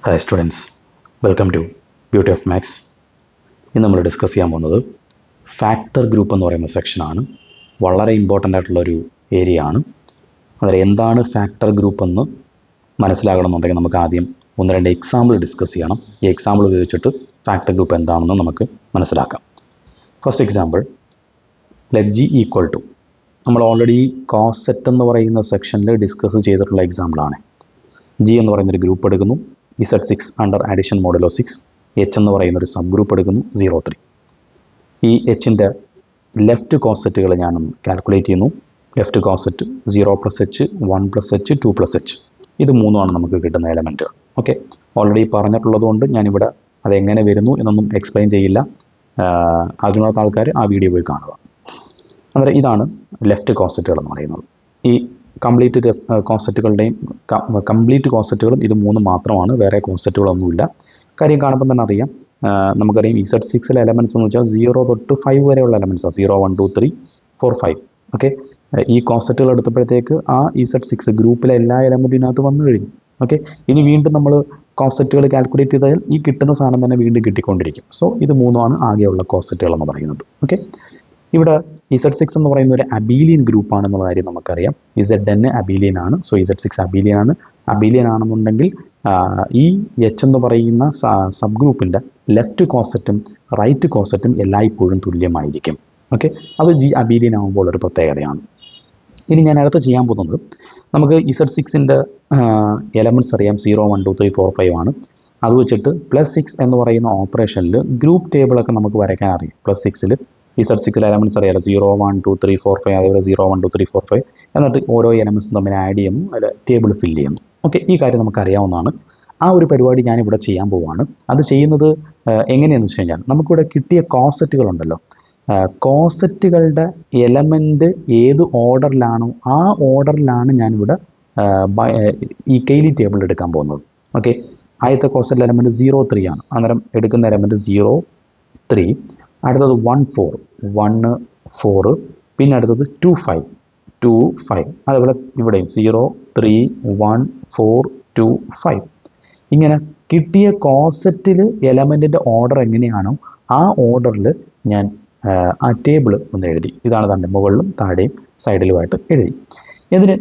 Hi students, welcome to beauty of maths. ഇന്ന് നമ്മൾ discuss ചെയ്യാൻ പോകുന്നത് ഫാക്ടർ ഗ്രൂപ്പ് എന്ന് പറയുന്ന സെക്ഷനാണ്. വളരെ ഇമ്പോർട്ടൻ്റ് ആയിട്ടുള്ളൊരു ഏരിയ ആണ്. അതിൽ എന്താണ് ഫാക്ടർ ഗ്രൂപ്പ് എന്ന് മനസ്സിലാകണമെന്നുണ്ടെങ്കിൽ നമുക്ക് ആദ്യം ഒന്ന് രണ്ട് എക്സാമ്പിൾ ഡിസ്കസ് ചെയ്യണം. ഈ എക്സാമ്പിൾ ഉപയോഗിച്ചിട്ട് ഫാക്ടർ ഗ്രൂപ്പ് എന്താണെന്ന് നമുക്ക് മനസ്സിലാക്കാം. First example, let g equal to, നമ്മൾ ഓൾറെഡി കോസെറ്റ് എന്ന് പറയുന്ന സെക്ഷനിൽ ഡിസ്കസ് ചെയ്തിട്ടുള്ള എക്സാമ്പിളാണ്. ജി എന്ന് പറയുന്നൊരു ഗ്രൂപ്പ് എടുക്കുന്നു, Z6 under addition modulo 6, H എന്ന് പറയുന്ന ഒരു സബ് ഗ്രൂപ്പ് എടുക്കുന്നു 0, 3. ഈ എച്ചിൻ്റെ ലെഫ്റ്റ് കോസെറ്റുകൾ ഞാൻ കാൽക്കുലേറ്റ് ചെയ്യുന്നു. Left coset 0 + H, 1 + H, 2 + H, ഇത് മൂന്നുമാണ് നമുക്ക് കിട്ടുന്ന എലമെൻറ്റുകൾ. ഓക്കെ, ഓൾറെഡി പറഞ്ഞിട്ടുള്ളത് കൊണ്ട് ഞാനിവിടെ അതെങ്ങനെ വരുന്നു എന്നൊന്നും എക്സ്പ്ലെയിൻ ചെയ്യില്ല. അതിനുള്ള ആൾക്കാർ ആ വീഡിയോ പോയി കാണുക. അന്നേരം ഇതാണ് ലെഫ്റ്റ് കോസെറ്റുകൾ എന്ന് പറയുന്നത്. ഈ കംപ്ലീറ്റ് കോസെറ്റുകളും ഇത് മൂന്ന് മാത്രമാണ്, വേറെ കോസെറ്റുകളൊന്നുമില്ല. കാര്യം കാണുമ്പോൾ തന്നെ അറിയാം. നമുക്കറിയാം Z6 എലമെൻറ്റ്സ് എന്ന് വെച്ചാൽ 0 തൊട്ട് 5 വരെയുള്ള എലമെൻറ്റ്സാണ്. 0, 1, 2, 3, 4, 5. ഓക്കെ, ഈ കോസെറ്റുകൾ എടുത്തപ്പോഴത്തേക്ക് ആ Z6 ഗ്രൂപ്പിലെ എല്ലാ എലമെൻറ്റിനകത്ത് വന്നു കഴിഞ്ഞു. ഓക്കെ, ഇനി വീണ്ടും നമ്മൾ കോസെറ്റുകൾ കാൽക്കുലേറ്റ് ചെയ്താൽ ഈ കിട്ടുന്ന സാധനം തന്നെ വീണ്ടും കിട്ടിക്കൊണ്ടിരിക്കും. സോ ഇത് മൂന്നുമാണ് ആകെയുള്ള കോസെറ്റുകൾ എന്ന് പറയുന്നത്. ഓക്കെ, ഇവിടെ Z6 എന്ന് പറയുന്ന ഒരു അബീലിയൻ ഗ്രൂപ്പാണെന്നുള്ള കാര്യം നമുക്കറിയാം. Zn അബീലിയൻ ആണ്. സോ Z6 അബീലിയൻ ആണ്. അബീലിയൻ ആണെന്നുണ്ടെങ്കിൽ ഈ എച്ച് എന്ന് പറയുന്ന സബ് ഗ്രൂപ്പിൻ്റെ ലെഫ്റ്റ് കോസെറ്റും റൈറ്റ് കോസെറ്റും എല്ലായ്പ്പോഴും തുല്യമായിരിക്കും. ഓക്കെ, അത് ജി അബീലിയൻ ആകുമ്പോൾ ഒരു പ്രത്യേകതയാണ്. ഇനി ഞാൻ അടുത്ത് ചെയ്യാൻ പോകുന്നത്, നമുക്ക് Z6ൻ്റെ എലമെൻറ്റ്സ് അറിയാം. 0, 1, 2, 3, 4, 5 ആണ്. അത് വെച്ചിട്ട് +6 എന്ന് പറയുന്ന ഓപ്പറേഷനിൽ ഗ്രൂപ്പ് ടേബിളൊക്കെ നമുക്ക് വരയ്ക്കാൻ അറിയാം. +6ൽ Z6 എലമെൻറ്റ്സ് അറിയാലോ. 0, 1, 2, 3, 4, 5, അതേപോലെ 0, 1, 2, 3, 4, 5. എന്നിട്ട് ഓരോ എലമെൻറ്റ്സും തമ്മിൽ ആഡ് ചെയ്യുന്നു, അതിൽ ടേബിൾ ഫില്ല് ചെയ്യുന്നു. ഓക്കെ, ഈ കാര്യം നമുക്കറിയാവുന്നതാണ്. ആ ഒരു പരിപാടി ഞാനിവിടെ ചെയ്യാൻ പോവുകയാണ്. അത് ചെയ്യുന്നത് എങ്ങനെയാണെന്ന് വെച്ച് കഴിഞ്ഞാൽ, നമുക്കിവിടെ കിട്ടിയ കോസെറ്റുകളുണ്ടല്ലോ, കോസെറ്റുകളുടെ എലമെൻറ്റ് ഏത് ഓർഡറിലാണോ ആ ഓർഡറിലാണ് ഞാനിവിടെ ഈ കെയ്ലി ടേബിൾ എടുക്കാൻ പോകുന്നത്. ഓക്കെ, ആദ്യത്തെ കോസെറ്റ് എലമെൻറ്റ് 0, 3 ആണ്. അന്നേരം എടുക്കുന്ന എലമെൻറ്റ് 0, 3. അടുത്തത് 1, 4, 1, 4. പിന്നെ അടുത്തത് 2, 5, 2, 5. അതുപോലെ ഇവിടെയും 0, 3, 1, 4, 2, 5. ഇങ്ങനെ കിട്ടിയ കോസെറ്റിൽ എലമെൻറ്റിൻ്റെ ഓർഡർ എങ്ങനെയാണോ ആ ഓർഡറിൽ ഞാൻ ആ ടേബിൾ ഒന്ന് എഴുതി. ഇതാണ് തന്നെ മുകളിലും താഴെയും സൈഡിലുമായിട്ട് എഴുതി.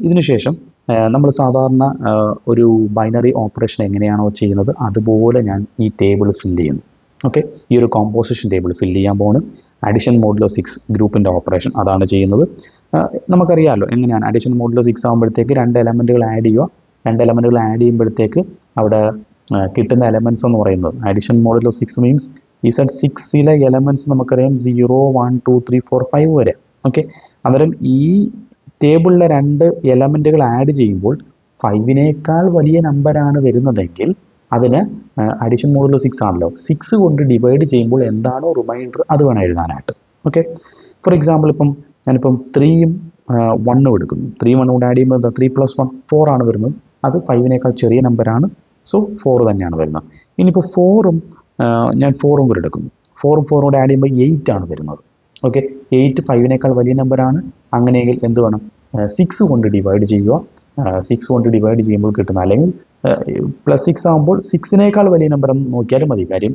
ഇതിനു ശേഷം നമ്മൾ സാധാരണ ഒരു ബൈനറി ഓപ്പറേഷൻ എങ്ങനെയാണോ ചെയ്യുന്നത് അതുപോലെ ഞാൻ ഈ ടേബിൾ ഫില്ല് ചെയ്യുന്നു. ഓക്കെ, ഈ ഒരു കോമ്പോസിഷൻ ടേബിൾ ഫില്ല് ചെയ്യാൻ പോകുന്നു. അഡീഷൻ മോഡുലോ 6 ഗ്രൂപ്പിൻ്റെ ഓപ്പറേഷൻ അതാണ് ചെയ്യുന്നത്. നമുക്കറിയാമല്ലോ എങ്ങനെയാണ്. അഡീഷൻ മോഡുലോ 6 ആകുമ്പോഴത്തേക്ക് 2 എലമെൻറ്റുകൾ ആഡ് ചെയ്യുക. 2 എലമെൻറ്റുകൾ ആഡ് ചെയ്യുമ്പോഴത്തേക്ക് അവിടെ കിട്ടുന്ന എലമെൻറ്റ്സ് എന്ന് പറയുന്നത്, അഡീഷൻ മോഡുലോ 6 മീൻസ് Z6ലെ എലമെൻറ്റ്സ് നമുക്കറിയാം 0, 1, 2, 3, 4, 5 വരെ. ഓക്കെ, അന്നേരം ഈ ടേബിളിലെ 2 എലമെൻറ്റുകൾ ആഡ് ചെയ്യുമ്പോൾ 5നേക്കാൾ വലിയ നമ്പറാണ് വരുന്നതെങ്കിൽ അതിന് അഡീഷൻ മോഡുലോ 6 ആണല്ലോ, 6 കൊണ്ട് ഡിവൈഡ് ചെയ്യുമ്പോൾ എന്താണോ റിമൈൻഡർ അത് വേണം എഴുതാനായിട്ട്. ഓക്കെ, ഫോർ എക്സാമ്പിൾ ഞാനിപ്പം 3ഉം 1ഉം എടുക്കുന്നു. 3, 1 കൊണ്ട് ആഡ് ചെയ്യുമ്പോൾ എന്താ, 3 + 1 4 ആണ് വരുന്നത്. അത് 5നേക്കാൾ ചെറിയ നമ്പറാണ്. സോ 4 തന്നെയാണ് വരുന്നത്. ഇനിയിപ്പോൾ 4ഉം ഞാൻ 4ഉം കൂടെ എടുക്കുന്നു. 4ഉം 4ഉം കൂടെ ആഡ് ചെയ്യുമ്പോൾ 8 ആണ് വരുന്നത്. ഓക്കെ, 8 5നേക്കാൾ വലിയ നമ്പറാണ്. അങ്ങനെയെങ്കിൽ എന്ത് വേണം, 6 കൊണ്ട് ഡിവൈഡ് ചെയ്യുക. 6 കൊണ്ട് ഡിവൈഡ് ചെയ്യുമ്പോൾ കിട്ടുന്ന, അല്ലെങ്കിൽ +6 ആകുമ്പോൾ 6നേക്കാൾ വലിയ നമ്പർ എന്ന് നോക്കിയാലും മതി. കാര്യം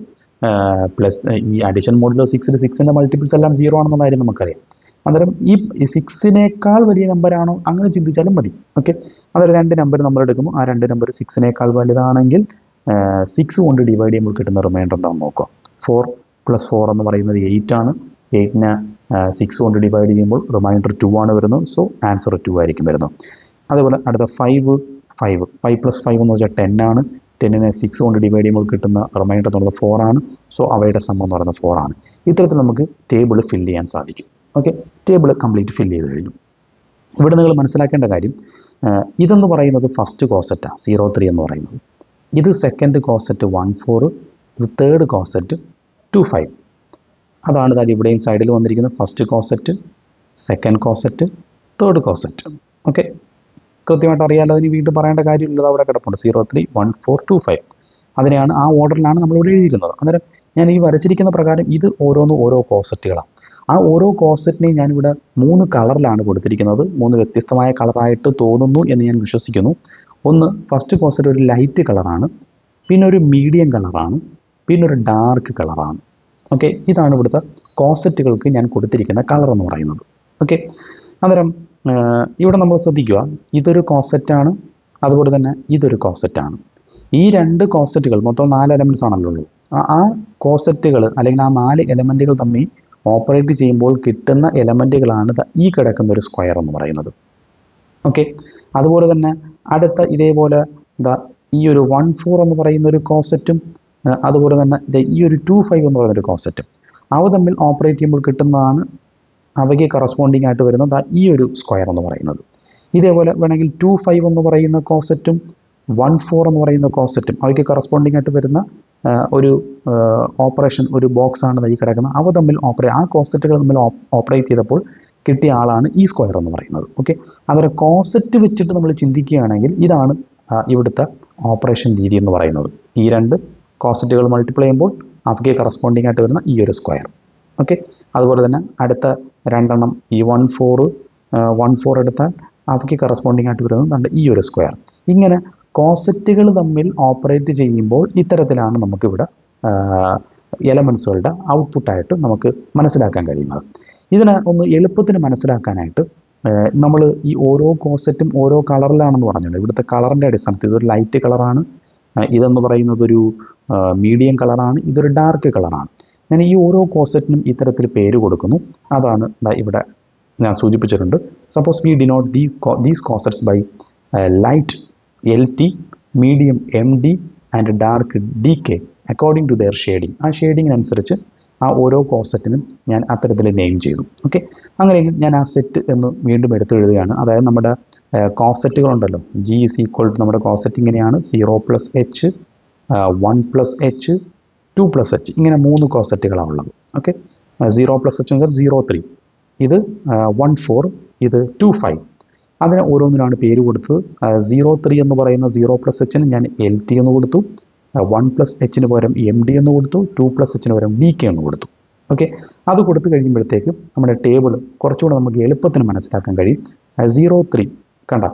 ഈ അഡീഷൻ മോഡുലോ 6ൽ 6ൻ്റെ മൾട്ടിപ്പിൾസ് എല്ലാം 0 ആണെന്നുള്ള കാര്യം നമുക്കറിയാം. അന്നേരം ഈ 6നേക്കാൾ വലിയ നമ്പറാണോ അങ്ങനെ ചിന്തിച്ചാലും മതി. ഓക്കെ, അതൊരു 2 നമ്പർ നമ്മൾ എടുക്കുന്നു. ആ 2 നമ്പർ 6നേക്കാൾ വലുതാണെങ്കിൽ 6 കൊണ്ട് ഡിവൈഡ് ചെയ്യുമ്പോൾ കിട്ടുന്ന റിമൈൻഡർ എന്താണെന്ന് നോക്കുക. 4 + 4 എന്ന് പറയുന്നത് 8 ആണ്. 8നെ 6 കൊണ്ട് ഡിവൈഡ് ചെയ്യുമ്പോൾ റിമൈൻഡർ 2 ആണ് വരുന്നത്. സോ ആൻസർ 2 ആയിരിക്കും വരുന്നത്. അതുപോലെ അടുത്ത 5 + 5 എന്ന് വെച്ചാൽ 10 ആണ്. 10നെ 6 കൊണ്ട് ഡിവൈഡ് ചെയ്യുമ്പോൾ കിട്ടുന്ന റിമൈൻഡർ എന്ന് പറയുന്നത് 4 ആണ്. സോ അവയുടെ സം എന്ന് പറയുന്നത് 4 ആണ്. ഇത്തരത്തിൽ നമുക്ക് ടേബിൾ ഫില്ല് ചെയ്യാൻ സാധിക്കും. ഓക്കെ, ടേബിൾ കംപ്ലീറ്റ് ഫില്ല് ചെയ്ത് കഴിഞ്ഞു. ഇവിടെ നിങ്ങൾ മനസ്സിലാക്കേണ്ട കാര്യം, ഇതെന്ന് പറയുന്നത് ഫസ്റ്റ് കോസെറ്റാണ് 0, 3 എന്ന് പറയുന്നത്. ഇത് സെക്കൻഡ് കോസെറ്റ് 1, 4. ഇത് തേർഡ് കോസെറ്റ് 2, 5. അതാണ് താൻ ഇവിടെയും സൈഡിൽ വന്നിരിക്കുന്നത്. First coset, second coset, third coset. Okay, കൃത്യമായിട്ട് അറിയാലോ, അതിന് വീണ്ടും പറയേണ്ട കാര്യമില്ലത് അവിടെ കിടപ്പുണ്ട്. 0, 3, 1, 4, 2, 5. അതിനെയാണ് ആ ഓർഡറിലാണ് നമ്മളിവിടെ എഴുതിയിരുന്നത്. അന്നേരം ഞാൻ ഈ വരച്ചിരിക്കുന്ന പ്രകാരം ഇത് ഓരോന്നും ഓരോ കോസെറ്റുകളാണ്. ആ ഓരോ കോസെറ്റിനെയും ഞാനിവിടെ 3 കളറിലാണ് കൊടുത്തിരിക്കുന്നത്. 3 വ്യത്യസ്തമായ കളറായിട്ട് തോന്നുന്നു എന്ന് ഞാൻ വിശ്വസിക്കുന്നു. ഒന്ന്, ഫസ്റ്റ് കോസെറ്റ് ഒരു ലൈറ്റ് കളറാണ്. പിന്നെ ഒരു മീഡിയം കളറാണ്, പിന്നെ ഒരു ഡാർക്ക് കളറാണ്. ഓക്കെ, ഇതാണ് ഇവിടുത്തെ കോസറ്റുകൾക്ക് ഞാൻ കൊടുത്തിരിക്കുന്ന കളർ എന്ന് പറയുന്നത്. ഓക്കെ, അന്നേരം ഇവിടെ നമ്മൾ ശ്രദ്ധിക്കുക, ഇതൊരു കോസറ്റാണ്, അതുപോലെ തന്നെ ഇതൊരു കോസറ്റാണ്. ഈ രണ്ട് കോസറ്റുകൾ മൊത്തം 4 എലമെൻറ്റ്സ് ആണല്ലോ ഉള്ളൂ. ആ കോസറ്റുകൾ അല്ലെങ്കിൽ ആ 4 എലമെൻറ്റുകൾ തമ്മിൽ ഓപ്പറേറ്റ് ചെയ്യുമ്പോൾ കിട്ടുന്ന എലമെൻറ്റുകളാണ് ഈ കിടക്കുന്ന ഒരു സ്ക്വയർ എന്ന് പറയുന്നത്. ഓക്കെ, അതുപോലെ തന്നെ അടുത്ത ഇതേപോലെ ഈ ഒരു 1 4 എന്ന് പറയുന്ന ഒരു കോസറ്റും അതുപോലെ തന്നെ ഈ ഒരു 2 5 എന്ന് പറയുന്ന ഒരു കോസറ്റും അവ തമ്മിൽ ഓപ്പറേറ്റ് ചെയ്യുമ്പോൾ കിട്ടുന്നതാണ് അവയ്ക്ക് കറസ്പോണ്ടിങ് ആയിട്ട് വരുന്നത് ഈ ഒരു സ്ക്വയർ എന്ന് പറയുന്നത്. ഇതേപോലെ വേണമെങ്കിൽ 2 5 എന്ന് പറയുന്ന കോസറ്റും 1 4 എന്ന് പറയുന്ന കോസറ്റും അവയ്ക്ക് കറസ്പോണ്ടിങ് ആയിട്ട് വരുന്ന ഒരു ഓപ്പറേഷൻ, ഒരു ബോക്സ് ആണ് ഈ കിടക്കുന്നത്. അവ തമ്മിൽ ആ കോസറ്റുകൾ തമ്മിൽ ഓപ്പറേറ്റ് ചെയ്തപ്പോൾ കിട്ടിയ ആളാണ് ഈ സ്ക്വയർ എന്ന് പറയുന്നത്. ഓക്കെ, അവരെ കോസറ്റ് വെച്ചിട്ട് നമ്മൾ ചിന്തിക്കുകയാണെങ്കിൽ ഇതാണ് ഇവിടുത്തെ ഓപ്പറേഷൻ രീതി എന്ന് പറയുന്നത്. ഈ രണ്ട് കോസറ്റുകൾ മൾട്ടിപ്ലൈ ചെയ്യുമ്പോൾ അവയ്ക്ക് കറസ്പോണ്ടിങ് ആയിട്ട് വരുന്ന ഈ ഒരു സ്ക്വയർ. ഓക്കെ, അതുപോലെ തന്നെ അടുത്ത രണ്ടെണ്ണം ഈ 1 4 എടുത്താൽ അവയ്ക്ക് കറസ്പോണ്ടിങ് ആയിട്ട് വരുന്നത് ഈ ഒരു സ്ക്വയർ. ഇങ്ങനെ കോസറ്റുകൾ തമ്മിൽ ഓപ്പറേറ്റ് ചെയ്യുമ്പോൾ ഇത്തരത്തിലാണ് നമുക്കിവിടെ എലമെൻസുകളുടെ ഔട്ട്പുട്ടായിട്ട് നമുക്ക് മനസ്സിലാക്കാൻ കഴിയുന്നത്. ഇതിനെ ഒന്ന് എളുപ്പത്തിന് മനസ്സിലാക്കാനായിട്ട് നമ്മൾ ഈ ഓരോ കോസറ്റും ഓരോ കളറിലാണെന്ന് പറഞ്ഞല്ലോ. ഇവിടുത്തെ കളറിൻ്റെ അടിസ്ഥാനത്തിൽ ഇതൊരു ലൈറ്റ് കളറാണ്, ഇതെന്ന് പറയുന്നത് ഒരു മീഡിയം കളറാണ്, ഇതൊരു ഡാർക്ക് കളറാണ്. ഞാൻ ഈ ഓരോ കോസറ്റിനും ഇത്തരത്തിൽ പേര് കൊടുക്കുന്നു. അതാണ് ഇവിടെ ഞാൻ സൂചിപ്പിച്ചിട്ടുണ്ട്. Suppose we denote these cosets by light LT, medium MD and dark DK according to their shading. ആ ഷെയ്ഡിങ്ങിനനുസരിച്ച് ആ ഓരോ കോസറ്റിനും ഞാൻ അത്തരത്തിൽ നെയിം ചെയ്തു. ഓക്കെ, അങ്ങനെയെങ്കിൽ ഞാൻ ആ സെറ്റ് എന്ന് വീണ്ടും എടുത്തെഴുതുകയാണ്. അതായത് നമ്മുടെ കോസറ്റുകളുണ്ടല്ലോ, G is equal to നമ്മുടെ കോസറ്റ് ഇങ്ങനെയാണ് 0 + H, 1 + H, 2 + H, ഇങ്ങനെ 3 കോസറ്റുകളാണ് ഉള്ളത്. ഓക്കെ, 0 + H എന്നാൽ 0 3, ഇത് 1 4, ഇത് 2 5. അതിന് ഓരോന്നിനാണ് പേര് കൊടുത്തത്. 0 3 എന്ന് പറയുന്ന 0 + Hന് ഞാൻ LT എന്ന് കൊടുത്തു, 1 + Hന് പകരം MD എന്ന് കൊടുത്തു, 2 + Hന് പകരം DK എന്ന് കൊടുത്തു. ഓക്കെ, അത് കൊടുത്തു കഴിയുമ്പോഴത്തേക്കും നമ്മുടെ ടേബിൾ കുറച്ചുകൂടെ നമുക്ക് എളുപ്പത്തിന് മനസ്സിലാക്കാൻ കഴിയും. 0 3 കണ്ട,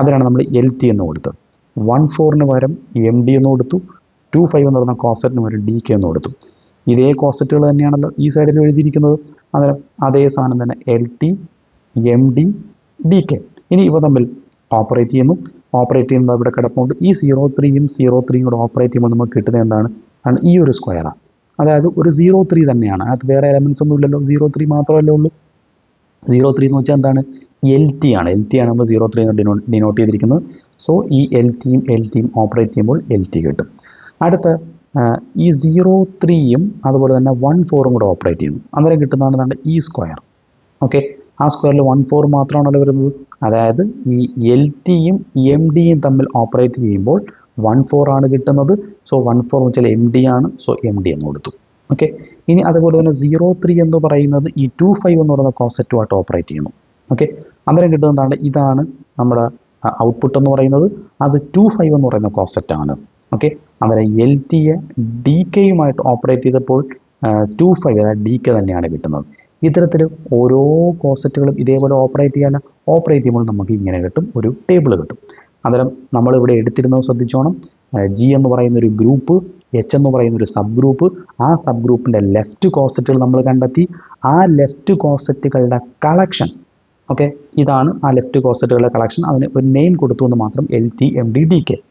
അതിനാണ് നമ്മൾ LT എന്ന് കൊടുത്തത്. 1 4ന് പകരം MD എന്ന് കൊടുത്തു, 2 5 എന്ന് പറയുന്ന കോസറ്റിന് പകരം DK എന്ന് കൊടുത്തു. ഇതേ കോസറ്റുകൾ തന്നെയാണല്ലോ ഈ സൈഡിൽ എഴുതിയിരിക്കുന്നത്. അതേ സാധനം തന്നെ LT, MD, DK. ഇനി ഇവ തമ്മിൽ ഓപ്പറേറ്റ് ചെയ്യുന്നത് ഇവിടെ കിടപ്പുണ്ട്. ഈ 0 3യും 0 3യും കൂടെ ഓപ്പറേറ്റ് ചെയ്യുമ്പോൾ നമുക്ക് കിട്ടുന്നത് എന്താണ്? ഈ ഒരു സ്ക്വയറാണ്. അതായത് ഒരു 0 3 തന്നെയാണ്, അത് വേറെ എലമെൻറ്റ്സ് ഒന്നും ഇല്ലല്ലോ, 0 3 മാത്രമല്ലേ ഉള്ളൂ. 0 3 എന്ന് വെച്ചാൽ എന്താണ്? LT ആണ് നമ്മൾ 0 3 എന്ന് ഡിനോട്ട് ചെയ്തിരിക്കുന്നത്. സോ ഈ LTയും ഓപ്പറേറ്റ് ചെയ്യുമ്പോൾ LT കിട്ടും. അടുത്ത ഈ 0 3യും അതുപോലെ തന്നെ 1 4ഉം കൂടെ ഓപ്പറേറ്റ് ചെയ്യുന്നു. അന്നേരം കിട്ടുന്നതാണ് ഈ സ്ക്വയർ. ഓക്കെ, ആ സ്ക്വയറിൽ 1 4 മാത്രമാണല്ലോ വരുന്നത്. അതായത് ഈ LTയും MDയും തമ്മിൽ ഓപ്പറേറ്റ് ചെയ്യുമ്പോൾ 1 4 ആണ് കിട്ടുന്നത്. സോ 1 4 എന്ന് വെച്ചാൽ MD ആണ്, സോ MD എന്ന് കൊടുത്തു. ഓക്കെ, ഇനി അതുപോലെ തന്നെ 0 3 എന്ന് പറയുന്നത് ഈ 2 5 എന്ന് പറയുന്ന കോസറ്റുമായിട്ട് ഓപ്പറേറ്റ് ചെയ്യുന്നു. ഓക്കെ, അന്നേരം കിട്ടുന്നതാണ് ഇതാണ് നമ്മുടെ ഔട്ട്പുട്ട് എന്ന് പറയുന്നത്. അത് 2 5 എന്ന് പറയുന്ന കോസറ്റാണ്. ഓക്കെ, അന്നേരം LTയെ DKയുമായിട്ട് ഓപ്പറേറ്റ് ചെയ്തപ്പോൾ 2 5 അതായത് DK തന്നെയാണ് കിട്ടുന്നത്. ഇത്തരത്തിൽ ഓരോ കോസറ്റുകളും ഇതേപോലെ ഓപ്പറേറ്റ് ചെയ്യുമ്പോൾ നമുക്ക് ഇങ്ങനെ കിട്ടും, ഒരു ടേബിൾ കിട്ടും. അന്നേരം നമ്മളിവിടെ എടുത്തിരുന്നത് ശ്രദ്ധിച്ചോണം. G എന്ന് പറയുന്ന ഒരു ഗ്രൂപ്പ്, H എന്ന് പറയുന്ന ഒരു സബ് ഗ്രൂപ്പ്, ആ സബ് ഗ്രൂപ്പിൻ്റെ ലെഫ്റ്റ് കോസറ്റുകൾ നമ്മൾ കണ്ടെത്തി. ആ ലെഫ്റ്റ് കോസറ്റുകളുടെ കളക്ഷൻ, ഓക്കെ, ഇതാണ് ആ ലെഫ്റ്റ് കോസറ്റുകളുടെ കളക്ഷൻ. അതിന് ഒരു നെയിം കൊടുത്തു എന്ന് മാത്രം, LT, MD, DK.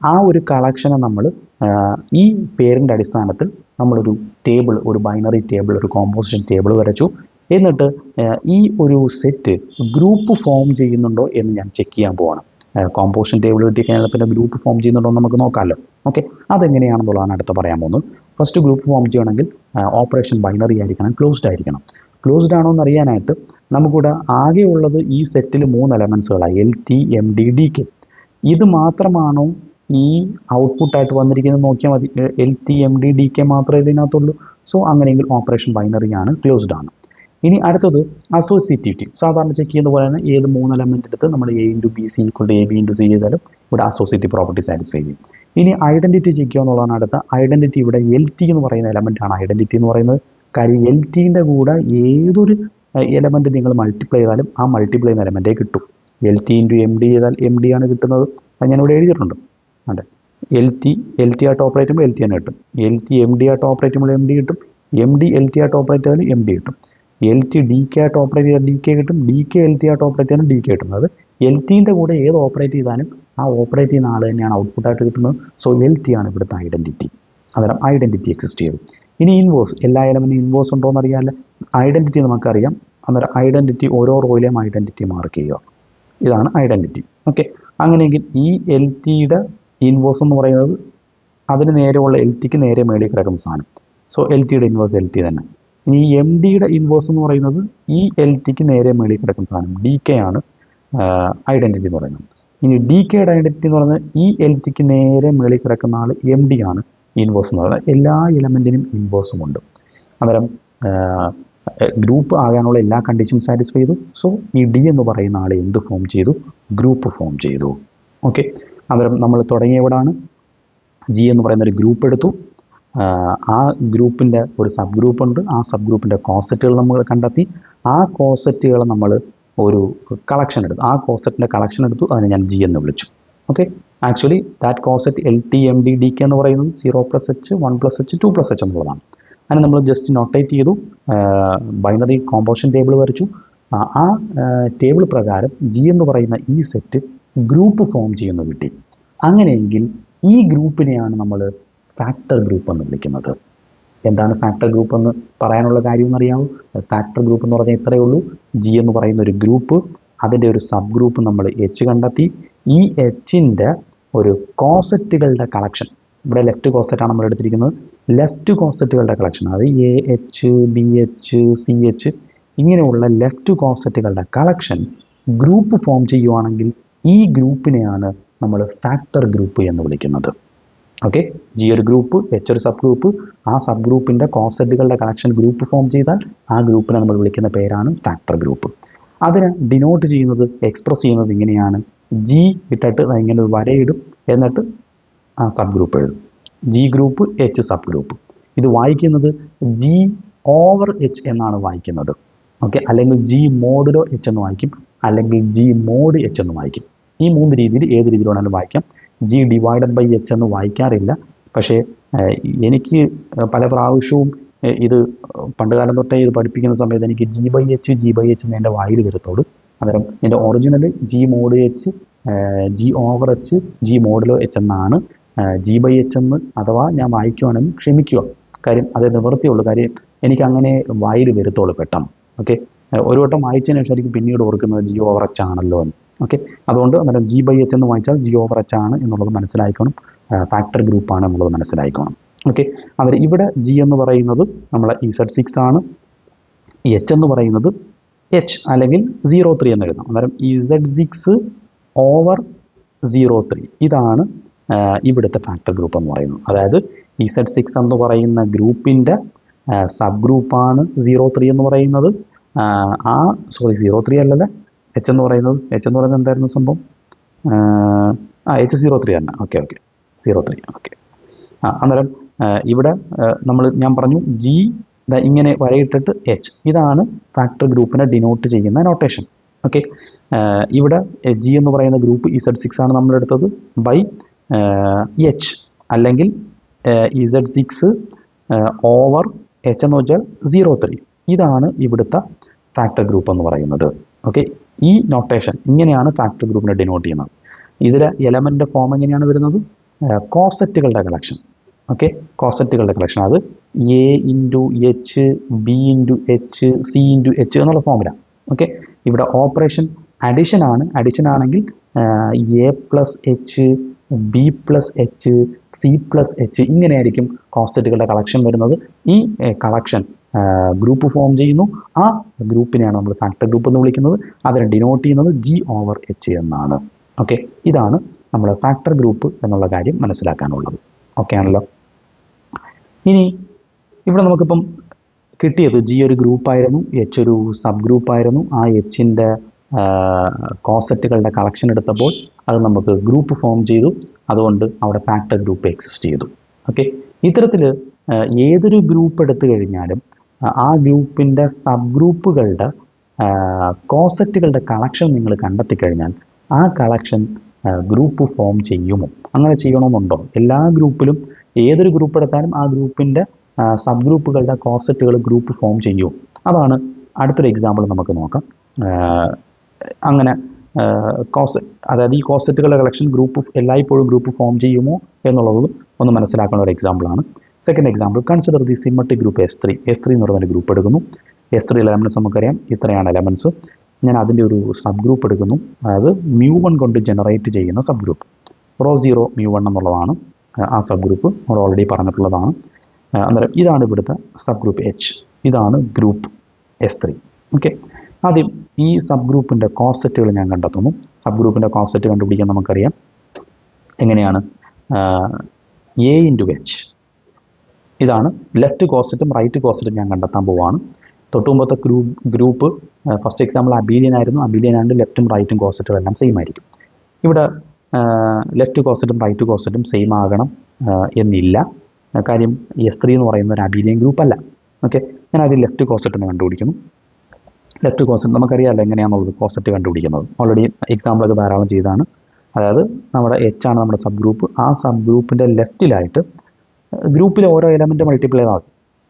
ആ ഒരു കളക്ഷനെ നമ്മൾ ഈ പേരിൻ്റെ അടിസ്ഥാനത്തിൽ നമ്മളൊരു ടേബിൾ, ഒരു ബൈനറി ടേബിൾ, ഒരു കോമ്പോസിഷൻ ടേബിൾ വരച്ചു. എന്നിട്ട് ഈ ഒരു സെറ്റ് ഗ്രൂപ്പ് ഫോം ചെയ്യുന്നുണ്ടോ എന്ന് ഞാൻ ചെക്ക് ചെയ്യാൻ പോവാണ്. കോമ്പോസിഷൻ ടേബിൾ കിട്ടിക്കഴിഞ്ഞാൽ പിന്നെ ഗ്രൂപ്പ് ഫോം ചെയ്യുന്നുണ്ടോ എന്ന് നമുക്ക് നോക്കാമല്ലോ. ഓക്കെ, അതെങ്ങനെയാണെന്നുള്ളതാണ് അടുത്ത് പറയാൻ പോകുന്നത്. ഫസ്റ്റ് ഗ്രൂപ്പ് ഫോം ചെയ്യണമെങ്കിൽ ഓപ്പറേഷൻ ബൈനറി ആയിരിക്കണം, ക്ലോസ്ഡ് ആയിരിക്കണം. ക്ലോസ്ഡ് ആണോ എന്ന് അറിയാനായിട്ട് നമുക്കിവിടെ ആകെയുള്ളത് ഈ സെറ്റിൽ 3 എലമെൻസുകളാണ്, LT, MD, DK. ഇത് മാത്രമാണോ ഈ ഔട്ട്പുട്ടായിട്ട് വന്നിരിക്കുന്നത് നോക്കിയാൽ മതി. LT, MD, DK മാത്രമേ ഇതിനകത്തുള്ളൂ. സോ അങ്ങനെയെങ്കിൽ ഓപ്പറേഷൻ ബൈനറി ആണ്, ക്ലോസ്ഡ് ആണ്. ഇനി അടുത്തത് അസോസിയേറ്റിവിറ്റി. സാധാരണ ചെക്ക് ചെയ്യുന്ന പോലെ തന്നെ ഏത് 3 എലമെൻ്റ് എടുത്ത് നമ്മൾ A × B C = AB × C ചെയ്താലും ഇവിടെ അസോസിയേറ്റീവ് പ്രോപ്പർട്ടി സാറ്റിസ്ഫൈ ചെയ്യും. ഇനി ഐഡൻറ്റിറ്റി ചെക്ക് ചെയ്യുക എന്നുള്ളതാണ് അടുത്ത. ഐഡൻറ്റിറ്റി ഇവിടെ LT എന്ന് പറയുന്ന എലമെൻ്റാണ് ഐഡൻറ്റിറ്റി എന്ന് പറയുന്നത്. കാര്യം LTൻ്റെ കൂടെ ഏതൊരു എലമെൻ്റ് നിങ്ങൾ മൾട്ടിപ്ലൈ ചെയ്താലും ആ മൾട്ടിപ്ലൈ ചെയ്യുന്ന എലമെൻറ്റേ കിട്ടും. LT × MD ചെയ്താൽ MD ആണ് കിട്ടുന്നത്. അത് ഞാനിവിടെ എഴുതിയിട്ടുണ്ട്. അതെ, എൽ ടി ആയിട്ട് ഓപ്പറേറ്റ് ചെയ്യുമ്പോൾ എൽ ടി തന്നെ കിട്ടും. എൽ ടി എം ഡി ആയിട്ട് ഓപ്പറേറ്റ് ചെയ്യുമ്പോൾ എം ഡി കിട്ടും. എം ഡി എൽ ടി ആയിട്ട് ഓപ്പറേറ്റ് ചെയ്താൽ എം ഡി കിട്ടും. എൽ ടി ഡി കെ ആയിട്ട് ഓപ്പറേറ്റ് ചെയ്താൽ ഡി കെ കിട്ടും. ഡി കെ എൽ ടി ആയിട്ട് ഓപ്പറേറ്റ് ചെയ്താൽ ഡി കെ കിട്ടും. അത് എൽ ടീൻ്റെ കൂടെ ഏത് ഓപ്പറേറ്റ് ചെയ്താലും ആ ഓപ്പറേറ്റ് ചെയ്യുന്ന ആൾ തന്നെയാണ് ഔട്ട്പുട്ടായിട്ട് കിട്ടുന്നത്. സോ എൽ ടി ആണ് ഇവിടുത്തെ ഐഡൻറ്റിറ്റി. അന്നേരം ഐഡൻറ്റിറ്റി എക്സിസ്റ്റ് ചെയ്തു. ഇനി ഇൻവേഴ്സ്, എല്ലാ എലമെൻറ്റും ഇൻവേഴ്സ് ഉണ്ടോ എന്ന് അറിയാമല്ലോ. ഐഡൻറ്റിറ്റി നമുക്കറിയാം. അന്നേരം ഐഡൻറ്റിറ്റി ഓരോ റോയിലെയും ഐഡൻറ്റിറ്റി മാർക്ക് ചെയ്യുക. ഇതാണ് ഐഡൻറ്റിറ്റി. ഓക്കെ, അങ്ങനെയെങ്കിൽ ഈ എൽ ടിയുടെ ഇൻവേഴ്സ് എന്ന് പറയുന്നത് അതിന് നേരെയുള്ള എൽ ടിക്ക് നേരെ മേളിൽ കിടക്കുന്ന സാധനം. സോ എൽ ടിയുടെ ഇൻവേഴ്സ് എൽ ടി തന്നെ. ഇനി ഈ എം ഡിയുടെ ഇൻവേഴ്സ് എന്ന് പറയുന്നത് ഈ എൽ ടിക്ക് നേരെ മേളിൽ കിടക്കുന്ന സാധനം ഡി കെ ആണ് ഐഡൻറ്റിറ്റി എന്ന് പറയുന്നത്. ഇനി ഡി കെയുടെ ഐഡൻറ്റിറ്റി എന്ന് പറയുന്നത് ഈ എൽ ടിക്ക് നേരെ മേളിൽ കിടക്കുന്ന ആൾ എം ഡി ആണ് ഇൻവേഴ്സ് എന്ന് പറയുന്നത്. എല്ലാ എലമെൻറ്റിനും ഇൻവേഴ്സും ഉണ്ട്. അന്നേരം ഗ്രൂപ്പ് ആകാനുള്ള എല്ലാ കണ്ടീഷനും സാറ്റിസ്ഫൈ ചെയ്തു. സോ ഈ ഡി എന്ന് പറയുന്ന ആൾ എന്ത് ഫോം ചെയ്തു? ഗ്രൂപ്പ് ഫോം ചെയ്തു. ഓക്കെ, അന്നേരം നമ്മൾ തുടങ്ങിയവിടാണ്. ജി എന്ന് പറയുന്ന ഒരു ഗ്രൂപ്പ് എടുത്തു. ആ ഗ്രൂപ്പിൻ്റെ ഒരു സബ് ഗ്രൂപ്പ് ഉണ്ട്. ആ സബ് ഗ്രൂപ്പിൻ്റെ കോസെറ്റുകൾ നമ്മൾ കണ്ടെത്തി. ആ കോസെറ്റുകൾ നമ്മൾ ഒരു കളക്ഷൻ എടുത്തു. ആ കോസെറ്റിൻ്റെ കളക്ഷൻ എടുത്തു. അതിനെ ഞാൻ ജി എന്ന് വിളിച്ചു. Okay, actually that coset L T M D D K എന്ന് പറയുന്നത് 0+H 1+H 2+H എന്നുള്ളതാണ്. അങ്ങനെ നമ്മൾ ജസ്റ്റ് നൊട്ടേറ്റ് ചെയ്തു. ബൈനറി കോമ്പോസിഷൻ ടേബിൾ വരച്ചു. ആ ടേബിൾ പ്രകാരം ജി എന്ന് പറയുന്ന ഈ സെറ്റ് ഗ്രൂപ്പ് ഫോം ചെയ്യുന്ന കിട്ടി. അങ്ങനെയെങ്കിൽ ഈ ഗ്രൂപ്പിനെയാണ് നമ്മൾ ഫാക്ടർ ഗ്രൂപ്പ് എന്ന് വിളിക്കുന്നത്. എന്താണ് ഫാക്ടർ ഗ്രൂപ്പ് എന്ന് പറയാനുള്ള കാര്യം എന്നറിയാമോ? ഫാക്ടർ ഗ്രൂപ്പ് എന്ന് പറഞ്ഞാൽ ഇത്രയേ ഉള്ളൂ. ജി എന്ന് പറയുന്ന ഒരു ഗ്രൂപ്പ്, അതിൻ്റെ ഒരു സബ് ഗ്രൂപ്പ് നമ്മൾ എച്ച് കണ്ടെത്തി. ഈ എച്ചിൻ്റെ ഒരു കോസെറ്റുകളുടെ കളക്ഷൻ, ഇവിടെ ലെഫ്റ്റ് കോസെറ്റാണ് നമ്മൾ എടുത്തിരിക്കുന്നത്. ലെഫ്റ്റ് കോസെറ്റുകളുടെ കളക്ഷൻ, അത് A H B H C H ഇങ്ങനെയുള്ള ലെഫ്റ്റ് കോസെറ്റുകളുടെ കളക്ഷൻ ഗ്രൂപ്പ് ഫോം ചെയ്യുവാണെങ്കിൽ ഈ ഗ്രൂപ്പിനെയാണ് നമ്മൾ ഫാക്ടർ ഗ്രൂപ്പ് എന്ന് വിളിക്കുന്നത്. ഓക്കെ, ജി ഒരു ഗ്രൂപ്പ്, എച്ച് ഒരു സബ് ഗ്രൂപ്പ്. ആ സബ് ഗ്രൂപ്പിൻ്റെ കോസെറ്റുകളുടെ കളക്ഷൻ ഗ്രൂപ്പ് ഫോം ചെയ്താൽ ആ ഗ്രൂപ്പിനെ നമ്മൾ വിളിക്കുന്ന പേരാണ് ഫാക്ടർ ഗ്രൂപ്പ്. അതിനെ ഡിനോട്ട് ചെയ്യുന്നത്, എക്സ്പ്രസ് ചെയ്യുന്നത് ഇങ്ങനെയാണ്. ജി ഇട്ടിട്ട് ഇങ്ങനെ ഒരു വരയിടും, എന്നിട്ട് ആ സബ് ഗ്രൂപ്പ് എഴുതും. G group H sub group. ഇത് വായിക്കുന്നത് ജി ഓവർ എച്ച് എന്നാണ് വായിക്കുന്നത്. ഓക്കെ, അല്ലെങ്കിൽ ജി മോഡുലോ എച്ച് എന്ന് വായിക്കും, അല്ലെങ്കിൽ ജി മോഡ് എച്ച് എന്ന് വായിക്കും. ഈ മൂന്ന് രീതിയിൽ ഏത് രീതിയിൽ വേണമെങ്കിലും വായിക്കാം. ജി ഡിവൈഡഡ് ബൈ എച്ച് എന്ന് വായിക്കാറില്ല. പക്ഷേ എനിക്ക് പല പ്രാവശ്യവും ഇത് പണ്ടുകാലം തൊട്ടേ ഇത് പഠിപ്പിക്കുന്ന സമയത്ത് എനിക്ക് ജി ബൈ എച്ച് എന്ന് എൻ്റെ വായിൽ വരുത്തോളൂ. അന്നേരം എൻ്റെ original g mod h, G over h, g modulo h എന്നാണ്. ജി ബൈ എച്ച് എന്ന് അഥവാ ഞാൻ വായിക്കുവാണെങ്കിൽ ക്ഷമിക്കുക. കാര്യം അത് നിവൃത്തിയുള്ളൂ. കാര്യം എനിക്കങ്ങനെ വായിൽ വരുത്തോളൂ പെട്ടെന്ന്. ഓക്കെ, ഒരു വട്ടം വായിച്ചതിന് ശേഷം എനിക്ക് പിന്നീട് ഓർക്കുന്നത് ജി ഓവർ എച്ച് ആണല്ലോ എന്ന്. ഓക്കെ, അതുകൊണ്ട് അന്നേരം ജി ബൈ എച്ച് എന്ന് വായിച്ചാൽ ജി ഓവർ എച്ച് ആണ് എന്നുള്ളത് മനസ്സിലാക്കണം. ഫാക്ടർ ഗ്രൂപ്പാണ് എന്നുള്ളത് മനസ്സിലാക്കണം. ഓക്കെ, അന്നേരം ഇവിടെ ജി എന്ന് പറയുന്നത് നമ്മളെ Z6 ആണ്. എച്ച് എന്ന് പറയുന്നത് എച്ച് അല്ലെങ്കിൽ 03 എന്ന് എഴുതാം. അന്നേരം Z6 ഓവർ 03 ഇതാണ് ഇവിടുത്തെ ഫാക്ടർ ഗ്രൂപ്പ് എന്ന് പറയുന്നത്. അതായത് Z6 എന്ന് പറയുന്ന ഗ്രൂപ്പിൻ്റെ സബ് ഗ്രൂപ്പാണ് 03 എന്ന് പറയുന്നത്. 03 അല്ലല്ലേ, എച്ച് എന്ന് പറയുന്നത് എന്തായിരുന്നു സംഭവം? H03 തന്നെ. ഓക്കെ 03. ഓക്കെ, അന്നേരം ഇവിടെ ഞാൻ പറഞ്ഞു ജി ഇങ്ങനെ വരയിട്ടിട്ട് എച്ച്, ഇതാണ് ഫാക്ടർ ഗ്രൂപ്പിനെ ഡിനോട്ട് ചെയ്യുന്ന നോട്ടേഷൻ. ഓക്കെ, ഇവിടെ ജി എന്ന് പറയുന്ന ഗ്രൂപ്പ് Z6 ആണ് നമ്മളെടുത്തത് ബൈ എച്ച്, അല്ലെങ്കിൽ Z6 ഓവർ എച്ച് എന്ന് വെച്ചാൽ 03. ഇതാണ് ഇവിടുത്തെ ഫാക്ടർ ഗ്രൂപ്പ് എന്ന് പറയുന്നത്. ഓക്കെ, ഈ നൊട്ടേഷൻ ഇങ്ങനെയാണ് ഫാക്ടർ ഗ്രൂപ്പിനെ ഡിനോട്ട് ചെയ്യുന്നത്. ഇതിലെ എലമെൻ്റ് ഫോം എങ്ങനെയാണ് വരുന്നത്? കോസെറ്റുകളുടെ കളക്ഷൻ. ഓക്കെ, കോസെറ്റുകളുടെ കളക്ഷൻ, അത് A into H, B into H, C into H എന്നുള്ള ഫോമിലാണ്. ഓക്കെ, ഇവിടെ ഓപ്പറേഷൻ അഡിഷൻ ആണ്. അഡിഷൻ ആണെങ്കിൽ A plus H, B plus H, C plus H ഇങ്ങനെയായിരിക്കും കോസെറ്റുകളുടെ കളക്ഷൻ വരുന്നത്. ഈ കളക്ഷൻ ഗ്രൂപ്പ് ഫോം ചെയ്യുന്നു. ആ ഗ്രൂപ്പിനെയാണ് നമ്മൾ ഫാക്ടർ ഗ്രൂപ്പ് എന്ന് വിളിക്കുന്നത്. അതിനെ ഡിനോട്ട് ചെയ്യുന്നത് ജി ഓവർ എച്ച് എന്നാണ്. ഓക്കെ, ഇതാണ് നമ്മൾ ഫാക്ടർ ഗ്രൂപ്പ് എന്നുള്ള കാര്യം മനസ്സിലാക്കാനുള്ളത്. ഓക്കെ ആണല്ലോ. ഇനി ഇവിടെ നമുക്കിപ്പം കിട്ടിയത് ജി ഒരു ഗ്രൂപ്പായിരുന്നു, എച്ച് ഒരു സബ് ഗ്രൂപ്പായിരുന്നു. ആ എച്ചിൻ്റെ കോസെറ്റുകളുടെ കളക്ഷൻ എടുത്തപ്പോൾ അത് നമുക്ക് ഗ്രൂപ്പ് ഫോം ചെയ്തു. അതുകൊണ്ട് അവിടെ ഫാക്ടർ ഗ്രൂപ്പ് എക്സിസ്റ്റ് ചെയ്തു. ഓക്കെ, ഇത്തരത്തിൽ ഏതൊരു ഗ്രൂപ്പ് എടുത്തു കഴിഞ്ഞാലും ആ ഗ്രൂപ്പിൻ്റെ സബ് ഗ്രൂപ്പുകളുടെ കോസെറ്റുകളുടെ കളക്ഷൻ നിങ്ങൾ കണ്ടെത്തി കഴിഞ്ഞാൽ ആ കളക്ഷൻ ഗ്രൂപ്പ് ഫോം ചെയ്യുമോ? അങ്ങനെ ചെയ്യണമെന്നുണ്ടോ? എല്ലാ ഗ്രൂപ്പിലും ഏതൊരു ഗ്രൂപ്പ് എടുത്താലും ആ ഗ്രൂപ്പിൻ്റെ സബ് ഗ്രൂപ്പുകളുടെ കോസെറ്റുകൾ ഗ്രൂപ്പ് ഫോം ചെയ്യുമോ? അതാണ് അടുത്തൊരു എക്സാമ്പിൾ നമുക്ക് നോക്കാം. അങ്ങനെ അതായത് ഈ കോസെറ്റുകളുടെ കളക്ഷൻ ഗ്രൂപ്പ് എല്ലായ്പ്പോഴും ഗ്രൂപ്പ് ഫോം ചെയ്യുമോ എന്നുള്ളത് ഒന്ന് മനസ്സിലാക്കുന്ന ഒരു എക്സാമ്പിളാണ്. Second example, consider the symmetric group S3 എന്ന് പറയുന്ന ഗ്രൂപ്പ് എടുക്കുന്നു. S3 എലമെൻറ്റ്സ് നമുക്കറിയാം, ഇത്രയാണ് എലമെൻറ്റ്സ്. ഞാൻ അതിൻ്റെ ഒരു സബ് ഗ്രൂപ്പ് എടുക്കുന്നു, അതായത് μ1 കൊണ്ട് ജനറേറ്റ് ചെയ്യുന്ന സബ് ഗ്രൂപ്പ് ρ0 μ1 എന്നുള്ളതാണ് ആ സബ് ഗ്രൂപ്പ്. നമ്മൾ ഓൾറെഡി പറഞ്ഞിട്ടുള്ളതാണ്. അന്നേരം ഇതാണ് ഇവിടുത്തെ സബ് ഗ്രൂപ്പ് H, ഇതാണ് ഗ്രൂപ്പ് S3. ഓക്കെ, ആദ്യം ഈ സബ് ഗ്രൂപ്പിൻ്റെ കോസെറ്റുകൾ ഞാൻ കണ്ടെത്തുന്നു. സബ് ഗ്രൂപ്പിൻ്റെ കോസെറ്റ് കണ്ടുപിടിക്കാൻ നമുക്കറിയാം. എങ്ങനെയാണ്? A × H, ഇതാണ് ലെഫ്റ്റ് കോസെറ്റും റൈറ്റ് കോസെറ്റും ഞാൻ കണ്ടെത്താൻ പോവുകയാണ്. തൊട്ടുമുമ്പത്തെ ഗ്രൂപ്പ് ഫസ്റ്റ് എക്സാമ്പിൾ അബീലിയൻ ആയിരുന്നു. അബീലിയൻ ആണ്ട് ലെഫ്റ്റും റൈറ്റും കോസെറ്റുകളെല്ലാം സെയിം ആയിരിക്കും. ഇവിടെ ലെഫ്റ്റ് കോസെറ്റും റൈറ്റ് കോസെറ്റും സെയിം ആകണം എന്നില്ല. കാര്യം S3 എന്ന് പറയുന്ന ഒരു അബീലിയൻ ഗ്രൂപ്പ് അല്ല. ഓക്കെ, ഞാൻ അതിൽ ലെഫ്റ്റ് കോസെറ്റിനെ കണ്ടുപിടിക്കുന്നു. ലെഫ്റ്റ് കോസെറ്റ് നമുക്കറിയാമല്ലോ എങ്ങനെയാണെന്നുള്ളത് കോസെറ്റ് കണ്ടുപിടിക്കുന്നത്. ഓൾറെഡി എക്സാമ്പിൾ അത് ധാരാളം ചെയ്താണ്. അതായത് നമ്മുടെ H ആണ് നമ്മുടെ സബ് ഗ്രൂപ്പ്. ആ സബ് ഗ്രൂപ്പിൻ്റെ ലെഫ്റ്റിലായിട്ട് ഗ്രൂപ്പിലെ ഓരോ എലമെൻറ്റ് മൾട്ടിപ്ലൈ ആകും.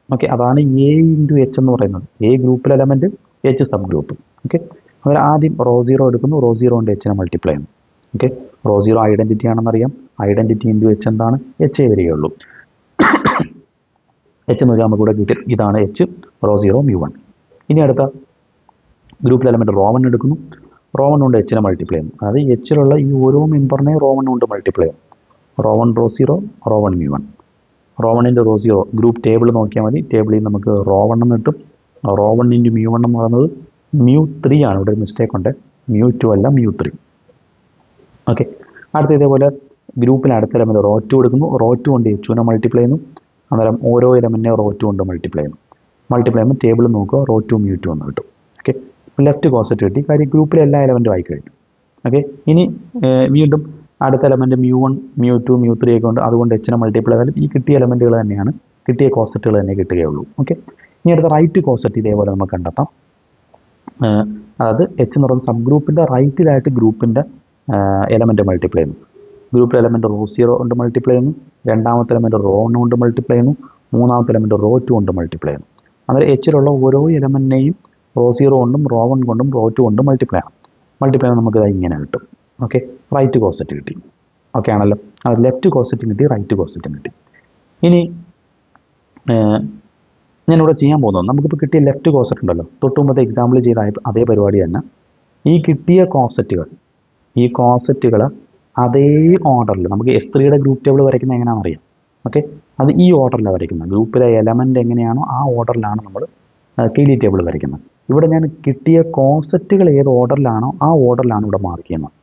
ഓക്കെ, അതാണ് A × H എന്ന് പറയുന്നത്. A ഗ്രൂപ്പിലെ element, H subgroup. Okay, അവർ ആദ്യം ρ0 എടുക്കുന്നു, ρ0 കൊണ്ട് H മൾട്ടിപ്ലൈ ചെയ്യുന്നു. ഓക്കെ, ρ0 ഐഡൻറ്റിറ്റി ആണെന്നറിയാം. ഐഡൻറ്റിറ്റി × H എന്താണ്? H വരികയുള്ളൂ. H എന്ന് വെച്ചാൽ നമുക്ക് ഇവിടെ കിട്ടി, ഇതാണ് H, ρ0 μ1. ഇനി അടുത്ത ഗ്രൂപ്പിലെ എലമെൻറ്റ് ρ1 എടുക്കുന്നു, ρ1 കൊണ്ട് H മൾട്ടിപ്ലൈ ചെയ്യുന്നു. അതായത് Hലുള്ള ഈ ഓരോ മെമ്പറിനെ ρ1 കൊണ്ട് മൾട്ടിപ്ലൈ ചെയ്യും. ρ1 ρ0 ρ1 μ1. ρ1 × ρ0 ഗ്രൂപ്പ് ടേബിൾ നോക്കിയാൽ മതി. ടേബിളിൽ നമുക്ക് ρ1 എന്ന് കിട്ടും. ρ1 × μ1 എന്ന് പറയുന്നത് μ3 ആണ്. ഇവിടെ ഒരു മിസ്റ്റേക്ക് ഉണ്ട്, μ2 അല്ല μ3. ഓക്കെ, അടുത്ത ഇതേപോലെ ഗ്രൂപ്പിൽ അടുത്ത എലമെൻറ്റ് ρ2 എടുക്കുന്നു, ρ2 കൊണ്ട് H മൾട്ടിപ്ലൈ ചെയ്യുന്നു. അന്നേരം ഓരോ എലമെൻറ്റിനെ ρ2 കൊണ്ട് മൾട്ടിപ്ലൈ ചെയ്യുന്നു. മൾട്ടിപ്ലൈ ചെയ്യുമ്പോൾ ടേബിൾ നോക്കുക, ρ2 μ2 എന്ന് കിട്ടും. ഓക്കെ, ലെഫ്റ്റ് കോസെറ്റ് കിട്ടി. കാര്യം ഗ്രൂപ്പിലെ എല്ലാ എലമെൻറ്റും ആയി കഴിഞ്ഞു. ഓക്കെ, ഇനി വീണ്ടും അടുത്ത എലമെൻറ്റ് μ1 μ2 μ3 ഒക്കെ ഉണ്ട്. അതുകൊണ്ട് H മൾട്ടിപ്ലൈ ചെയ്താലും ഈ കിട്ടിയ എലമെൻറ്റുകൾ തന്നെയാണ്, കിട്ടിയ കോസെറ്റുകൾ തന്നെ കിട്ടുകയുള്ളൂ. ഓക്കെ, ഇനി അടുത്ത റൈറ്റ് കോസെറ്റ് ഇതേപോലെ നമുക്ക് കണ്ടെത്താം. അതായത് H എന്ന് പറയുന്ന സബ് ഗ്രൂപ്പിൻ്റെ റൈറ്റിലായിട്ട് ഗ്രൂപ്പിൻ്റെ എലമെൻറ്റ് മൾട്ടിപ്ലൈ ചെയ്യുന്നു. ഗ്രൂപ്പിലെ എലമെൻറ്റ് ρ0 കൊണ്ട് മൾട്ടിപ്ലൈ ചെയ്യുന്നു. രണ്ടാമത്തെ എലമെൻറ്റ് ρ1 കൊണ്ട് മൾട്ടിപ്ലൈ ചെയ്യുന്നു. മൂന്നാമത്തെ എലമെൻറ്റ് ρ2 കൊണ്ട് മൾട്ടിപ്ലൈ ചെയ്യുന്നു. അന്നേരം Hലുള്ള ഓരോ എലമെൻറ്റിനെയും ρ0 കൊണ്ടും ρ1 കൊണ്ടും ρ2 കൊണ്ടും മൾട്ടിപ്ലൈ ചെയ്യണം. മൾട്ടിപ്ലൈ ചെയ്യുമ്പോൾ നമുക്കിത് ഇങ്ങനെ കിട്ടും. ഓക്കെ, റൈറ്റ് കോസെറ്റ് കിട്ടി. ഓക്കെ ആണല്ലോ, അത് ലെഫ്റ്റ് കോസെറ്റും കിട്ടി, റൈറ്റ് കോസെറ്റും കിട്ടി. ഇനി ഞാനിവിടെ ചെയ്യാൻ പോകുന്നത്, നമുക്കിപ്പോൾ കിട്ടിയ ലെഫ്റ്റ് കോസെറ്റ് ഉണ്ടല്ലോ, തൊട്ടുമുമ്പത്തെ എക്സാമ്പിൾ ചെയ്ത അതേ പരിപാടി തന്നെ. ഈ കിട്ടിയ കോസെറ്റുകൾ, ഈ കോസെറ്റുകൾ അതേ ഓർഡറിൽ നമുക്ക് S3യുടെ ഗ്രൂപ്പ് ടേബിൾ വരയ്ക്കുന്നത് എങ്ങനെയാണെന്ന് അറിയാം. ഓക്കെ, അത് ഈ ഓർഡറിലാണ് വരയ്ക്കുന്നത്. ഗ്രൂപ്പിലെ എലമെൻറ്റ് എങ്ങനെയാണോ ആ ഓർഡറിലാണ് നമ്മൾ കെയ്ലി ടേബിൾ വരയ്ക്കുന്നത്. ഇവിടെ ഞാൻ കിട്ടിയ കോസെറ്റുകൾ ഏത് ഓർഡറിലാണോ ആ ഓർഡറിലാണ് ഇവിടെ മാർക്ക് ചെയ്യുന്നത്.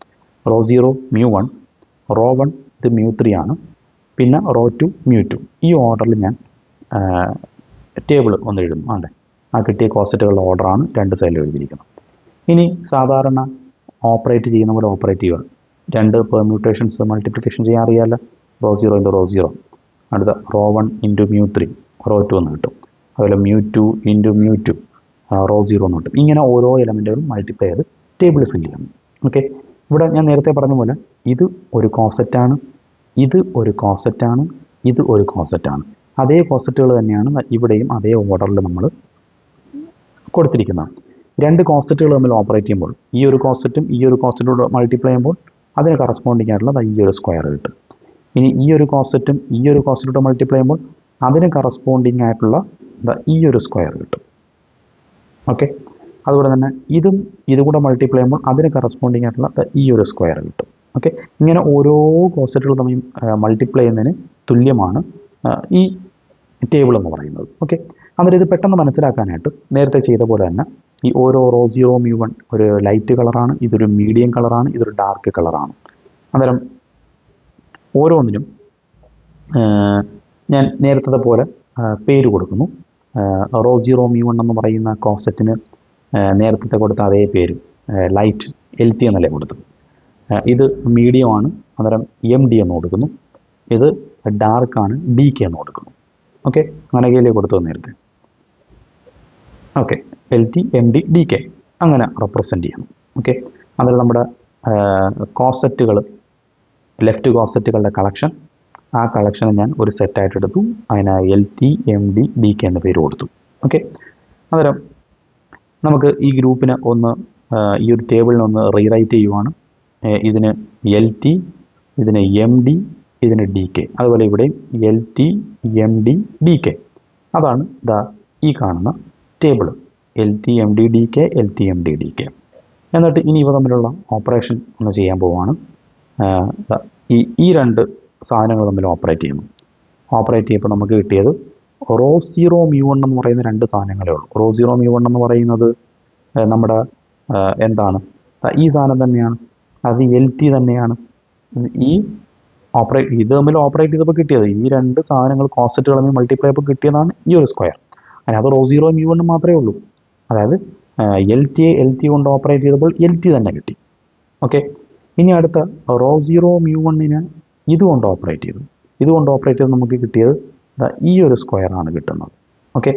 ρ0 μ1, ρ1 ഇത് μ3 ആണ്, പിന്നെ ρ2 μ2. ഈ ഓർഡറിൽ ഞാൻ ടേബിൾ ഒന്ന് എഴുതുന്നു. അതെ, ആ കിട്ടിയ കോസെറ്റുകളുടെ ഓർഡറാണ് രണ്ട് സൈഡിൽ എഴുതിയിരിക്കുന്നത്. ഇനി സാധാരണ ഓപ്പറേറ്റ് ചെയ്യുന്ന പോലെ ഓപ്പറേറ്റ് ചെയ്യുക. രണ്ട് പെർമ്യൂട്ടേഷൻസ് മൾട്ടിപ്ലിക്കേഷൻ ചെയ്യാൻ അറിയാമല്ലോ. ρ0 × ρ0, അടുത്ത ρ1 × μ3 ρ2 എന്ന് കിട്ടും. അതുപോലെ μ2 × μ2 ρ0 എന്ന് കിട്ടും. ഇങ്ങനെ ഓരോ എലമെൻറ്റുകളും മൾട്ടിപ്ലൈ ചെയ്ത് ടേബിൾ ഫില്ല് ചെയ്യണം. ഓക്കെ, ഇവിടെ ഞാൻ നേരത്തെ പറഞ്ഞ പോലെ ഇത് ഒരു കോസെറ്റാണ്, ഇത് ഒരു കോസെറ്റാണ്, ഇത് ഒരു കോസെറ്റാണ്. അതേ കോസെറ്റുകൾ തന്നെയാണ് ഇവിടെയും അതേ ഓർഡറിൽ നമ്മൾ കൊടുത്തിരിക്കുന്നത്. രണ്ട് കോസെറ്റുകൾ തമ്മിൽ ഓപ്പറേറ്റ് ചെയ്യുമ്പോൾ ഈ ഒരു കോസെറ്റും ഈ ഒരു കോസെറ്റോട് മൾട്ടിപ്ലൈ ചെയ്യുമ്പോൾ അതിന് കറസ്പോണ്ടിങ് ആയിട്ടുള്ള ഈ ഒരു സ്ക്വയർ കിട്ടും. ഇനി ഈ ഒരു കോസെറ്റും ഈ ഒരു കോസെറ്റോട് മൾട്ടിപ്ലൈ ചെയ്യുമ്പോൾ അതിന് കറസ്പോണ്ടിങ് ആയിട്ടുള്ള ഈ ഒരു സ്ക്വയർ കിട്ടും. ഓക്കെ, അതുപോലെ തന്നെ ഇതും കൂടെ മൾട്ടിപ്ലൈ ചെയ്യുമ്പോൾ അതിന് കറസ്പോണ്ടിങ് ആയിട്ടുള്ള ഈ ഒരു സ്ക്വയർ കിട്ടും. ഓക്കെ, ഇങ്ങനെ ഓരോ കോസെറ്റുകൾ തമ്മിൽ മൾട്ടിപ്ലൈ ചെയ്യുന്നതിന് തുല്യമാണ് ഈ ടേബിൾ എന്ന് പറയുന്നത്. ഓക്കെ, അന്നേരം ഇത് പെട്ടെന്ന് മനസ്സിലാക്കാനായിട്ട് നേരത്തെ ചെയ്ത പോലെ തന്നെ ഈ ഓരോ ρ0 μ1 ഒരു ലൈറ്റ് കളറാണ്, ഇതൊരു മീഡിയം കളറാണ്, ഇതൊരു ഡാർക്ക് കളറാണ്. അന്നേരം ഓരോന്നിനും ഞാൻ നേരത്തെ പോലെ പേര് കൊടുക്കുന്നു. ρ0 μ1 എന്ന് പറയുന്ന കോസെറ്റിന് നേരത്തെ കൊടുത്ത അതേ പേര് ലൈറ്റ് LT എന്നല്ലേ കൊടുത്തു. ഇത് മീഡിയമാണ്, അന്നേരം MD എന്ന് കൊടുക്കുന്നു. ഇത് ഡാർക്കാണ്, DK എന്ന് കൊടുക്കുന്നു. ഓക്കെ, അങ്ങനെയൊക്കെയല്ലേ കൊടുത്തത് നേരത്തെ. ഓക്കെ, LT MD DK അങ്ങനെ റെപ്രസെൻ്റ് ചെയ്യണം. ഓക്കെ, അന്നേരം നമ്മുടെ കോസെറ്റുകൾ ലെഫ്റ്റ് കോസെറ്റുകളുടെ കളക്ഷൻ. ആ കളക്ഷനെ ഞാൻ ഒരു സെറ്റായിട്ട് എടുത്തു, അതിന് LTMD/DK എന്ന പേര് കൊടുത്തു. ഓക്കെ, അന്നേരം നമുക്ക് ഈ ഗ്രൂപ്പിനെ ഒന്ന് ഈ ഒരു ടേബിളിനെ ഒന്ന് റീറൈറ്റ് ചെയ്യുവാണ്. ഇതിന് LT, ഇതിന് MD, ഇതിന് DK, അതുപോലെ ഇവിടെയും LTMD/DK. അതാണ് ഈ കാണുന്ന ടേബിൾ, LTMD/DK, LTMD/DK. എന്നിട്ട് ഇനി ഇവ തമ്മിലുള്ള ഓപ്പറേഷൻ ഒന്ന് ചെയ്യാൻ പോവുകയാണ്. ഈ രണ്ട് സാധനങ്ങൾ തമ്മിൽ ഓപ്പറേറ്റ് ചെയ്യുന്നു. ഓപ്പറേറ്റ് ചെയ്യുമ്പോൾ നമുക്ക് കിട്ടിയത് ρ0 μ1 എന്ന് പറയുന്ന രണ്ട് സാധനങ്ങളേ ഉള്ളൂ. ρ0 μ1 എന്ന് പറയുന്നത് നമ്മുടെ എന്താണ്, ഈ സാധനം തന്നെയാണ്, അത് LT തന്നെയാണ്. ഇത് തമ്മിൽ ഓപ്പറേറ്റ് ചെയ്തപ്പോൾ കിട്ടിയത് ഈ രണ്ട് സാധനങ്ങൾ കോസെറ്റുകൾ തമ്മിൽ മൾട്ടിപ്ലൈ ചെയ്തപ്പോൾ കിട്ടിയതാണ് ഈ ഒരു സ്ക്വയർ. അതിനകത്ത് ρ0 μ1 മാത്രമേ ഉള്ളൂ. അതായത് LT കൊണ്ട് ഓപ്പറേറ്റ് ചെയ്തപ്പോൾ LT തന്നെ കിട്ടി. ഓക്കെ, ഇനി അടുത്ത ρ0 μ1 ഇതുകൊണ്ട് ഓപ്പറേറ്റ് ചെയ്തു. ഇതുകൊണ്ട് ഓപ്പറേറ്റ് ചെയ്ത് നമുക്ക് കിട്ടിയത് ഈ ഒരു സ്ക്വയറാണ് കിട്ടുന്നത്. ഓക്കെ,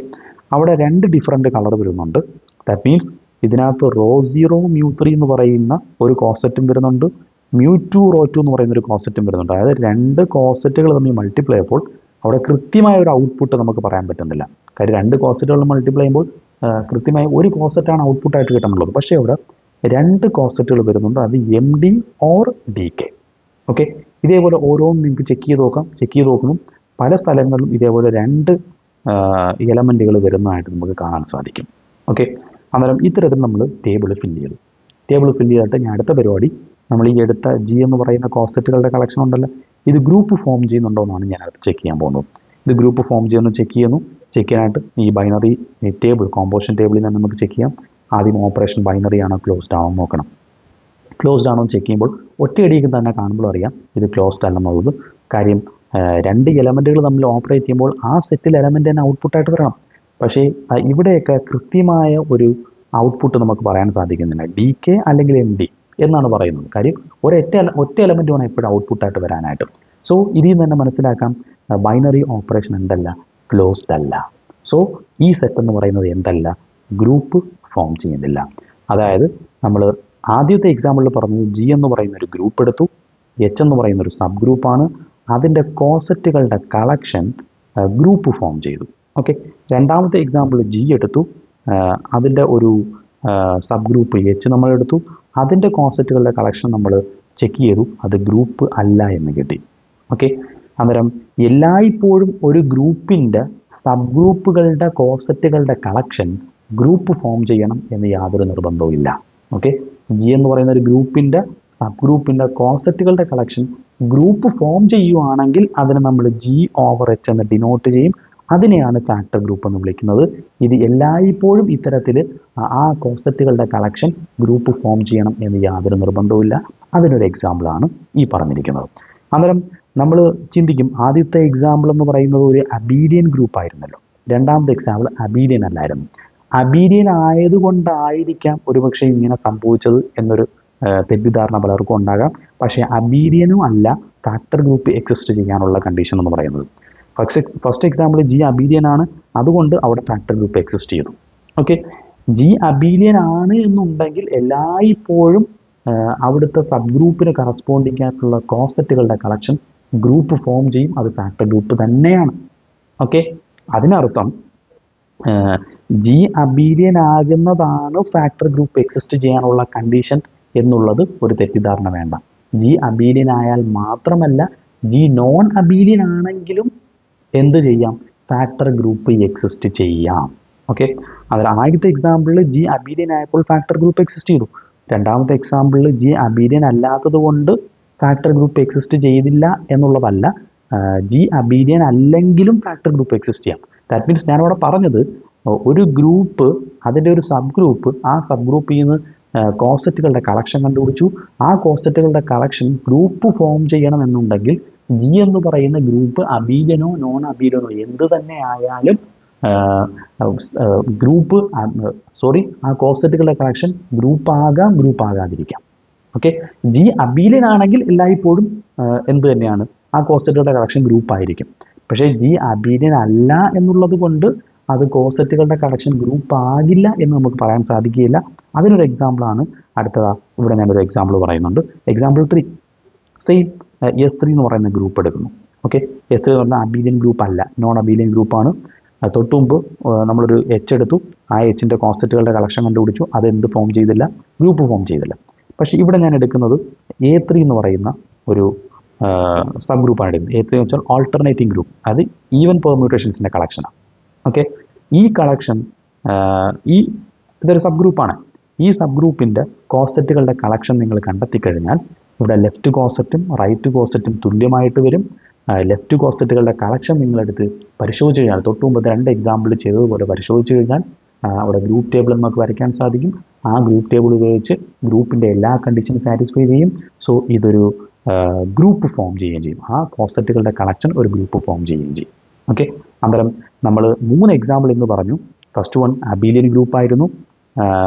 അവിടെ രണ്ട് ഡിഫറെൻറ്റ് കളർ വരുന്നുണ്ട്. ദാറ്റ് മീൻസ് ഇതിനകത്ത് ρ0 μ3 എന്ന് പറയുന്ന ഒരു കോസെറ്റും വരുന്നുണ്ട്, μ2 ρ2 എന്ന് പറയുന്ന ഒരു കോസെറ്റും വരുന്നുണ്ട്. അതായത് രണ്ട് കോസെറ്റുകൾ തമ്മിൽ മൾട്ടിപ്ലൈ ചെയ്യുമ്പോൾ അവിടെ കൃത്യമായ ഒരു ഔട്ട്പുട്ട് നമുക്ക് പറയാൻ പറ്റുന്നില്ല. കാര്യം രണ്ട് കോസെറ്റുകൾ മൾട്ടിപ്ലൈ ചെയ്യുമ്പോൾ കൃത്യമായ ഒരു കോസെറ്റാണ് ഔട്ട്പുട്ടായിട്ട് കിട്ടുന്നുള്ളത്. പക്ഷേ അവിടെ രണ്ട് കോസെറ്റുകൾ വരുന്നുണ്ട്, അത് MD or DK. ഓക്കെ, ഇതേപോലെ ഓരോന്നും നിങ്ങൾക്ക് ചെക്ക് ചെയ്ത് നോക്കുമ്പോൾ പല സ്ഥലങ്ങളിലും ഇതേപോലെ രണ്ട് എലമെൻറ്റുകൾ വരുന്നതായിട്ട് നമുക്ക് കാണാൻ സാധിക്കും. ഓക്കെ, അന്നേരം ഇത്തരത്തിൽ നമ്മൾ ടേബിൾ ഫില്ല് ചെയ്തിട്ട് ഞാൻ അടുത്ത പരിപാടി, നമ്മൾ ഈ എടുത്ത G എന്ന് പറയുന്ന കോസെറ്റുകളുടെ കളക്ഷൻ ഉണ്ടല്ലോ, ഇത് ഗ്രൂപ്പ് ഫോം ചെയ്യുന്നുണ്ടോ എന്നാണ് ഞാൻ അടുത്ത് ചെക്ക് ചെയ്യാൻ പോകുന്നത്. ഇത് ഗ്രൂപ്പ് ഫോം ചെയ്യുന്നു ചെക്ക് ചെയ്യാനായിട്ട് ഈ ബൈനറി ടേബിൾ, കോമ്പോസിഷൻ ടേബിളിൽ നിന്ന് നമുക്ക് ചെക്ക് ചെയ്യാം. ആദ്യം ഓപ്പറേഷൻ ബൈനറി ആണോ ക്ലോസ്ഡ് ആണോ നോക്കണം. ക്ലോസ്ഡ് ആണോ ചെക്ക് ചെയ്യുമ്പോൾ ഒറ്റയടിക്ക് തന്നെ കാണുമ്പോൾ അറിയാം ഇത് ക്ലോസ്ഡ് അല്ലെന്നുള്ളത്. കാര്യം രണ്ട് എലമെൻറ്റുകൾ തമ്മിൽ ഓപ്പറേറ്റ് ചെയ്യുമ്പോൾ ആ സെറ്റിൽ എലമെൻറ്റ് തന്നെ ഔട്ട്പുട്ടായിട്ട് വരണം. പക്ഷേ ഇവിടെയൊക്കെ കൃത്യമായ ഒരു ഔട്ട്പുട്ട് നമുക്ക് പറയാൻ സാധിക്കുന്നില്ല. DK അല്ലെങ്കിൽ MD എന്നാണ് പറയുന്നത്. കാര്യം ഒറ്റ എലമെൻറ്റ് വേണം എപ്പോഴും ഔട്ട്പുട്ടായിട്ട് വരാനായിട്ട്. സോ ഇതിൽ നിന്ന് തന്നെ മനസ്സിലാക്കാം ബൈനറി ഓപ്പറേഷൻ എന്തല്ല, ക്ലോസ്ഡ് അല്ല. സോ ഈ സെറ്റ് എന്ന് പറയുന്നത് എന്തല്ല, ഗ്രൂപ്പ് ഫോം ചെയ്യുന്നില്ല. അതായത് നമ്മൾ ആദ്യത്തെ എക്സാമ്പിളിൽ പറഞ്ഞത് G എന്ന് പറയുന്ന ഒരു ഗ്രൂപ്പ് എടുത്തു, H എന്ന് പറയുന്ന ഒരു സബ് ഗ്രൂപ്പാണ്, അതിൻ്റെ കോസെറ്റുകളുടെ കളക്ഷൻ ഗ്രൂപ്പ് ഫോം ചെയ്തു. ഓക്കെ, രണ്ടാമത്തെ എക്സാമ്പിൾ G എടുത്തു, അതിൻ്റെ ഒരു സബ് ഗ്രൂപ്പ് H നമ്മൾ എടുത്തു, അതിൻ്റെ കോസെറ്റുകളുടെ കളക്ഷൻ നമ്മൾ ചെക്ക് ചെയ്തു, അത് ഗ്രൂപ്പ് അല്ല എന്ന് കിട്ടി. ഓക്കെ, അന്നേരം എല്ലായ്പ്പോഴും ഒരു ഗ്രൂപ്പിൻ്റെ സബ് ഗ്രൂപ്പുകളുടെ കോസെറ്റുകളുടെ കളക്ഷൻ ഗ്രൂപ്പ് ഫോം ചെയ്യണം എന്ന് യാതൊരു നിർബന്ധവും ഇല്ല. ഓക്കെ, G എന്ന് പറയുന്ന ഒരു ഗ്രൂപ്പിൻ്റെ സബ് ഗ്രൂപ്പിൻ്റെ കോസെറ്റുകളുടെ കളക്ഷൻ ഗ്രൂപ്പ് ഫോം ചെയ്യുവാണെങ്കിൽ അതിനെ നമ്മൾ G/H എന്ന് ഡിനോട്ട് ചെയ്യും. അതിനെയാണ് ഫാക്ടർ ഗ്രൂപ്പ് എന്ന് വിളിക്കുന്നത്. ഇത് എല്ലായ്പ്പോഴും ഇത്തരത്തിൽ ആ കോൺസെപ്റ്റുകളുടെ കളക്ഷൻ ഗ്രൂപ്പ് ഫോം ചെയ്യണം എന്ന് യാതൊരു നിർബന്ധവുമില്ല. അതിനൊരു എക്സാമ്പിളാണ് ഈ പറഞ്ഞിരിക്കുന്നത്. അന്നേരം നമ്മൾ ചിന്തിക്കും, ആദ്യത്തെ എക്സാമ്പിൾ എന്ന് പറയുന്നത് ഒരു അബീഡിയൻ ഗ്രൂപ്പ് ആയിരുന്നല്ലോ, രണ്ടാമത്തെ എക്സാമ്പിൾ അബീഡിയൻ അല്ലായിരുന്നു. അബീഡിയൻ ആയതുകൊണ്ടായിരിക്കാം ഒരുപക്ഷെ ഇങ്ങനെ സംഭവിച്ചത് എന്നൊരു തെറ്റിദ്ധാരണ പലർക്കും ഉണ്ടാകാം. പക്ഷേ അബീഡിയനും അല്ല ഫാക്ടർ ഗ്രൂപ്പ് എക്സിസ്റ്റ് ചെയ്യാനുള്ള കണ്ടീഷൻ എന്ന് പറയുന്നത്. ഫസ്റ്റ് എക്സാമ്പിൾ G അബീലിയൻ ആണ്, അതുകൊണ്ട് അവിടെ ഫാക്ടർ ഗ്രൂപ്പ് എക്സിസ്റ്റ് ചെയ്തു. ഓക്കെ, G അബീലിയൻ ആണ് എന്നുണ്ടെങ്കിൽ എല്ലായ്പ്പോഴും അവിടുത്തെ സബ് ഗ്രൂപ്പിന് കറസ്പോണ്ടിങ് ആയിട്ടുള്ള കോൺസെപ്റ്റുകളുടെ കളക്ഷൻ ഗ്രൂപ്പ് ഫോം ചെയ്യും, അത് ഫാക്ടർ ഗ്രൂപ്പ് തന്നെയാണ്. ഓക്കെ, അതിനർത്ഥം G അബീലിയൻ ആകുന്നതാണ് ഫാക്ടർ ഗ്രൂപ്പ് എക്സിസ്റ്റ് ചെയ്യാനുള്ള കണ്ടീഷൻ എന്നുള്ളത് ഒരു തെറ്റിദ്ധാരണ വേണ്ട. G അബീലിയൻ ആയാൽ മാത്രമല്ല, G നോൺ അബീലിയൻ ആണെങ്കിലും എന്ത് ചെയ്യാം, ഫാക്ടർ ഗ്രൂപ്പ് എക്സിസ്റ്റ് ചെയ്യാം. ഓക്കെ, അതിൽ ആദ്യത്തെ എക്സാമ്പിളിൽ G അബീലിയൻ ആയപ്പോൾ ഫാക്ടർ ഗ്രൂപ്പ് എക്സിസ്റ്റ് ചെയ്തു. രണ്ടാമത്തെ എക്സാമ്പിളിൽ G അബീലിയൻ അല്ലാത്തത് കൊണ്ട് ഫാക്ടർ ഗ്രൂപ്പ് എക്സിസ്റ്റ് ചെയ്തില്ല എന്നുള്ളതല്ല, G അബീലിയൻ അല്ലെങ്കിലും ഫാക്ടർ ഗ്രൂപ്പ് എക്സിസ്റ്റ് ചെയ്യാം. ദാറ്റ് മീൻസ് ഞാനിവിടെ പറഞ്ഞത് ഒരു ഗ്രൂപ്പ്, അതിൻ്റെ ഒരു സബ് ഗ്രൂപ്പ്, ആ സബ് ഗ്രൂപ്പിൽ നിന്ന് കോൺസെപ്റ്റുകളുടെ കളക്ഷൻ കണ്ടുപിടിച്ചു. ആ കോൺസെപ്റ്റുകളുടെ കളക്ഷൻ ഗ്രൂപ്പ് ഫോം ചെയ്യണമെന്നുണ്ടെങ്കിൽ G എന്ന് പറയുന്ന ഗ്രൂപ്പ് അബീലിയനോ നോൺ അബീലിയനോ എന്ത് തന്നെ ആയാലും ആ കോൺസെപ്റ്റുകളുടെ കളക്ഷൻ ഗ്രൂപ്പ് ആകാം, ഗ്രൂപ്പ് ആകാതിരിക്കാം. ഓക്കെ, G അബീലിയൻ ആണെങ്കിൽ എല്ലായ്പ്പോഴും എന്ത് തന്നെയാണ്, ആ കോൺസെപ്റ്റുകളുടെ കളക്ഷൻ ഗ്രൂപ്പ് ആയിരിക്കും. പക്ഷേ G അബീലിയൻ അല്ല എന്നുള്ളത് കൊണ്ട് അത് കോൺസെപ്റ്റുകളുടെ കളക്ഷൻ ഗ്രൂപ്പ് ആകില്ല എന്ന് നമുക്ക് പറയാൻ സാധിക്കുകയില്ല. അതിനൊരു എക്സാമ്പിളാണ് അടുത്തതാ ഇവിടെ ഞാനൊരു എക്സാമ്പിൾ പറയുന്നുണ്ട്. എക്സാമ്പിൾ 3, സെയിം S3 എന്ന് പറയുന്ന ഗ്രൂപ്പ് എടുക്കുന്നു. ഓക്കെ, S3 എന്ന് പറഞ്ഞാൽ അബീലിയൻ ഗ്രൂപ്പ് അല്ല, നോൺ അബീലിയൻ ഗ്രൂപ്പാണ്. തൊട്ട് മുമ്പ് നമ്മളൊരു H എടുത്തു, ആ Hൻ്റെ കോൺസെപ്റ്റുകളുടെ കളക്ഷൻ കണ്ടുപിടിച്ചു, അതെന്ത് ഫോം ചെയ്തില്ല, ഗ്രൂപ്പ് ഫോം ചെയ്തില്ല. പക്ഷേ ഇവിടെ ഞാൻ എടുക്കുന്നത് A3 എന്ന് പറയുന്ന ഒരു സബ് ഗ്രൂപ്പാണ് എടുക്കുന്നത്. A3 എന്ന് വെച്ചാൽ ഓൾട്ടർനേറ്റിംഗ് ഗ്രൂപ്പ്, അത് ഈവൻ പെർമ്യൂട്ടേഷൻസിൻ്റെ കളക്ഷനാണ്. ഓക്കെ, ഈ കളക്ഷൻ ഇതൊരു സബ് ഗ്രൂപ്പാണ്. ഈ സബ് ഗ്രൂപ്പിൻ്റെ കോസെറ്റുകളുടെ കളക്ഷൻ നിങ്ങൾ കണ്ടെത്തി കഴിഞ്ഞാൽ ഇവിടെ ലെഫ്റ്റ് കോസെറ്റും റൈറ്റ് കോസെറ്റും തുല്യമായിട്ട് വരും. ലെഫ്റ്റ് കോസെറ്റുകളുടെ കളക്ഷൻ നിങ്ങളെടുത്ത് പരിശോധിച്ച് കഴിഞ്ഞാൽ, തൊട്ട് മുമ്പ് 2 എക്സാമ്പിൾ ചെയ്തതുപോലെ പരിശോധിച്ച് കഴിഞ്ഞാൽ അവിടെ ഗ്രൂപ്പ് ടേബിൾ നമുക്ക് വരയ്ക്കാൻ സാധിക്കും. ആ ഗ്രൂപ്പ് ടേബിൾ ഉപയോഗിച്ച് ഗ്രൂപ്പിൻ്റെ എല്ലാ കണ്ടീഷനും സാറ്റിസ്ഫൈ ചെയ്യും. സോ ഇതൊരു ഗ്രൂപ്പ് ഫോം ചെയ്യുകയും ചെയ്യും. ആ കോസെറ്റുകളുടെ കളക്ഷൻ ഒരു ഗ്രൂപ്പ് ഫോം ചെയ്യുകയും ചെയ്യും. ഓക്കെ, അന്നേരം നമ്മൾ 3 എക്സാമ്പിൾ എന്ന് പറഞ്ഞു. ഫസ്റ്റ് വൺ അബീലിയൻ ഗ്രൂപ്പായിരുന്നു.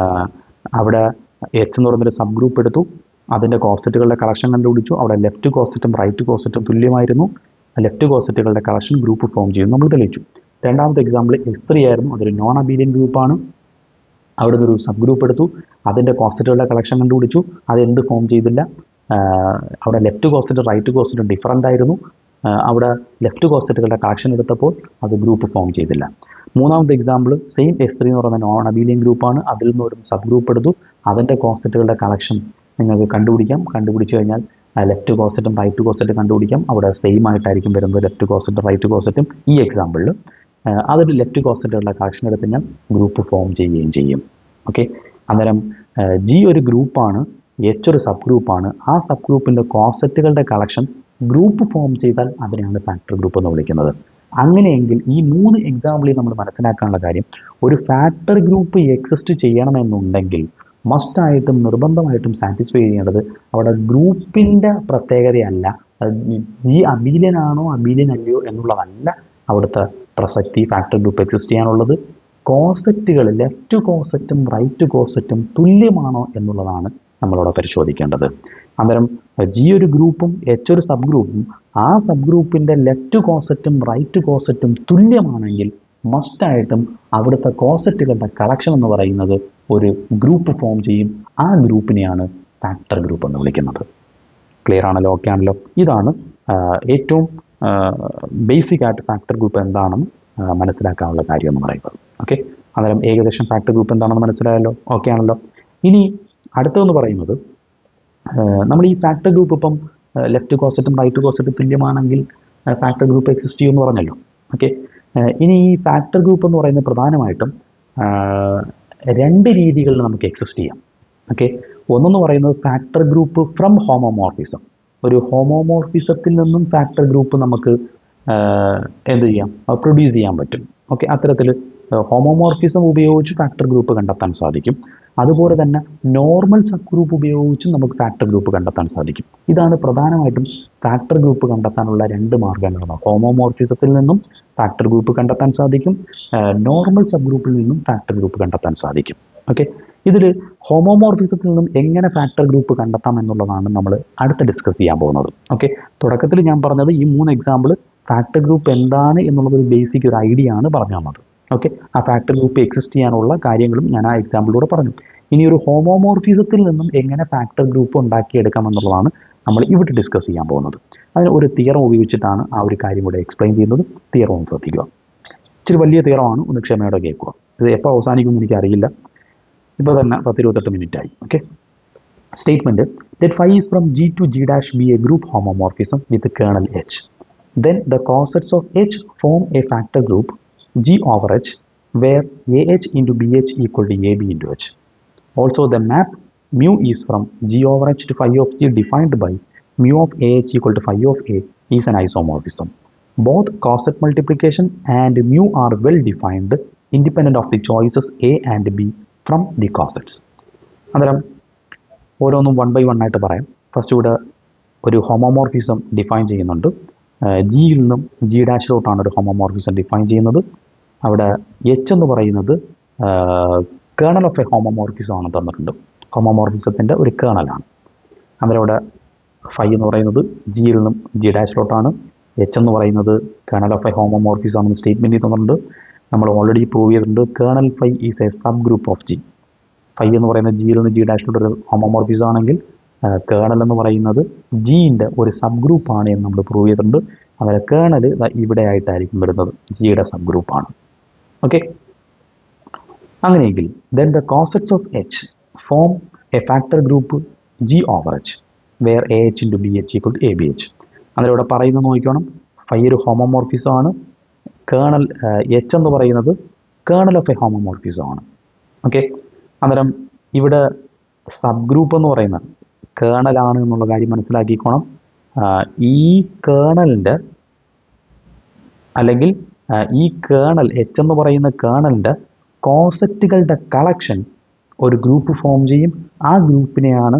അവിടെ H എന്ന് പറയുന്നൊരു സബ് ഗ്രൂപ്പ് എടുത്തു, അതിൻ്റെ കോസെറ്റുകളുടെ കളക്ഷൻ കണ്ടുപിടിച്ചു. അവിടെ ലെഫ്റ്റ് കോസെറ്റും റൈറ്റ് കോസെറ്റും തുല്യമായിരുന്നു. ലെഫ്റ്റ് കോസെറ്റുകളുടെ കളക്ഷൻ ഗ്രൂപ്പ് ഫോം ചെയ്യും നമ്മൾ തെളിയിച്ചു. രണ്ടാമത്തെ എക്സാമ്പിൾ S3 ആയിരുന്നു. അതൊരു നോൺ അബീലിയൻ ഗ്രൂപ്പാണ്. അവിടെ നിന്നൊരു സബ് ഗ്രൂപ്പ് എടുത്തു, അതിൻ്റെ കോസെറ്റുകളുടെ കളക്ഷൻ കണ്ടുപിടിച്ചു, അതെന്ത് ഫോം ചെയ്തില്ല. അവിടെ left coset right coset different ആയിരുന്നു. അവിടെ ലെഫ്റ്റ് കോസെറ്റുകളുടെ കളക്ഷൻ എടുത്തപ്പോൾ അത് ഗ്രൂപ്പ് ഫോം ചെയ്തില്ല. മൂന്നാമത്തെ എക്സാമ്പിൾ സെയിം S3 എന്ന് പറയുന്ന നോൺ അബീലിയൻ ഗ്രൂപ്പാണ്. അതിൽ നിന്ന് ഒരു സബ് ഗ്രൂപ്പ് എടുത്തു, അതിൻ്റെ കോസെറ്റുകളുടെ കളക്ഷൻ നിങ്ങൾക്ക് കണ്ടുപിടിക്കാം. കണ്ടുപിടിച്ച് കഴിഞ്ഞാൽ ലെഫ്റ്റ് കോസെറ്റും റൈറ്റ് കോസെറ്റും കണ്ടുപിടിക്കാം. അവിടെ സെയിം ആയിട്ടായിരിക്കും വരുന്നത് ലെഫ്റ്റ് കോസെറ്റും റൈറ്റ് കോസെറ്റും. ഈ എക്സാമ്പിളിൽ അതൊരു ലെഫ്റ്റ് കോസെറ്റുകളുടെ കളക്ഷൻ എടുത്ത് കഴിഞ്ഞാൽ ഗ്രൂപ്പ് ഫോം ചെയ്യുകയും ചെയ്യും. ഓക്കെ, അന്നേരം G ഒരു ഗ്രൂപ്പാണ്, H ഒരു സബ് ഗ്രൂപ്പാണ്. ആ സബ് ഗ്രൂപ്പിൻ്റെ കോസെറ്റുകളുടെ കളക്ഷൻ ഗ്രൂപ്പ് ഫോം ചെയ്താൽ അതിനെയാണ് ഫാക്ടർ ഗ്രൂപ്പ് എന്ന് വിളിക്കുന്നത്. അങ്ങനെയെങ്കിൽ ഈ 3 എക്സാമ്പിളിൽ നമ്മൾ മനസ്സിലാക്കാനുള്ള കാര്യം, ഒരു ഫാക്ടർ ഗ്രൂപ്പ് എക്സിസ്റ്റ് ചെയ്യണമെന്നുണ്ടെങ്കിൽ മസ്റ്റായിട്ടും നിർബന്ധമായിട്ടും സാറ്റിസ്ഫൈ ചെയ്യേണ്ടത് അവിടെ ഗ്രൂപ്പിൻ്റെ പ്രത്യേകതയല്ല, G അബീലിയൻ ആണോ അബീലിയൻ അല്ലയോ എന്നുള്ളതല്ല അവിടുത്തെ പ്രസക്തി ഫാക്ടർ ഗ്രൂപ്പ് എക്സിസ്റ്റ് ചെയ്യാനുള്ളത്. കോസെറ്റുകൾ ലെഫ്റ്റ് കോസെറ്റും റൈറ്റ് കോസെറ്റും തുല്യമാണോ എന്നുള്ളതാണ് നമ്മളവിടെ പരിശോധിക്കേണ്ടത്. അന്നേരം G ഒരു ഗ്രൂപ്പും H ഒരു സബ് ഗ്രൂപ്പും ആ സബ് ഗ്രൂപ്പിൻ്റെ ലെഫ്റ്റ് കോസെറ്റും റൈറ്റ് കോസെറ്റും തുല്യമാണെങ്കിൽ മസ്റ്റായിട്ടും അവിടുത്തെ കോസെറ്റുകളുടെ കളക്ഷൻ എന്ന് പറയുന്നത് ഒരു ഗ്രൂപ്പ് ഫോം ചെയ്യും. ആ ഗ്രൂപ്പിനെയാണ് ഫാക്ടർ ഗ്രൂപ്പ് എന്ന് വിളിക്കുന്നത്. ക്ലിയർ ആണല്ലോ? ഓക്കെ ആണല്ലോ? ഇതാണ് ഏറ്റവും ബേസിക് ആയിട്ട് ഫാക്ടർ ഗ്രൂപ്പ് എന്താണെന്ന് മനസ്സിലാക്കാനുള്ള കാര്യം എന്ന് പറയുന്നത്. ഓക്കെ, അന്നേരം ഏകദേശം ഫാക്ടർ ഗ്രൂപ്പ് എന്താണെന്ന് മനസ്സിലായല്ലോ? ഓക്കെ ആണല്ലോ? ഇനി അടുത്തതെന്ന് പറയുന്നത്, നമ്മൾ ഈ ഫാക്ടർ ഗ്രൂപ്പ് ഇപ്പം ലെഫ്റ്റ് കോസെറ്റും റൈറ്റ് കോസെറ്റും തുല്യമാണെങ്കിൽ ഫാക്ടർ ഗ്രൂപ്പ് എക്സിസ്റ്റ് ചെയ്യുമെന്ന് പറഞ്ഞല്ലോ. ഓക്കെ, ഇനി ഈ ഫാക്ടർ ഗ്രൂപ്പ് എന്ന് പറയുന്നത് പ്രധാനമായിട്ടും 2 രീതികളിൽ നമുക്ക് എക്സിസ്റ്റ് ചെയ്യാം. ഓക്കെ, ഒന്നെന്ന് പറയുന്നത് ഫാക്ടർ ഗ്രൂപ്പ് ഫ്രം ഹോമോമോർഫിസം. ഒരു ഹോമോമോർഫിസത്തിൽ നിന്നും ഫാക്ടർ ഗ്രൂപ്പ് നമുക്ക് എന്ത് ചെയ്യാം, പ്രൊഡ്യൂസ് ചെയ്യാൻ പറ്റും. ഓക്കെ, അത്തരത്തിൽ ഹോമോമോർഫിസം ഉപയോഗിച്ച് ഫാക്ടർ ഗ്രൂപ്പ് കണ്ടെത്താൻ സാധിക്കും. അതുപോലെ തന്നെ നോർമൽ സബ് ഗ്രൂപ്പ് ഉപയോഗിച്ചും നമുക്ക് ഫാക്ടർ ഗ്രൂപ്പ് കണ്ടെത്താൻ സാധിക്കും. ഇതാണ് പ്രധാനമായിട്ടും ഫാക്ടർ ഗ്രൂപ്പ് കണ്ടെത്താനുള്ള 2 മാർഗ്ഗങ്ങളാണ്. ഹോമോമോർഫിസത്തിൽ നിന്നും ഫാക്ടർ ഗ്രൂപ്പ് കണ്ടെത്താൻ സാധിക്കും, നോർമൽ സബ് ഗ്രൂപ്പിൽ നിന്നും ഫാക്ടർ ഗ്രൂപ്പ് കണ്ടെത്താൻ സാധിക്കും. ഓക്കെ, ഇതിൽ ഹോമോമോർഫിസത്തിൽ നിന്നും എങ്ങനെ ഫാക്ടർ ഗ്രൂപ്പ് കണ്ടെത്താം എന്നുള്ളതാണ് നമ്മൾ അടുത്ത് ഡിസ്കസ് ചെയ്യാൻ പോകുന്നത്. ഓക്കെ, തുടക്കത്തിൽ ഞാൻ പറഞ്ഞത് ഈ 3 എക്സാമ്പിൾ ഫാക്ടർ ഗ്രൂപ്പ് എന്താണ് എന്നുള്ളത് ഒരു ബേസിക് ഒരു ഐഡിയ ആണ് പറഞ്ഞു തന്നത്. ഓക്കെ, ആ ഫാക്ടർ ഗ്രൂപ്പ് എക്സിസ്റ്റ് ചെയ്യാനുള്ള കാര്യങ്ങളും ഞാൻ ആ എക്സാമ്പിളിലൂടെ പറഞ്ഞു. ഇനി ഒരു ഹോമോമോർഫിസത്തിൽ നിന്നും എങ്ങനെ ഫാക്ടർ ഗ്രൂപ്പ് ഉണ്ടാക്കിയെടുക്കാം എന്നുള്ളതാണ് നമ്മൾ ഇവിടെ ഡിസ്കസ് ചെയ്യാൻ പോകുന്നത്. അതിന് ഒരു തിയറം ഉപയോഗിച്ചിട്ടാണ് ആ ഒരു കാര്യം കൂടെ എക്സ്പ്ലെയിൻ ചെയ്യുന്നത്. തിയറം ഒന്ന് ശ്രദ്ധിക്കുക. ഇച്ചിരി വലിയ തിയറമാണ്, ഒന്ന് ക്ഷമയോടെ കേൾക്കുക. ഇത് എപ്പോൾ അവസാനിക്കുമെന്ന് എനിക്കറിയില്ല. ഇപ്പോൾ തന്നെ 10-28 മിനിറ്റ് ആയി. Okay, statement that phi is from G to G dash be a group homomorphism with kernel H. Then the cosets of H form a factor group G over H where AH into BH equal to AB into H. Also the map mu is from G over H to phi of G defined by mu of AH equal to phi of A is an isomorphism. Both coset multiplication and mu are well defined independent of the choices A and B from the cosets. അന്നേരം ഓരോന്നും 1 by 1 ആയിട്ട് പറയാം. First ഇവിടെ ഒരു homomorphism define ചെയ്യുന്നുണ്ട്. ജിയിൽ നിന്നും G ഡാഷിലോട്ടാണ് ഒരു ഹോമോമോർഫിസം ഡിഫൈൻ ചെയ്യുന്നത്. അവിടെ എച്ച് എന്ന് പറയുന്നത് കേണൽ ഓഫ് എ ഹോമോമോർഫിസം ആണ് തന്നിട്ടുണ്ട്. ഹോമോമോർഫിസത്തിൻ്റെ ഒരു കേണലാണ്. അന്നേരം അവിടെ ഫൈ എന്ന് പറയുന്നത് ജിയിൽ നിന്നും ജി ഡാഷിലോട്ടാണ്. എച്ച് എന്ന് പറയുന്നത് കേണൽ ഓഫ് എ ഹോമോമോർഫിസം ആണെന്ന് സ്റ്റേറ്റ്മെൻറ്റ് തന്നിട്ടുണ്ട്. നമ്മൾ ഓൾറെഡി പ്രൂവ് ചെയ്തിട്ടുണ്ട് colonel phi is A sub group of G. Phi എന്ന് പറയുന്നത് ജിയിൽ നിന്ന് ജി ഡാഷിലോട്ട് ഒരു ഹോമോമോർഫിസം ആണെങ്കിൽ കേണൽ എന്ന് പറയുന്നത് ജിൻ്റെ ഒരു സബ് ഗ്രൂപ്പാണ് എന്ന് നമ്മൾ പ്രൂവ് ചെയ്തിട്ടുണ്ട്. അതുപോലെ കേണൽ ഇവിടെ ആയിട്ടായിരിക്കും വരുന്നത്, ജിയുടെ സബ് ഗ്രൂപ്പാണ്. ഓക്കെ, അങ്ങനെയെങ്കിൽ then the cosets of H form a factor group G over H where A H into B H equal to A B H. അന്നേരം ഇവിടെ പറയുന്നത് നോക്കിക്കോണം, ഫൈ ഒരു ഹോമോമോർഫിസം ആണ്. കേണൽ എച്ച് എന്ന് പറയുന്നത് കേണൽ ഓഫ് എ ഹോമോമോർഫിസം ആണ്. Okay, അന്നേരം ഇവിടെ സബ് ഗ്രൂപ്പ് എന്ന് പറയുന്നത് കേണലാണ് എന്നുള്ള കാര്യം മനസ്സിലാക്കിക്കോണം. ഈ കേണലിൻ്റെ അല്ലെങ്കിൽ ഈ കേണൽ എച്ച് എന്ന് പറയുന്ന കേണലിൻ്റെ കോസെറ്റുകളുടെ കളക്ഷൻ ഒരു ഗ്രൂപ്പ് ഫോം ചെയ്യും. ആ ഗ്രൂപ്പിനെയാണ്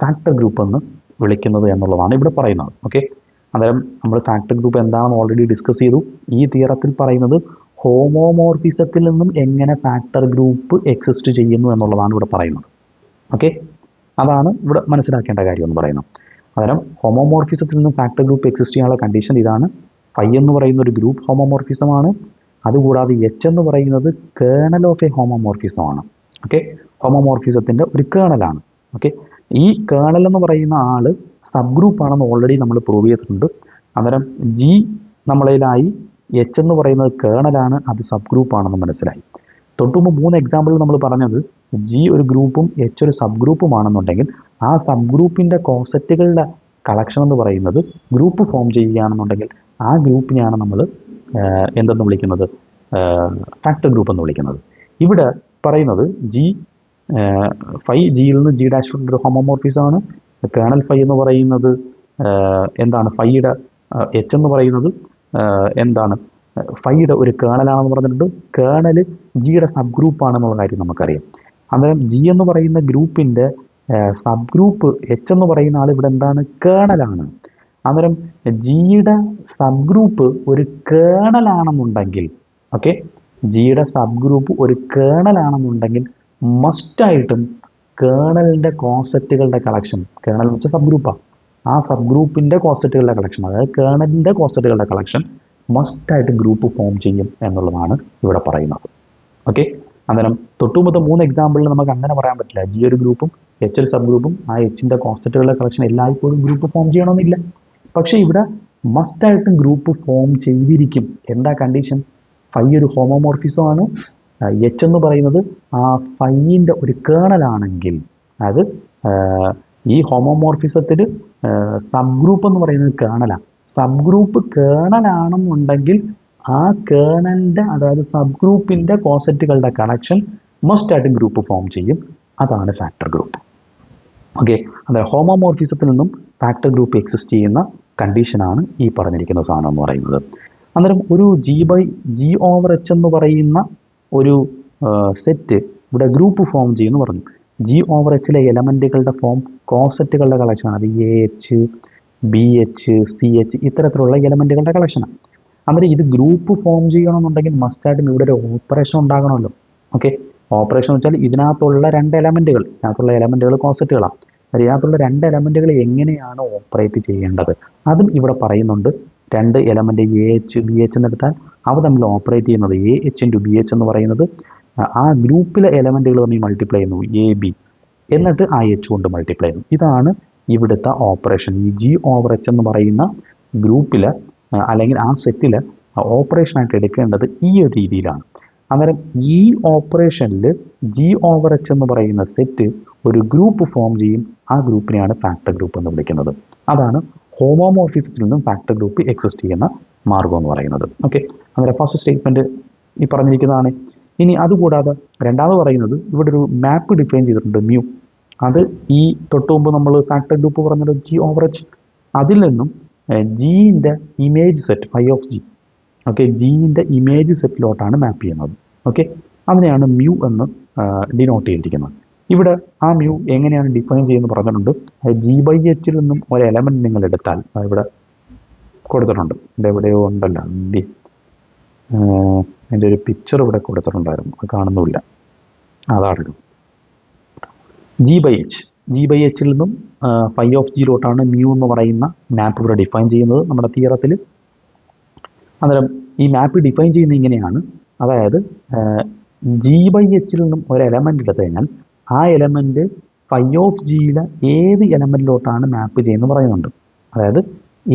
ഫാക്ടർ ഗ്രൂപ്പ് എന്ന് വിളിക്കുന്നത് എന്നുള്ളതാണ് ഇവിടെ പറയുന്നത്. ഓക്കെ, അന്നേരം നമ്മൾ ഫാക്ടർ ഗ്രൂപ്പ് എന്താണെന്ന് ഓൾറെഡി ഡിസ്കസ് ചെയ്തു. ഈ തിയറത്തിൽ പറയുന്നത് ഹോമോമോർഫിസത്തിൽ നിന്നും എങ്ങനെ ഫാക്ടർ ഗ്രൂപ്പ് എക്സിസ്റ്റ് ചെയ്യുന്നു എന്നുള്ളതാണ് ഇവിടെ പറയുന്നത്. ഓക്കെ, അതാണ് ഇവിടെ മനസ്സിലാക്കേണ്ട കാര്യം എന്ന് പറയുന്നത്. അന്നേരം ഹോമോമോർഫിസത്തിൽ നിന്നും ഫാക്ടർ ഗ്രൂപ്പ് എക്സിസ്റ്റ് ചെയ്യാനുള്ള കണ്ടീഷൻ ഇതാണ്. ഫൈ എന്ന് പറയുന്ന ഒരു ഗ്രൂപ്പ് ഹോമോമോർഫിസമാണ്. അതുകൂടാതെ എച്ച് എന്ന് പറയുന്നത് കേണൽ ഓഫ് എ ഹോമോമോർഫിസമാണ്. ഓക്കെ, ഹോമോമോർഫിസത്തിൻ്റെ ഒരു കേണലാണ്. ഓക്കെ, ഈ കേണൽ എന്ന് പറയുന്ന ആൾ സബ് ഗ്രൂപ്പാണെന്ന് ഓൾറെഡി നമ്മൾ പ്രൂവ് ചെയ്തിട്ടുണ്ട്. അന്നേരം ജി നമ്മളതിലായി, എച്ച് എന്ന് പറയുന്നത് കേണലാണ്, അത് സബ് ഗ്രൂപ്പാണെന്ന് മനസ്സിലായി. തൊട്ടുമുമ്പ് 3 എക്സാമ്പിൾ നമ്മൾ പറഞ്ഞത് ജി ഒരു ഗ്രൂപ്പും എച്ച് ഒരു സബ് ഗ്രൂപ്പുമാണെന്നുണ്ടെങ്കിൽ ആ സബ് ഗ്രൂപ്പിൻ്റെ കോസെറ്റുകളുടെ കളക്ഷൻ എന്ന് പറയുന്നത് ഗ്രൂപ്പ് ഫോം ചെയ്യുകയാണെന്നുണ്ടെങ്കിൽ ആ ഗ്രൂപ്പിനെയാണ് നമ്മൾ എന്തെന്ന് വിളിക്കുന്നത്, ഫാക്ടർ ഗ്രൂപ്പ് എന്ന് വിളിക്കുന്നത്. ഇവിടെ പറയുന്നത് ജി ഫൈ ജിയിൽ നിന്ന് ജി ഡാഷിലുള്ള ഹോമോമോർഫിസമാണ്. കേണൽ ഫൈ എന്ന് പറയുന്നത് എന്താണ്, ഫൈയുടെ എച്ച് എന്ന് പറയുന്നത് എന്താണ്, ഫൈയുടെ ഒരു കേണലാണെന്ന് പറഞ്ഞിട്ടുണ്ട്. കേണൽ ജിയുടെ സബ് ഗ്രൂപ്പാണെന്നുള്ള കാര്യം നമുക്കറിയാം. അന്നേരം ജി എന്ന് പറയുന്ന ഗ്രൂപ്പിൻ്റെ സബ് ഗ്രൂപ്പ് എച്ച് എന്ന് പറയുന്ന ആൾ ഇവിടെ എന്താണ്, കേണലാണ്. അന്നേരം ജിയുടെ സബ് ഗ്രൂപ്പ് ഒരു കേണലാണെന്നുണ്ടെങ്കിൽ, ഓക്കെ, ജിയുടെ സബ് ഗ്രൂപ്പ് ഒരു കേണലാണെന്നുണ്ടെങ്കിൽ മസ്റ്റായിട്ടും കേണലിൻ്റെ കോസെറ്റുകളുടെ കളക്ഷൻ, കേണൽ എന്ന് വെച്ചാൽ സബ് ഗ്രൂപ്പാണ്, ആ സബ് ഗ്രൂപ്പിൻ്റെ കോസെറ്റുകളുടെ കളക്ഷൻ, അതായത് കേണലിൻ്റെ കോസെറ്റുകളുടെ കളക്ഷൻ മസ്റ്റായിട്ട് ഗ്രൂപ്പ് ഫോം ചെയ്യും എന്നുള്ളതാണ് ഇവിടെ പറയുന്നത്. ഓക്കെ, അന്നേരം തൊട്ടുമുമ്പത്തെ 3 എക്സാമ്പിളിൽ നമുക്ക് അങ്ങനെ പറയാൻ പറ്റില്ല. ജി ഒരു ഗ്രൂപ്പും എച്ച് ഒരു സബ് ഗ്രൂപ്പും ആ എച്ചിൻ്റെ കോസെറ്റുകളുടെ കളക്ഷൻ എല്ലായ്പ്പോഴും ഗ്രൂപ്പ് ഫോം ചെയ്യണമെന്നില്ല. പക്ഷേ ഇവിടെ മസ്റ്റായിട്ടും ഗ്രൂപ്പ് ഫോം ചെയ്തിരിക്കും. എന്താ കണ്ടീഷൻ, ഫൈ ഒരു ഹോമോമോർഫിസമാണ്, എച്ച് എന്ന് പറയുന്നത് ആ ഫൈൻ്റെ ഒരു കേണലാണെങ്കിൽ, അത് ഈ ഹോമോമോർഫിസത്തിൽ സബ് ഗ്രൂപ്പ് എന്ന് പറയുന്നത് കേണലാണ്. സബ് ഗ്രൂപ്പ് കേണലാണെന്നുണ്ടെങ്കിൽ ആ കേണലിൻ്റെ, അതായത് സബ് ഗ്രൂപ്പിൻ്റെ കോസെറ്റുകളുടെ കണക്ഷൻ മസ്റ്റായിട്ടും ഗ്രൂപ്പ് ഫോം ചെയ്യും. അതാണ് ഫാക്ടർ ഗ്രൂപ്പ്. ഓക്കെ, അതായത് ഹോമോമോർഫിസത്തിൽ നിന്നും ഫാക്ടർ ഗ്രൂപ്പ് എക്സിസ്റ്റ് ചെയ്യുന്ന കണ്ടീഷനാണ് ഈ പറഞ്ഞിരിക്കുന്ന സാധനം എന്ന് പറയുന്നത്. അന്നേരം ഒരു ജി ഓവർ എച്ച് എന്ന് പറയുന്ന ഒരു സെറ്റ് ഇവിടെ ഗ്രൂപ്പ് ഫോം ചെയ്യുമെന്ന് പറഞ്ഞു. ജി ഓവർ എച്ചിലെ എലമെൻറ്റുകളുടെ ഫോം കോസെറ്റുകളുടെ കളക്ഷനാണ്. അത് A H, B H, C H ഇത്തരത്തിലുള്ള എലമെൻറ്റുകളുടെ കളക്ഷനാണ്. അന്നേരം ഇത് ഗ്രൂപ്പ് ഫോം ചെയ്യണമെന്നുണ്ടെങ്കിൽ മസ്റ്റായിട്ടും ഇവിടെ ഒരു ഓപ്പറേഷൻ ഉണ്ടാകണമല്ലോ. ഓക്കെ, ഓപ്പറേഷൻ എന്ന് വെച്ചാൽ ഇതിനകത്തുള്ള 2 എലമെൻറ്റുകൾ കോസെറ്റുകളാണ്. ഇതിനകത്തുള്ള 2 എലമെൻറ്റുകൾ എങ്ങനെയാണ് ഓപ്പറേറ്റ് ചെയ്യേണ്ടത് അതും ഇവിടെ പറയുന്നുണ്ട്. 2 element A H B H എന്നെടുത്താൽ അവ തമ്മിൽ ഓപ്പറേറ്റ് ചെയ്യുന്നത് A H into B H എന്ന് പറയുന്നത് ആ ഗ്രൂപ്പിലെ എലമെൻറ്റുകൾ തമ്മിൽ മൾട്ടിപ്ലൈ ചെയ്യുന്നു, എ ബി, എന്നിട്ട് ആ എച്ച് കൊണ്ട് മൾട്ടിപ്ലൈ ചെയ്യുന്നു. ഇതാണ് ഇവിടുത്തെ ഓപ്പറേഷൻ. ഈ ജി ഓവർ എച്ച് എന്ന് പറയുന്ന ഗ്രൂപ്പിൽ അല്ലെങ്കിൽ ആ സെറ്റിൽ ഓപ്പറേഷനായിട്ട് എടുക്കേണ്ടത് ഈ ഒരു രീതിയിലാണ്. അന്നേരം ഈ ഓപ്പറേഷനിൽ ജി ഓവർ എച്ച് എന്ന് പറയുന്ന സെറ്റ് ഒരു ഗ്രൂപ്പ് ഫോം ചെയ്യും. ആ ഗ്രൂപ്പിനെയാണ് ഫാക്ടർ ഗ്രൂപ്പ് എന്ന് വിളിക്കുന്നത്. അതാണ് ഹോമോമോർഫിസത്തിൽ നിന്നും ഫാക്ടർ ഗ്രൂപ്പ് എക്സിസ്റ്റ് ചെയ്യുന്ന മാർഗം എന്ന് പറയുന്നത്. ഓക്കെ, അന്നേരം ഫസ്റ്റ് സ്റ്റേറ്റ്മെൻറ്റ് ഈ പറഞ്ഞിരിക്കുന്നതാണ്. ഇനി അതുകൂടാതെ രണ്ടാമത് പറയുന്നത് ഇവിടെ ഒരു മാപ്പ് ഡിഫൈൻ ചെയ്തിട്ടുണ്ട്, മ്യൂ. അത് ഈ തൊട്ട് മുമ്പ് നമ്മൾ ഫാക്ടർ ഗ്രൂപ്പ് പറഞ്ഞത് ജി ഓവർ എച്ച്, അതിൽ നിന്നും ജിൻ്റെ image set phi of G, okay, ജിൻ്റെ ഇമേജ് സെറ്റിലോട്ടാണ് മാപ്പ് ചെയ്യുന്നത്. ഓക്കെ, അതിനെയാണ് മ്യൂ എന്ന് ഡിനോട്ട് ചെയ്തിരിക്കുന്നത്. ഇവിടെ ആ മ്യൂ എങ്ങനെയാണ് ഡിഫൈൻ ചെയ്യുന്നത് പറഞ്ഞിട്ടുണ്ട്. ജി ബൈ എച്ചിൽ നിന്നും ഒരു എലമെൻറ്റ് നിങ്ങൾ എടുത്താൽ, ഇവിടെ കൊടുത്തിട്ടുണ്ട്, ഇവിടെ എവിടെയോ ഉണ്ടല്ലോ, എൻ്റെ ഒരു പിക്ചർ ഇവിടെ കൊടുത്തിട്ടുണ്ടായിരുന്നു, അത് കാണുന്നുമില്ല, അതാണ് ജി ബൈ എച്ചിൽ നിന്നും ഫൈ ഓഫ് ജിയിലോട്ടാണ് മ്യൂ എന്ന് പറയുന്ന മാപ്പ് ഇവിടെ ഡിഫൈൻ ചെയ്യുന്നത് നമ്മുടെ തിയറത്തിൽ. അന്നേരം ഈ മാപ്പ് ഡിഫൈൻ ചെയ്യുന്നത് ഇങ്ങനെയാണ്. അതായത് ജി ബൈ എച്ചിൽ നിന്നും ഒരു എലമെൻ്റ് എടുത്തു കഴിഞ്ഞാൽ ആ എലമെൻറ്റ് ഫൈ ഓഫ് ജിയിലെ ഏത് എലമെൻറ്റിലോട്ടാണ് മാപ്പ് ചെയ്യുന്നത് പറയുന്നുണ്ട്. അതായത്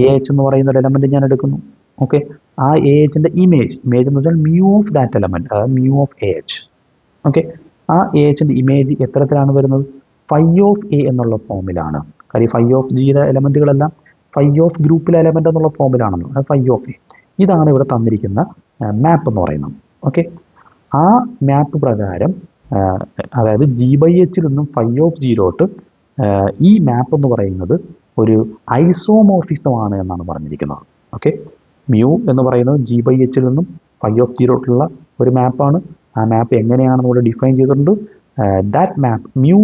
എ എച്ച് എന്ന് പറയുന്ന ഒരു എലമെൻറ്റ് ഞാൻ എടുക്കുന്നു. ഓക്കെ, ആ എ എച്ചിൻ്റെ ഇമേജ് എന്ന് വെച്ചാൽ മ്യൂ ഓഫ് ദാറ്റ് എലമെൻറ്റ്, അതായത് mu of A H. Okay, ആ എ എച്ചിൻ്റെ ഇമേജ് എത്രത്തിലാണ് വരുന്നത്? ഫൈ ഓഫ് എ എന്നുള്ള ഫോമിലാണ്. കാര്യം ഫൈ ഓഫ് ജിയുടെ എലമെൻറ്റുകളെല്ലാം ഫൈ ഓഫ് ഗ്രൂപ്പിലെ എലമെൻ്റ് എന്നുള്ള ഫോമിലാണല്ലോ. അത് ഫൈ ഓഫ് എ. ഇതാണ് ഇവിടെ തന്നിരിക്കുന്ന മാപ്പ് എന്ന് പറയുന്നത്. ഓക്കെ, ആ മാപ്പ് പ്രകാരം അതായത് ജി ബൈ എച്ചിൽ നിന്നും ഫൈ ഓഫ് ജിയിലോട്ട് ഈ മാപ്പ് എന്ന് പറയുന്നത് ഒരു ഐസോമോർഫിസം ആണ് എന്നാണ് പറഞ്ഞിരിക്കുന്നത്. ഓക്കെ, മ്യൂ എന്ന് പറയുന്നത് ജി ബൈ എച്ചിൽ നിന്നും ഫൈ ഓഫ് ജിയിലോട്ടുള്ള ഒരു മാപ്പാണ്. ആ മാപ്പ് എങ്ങനെയാണെന്ന് ഇവിടെ ഡിഫൈൻ ചെയ്തിട്ടുണ്ട്. That map mu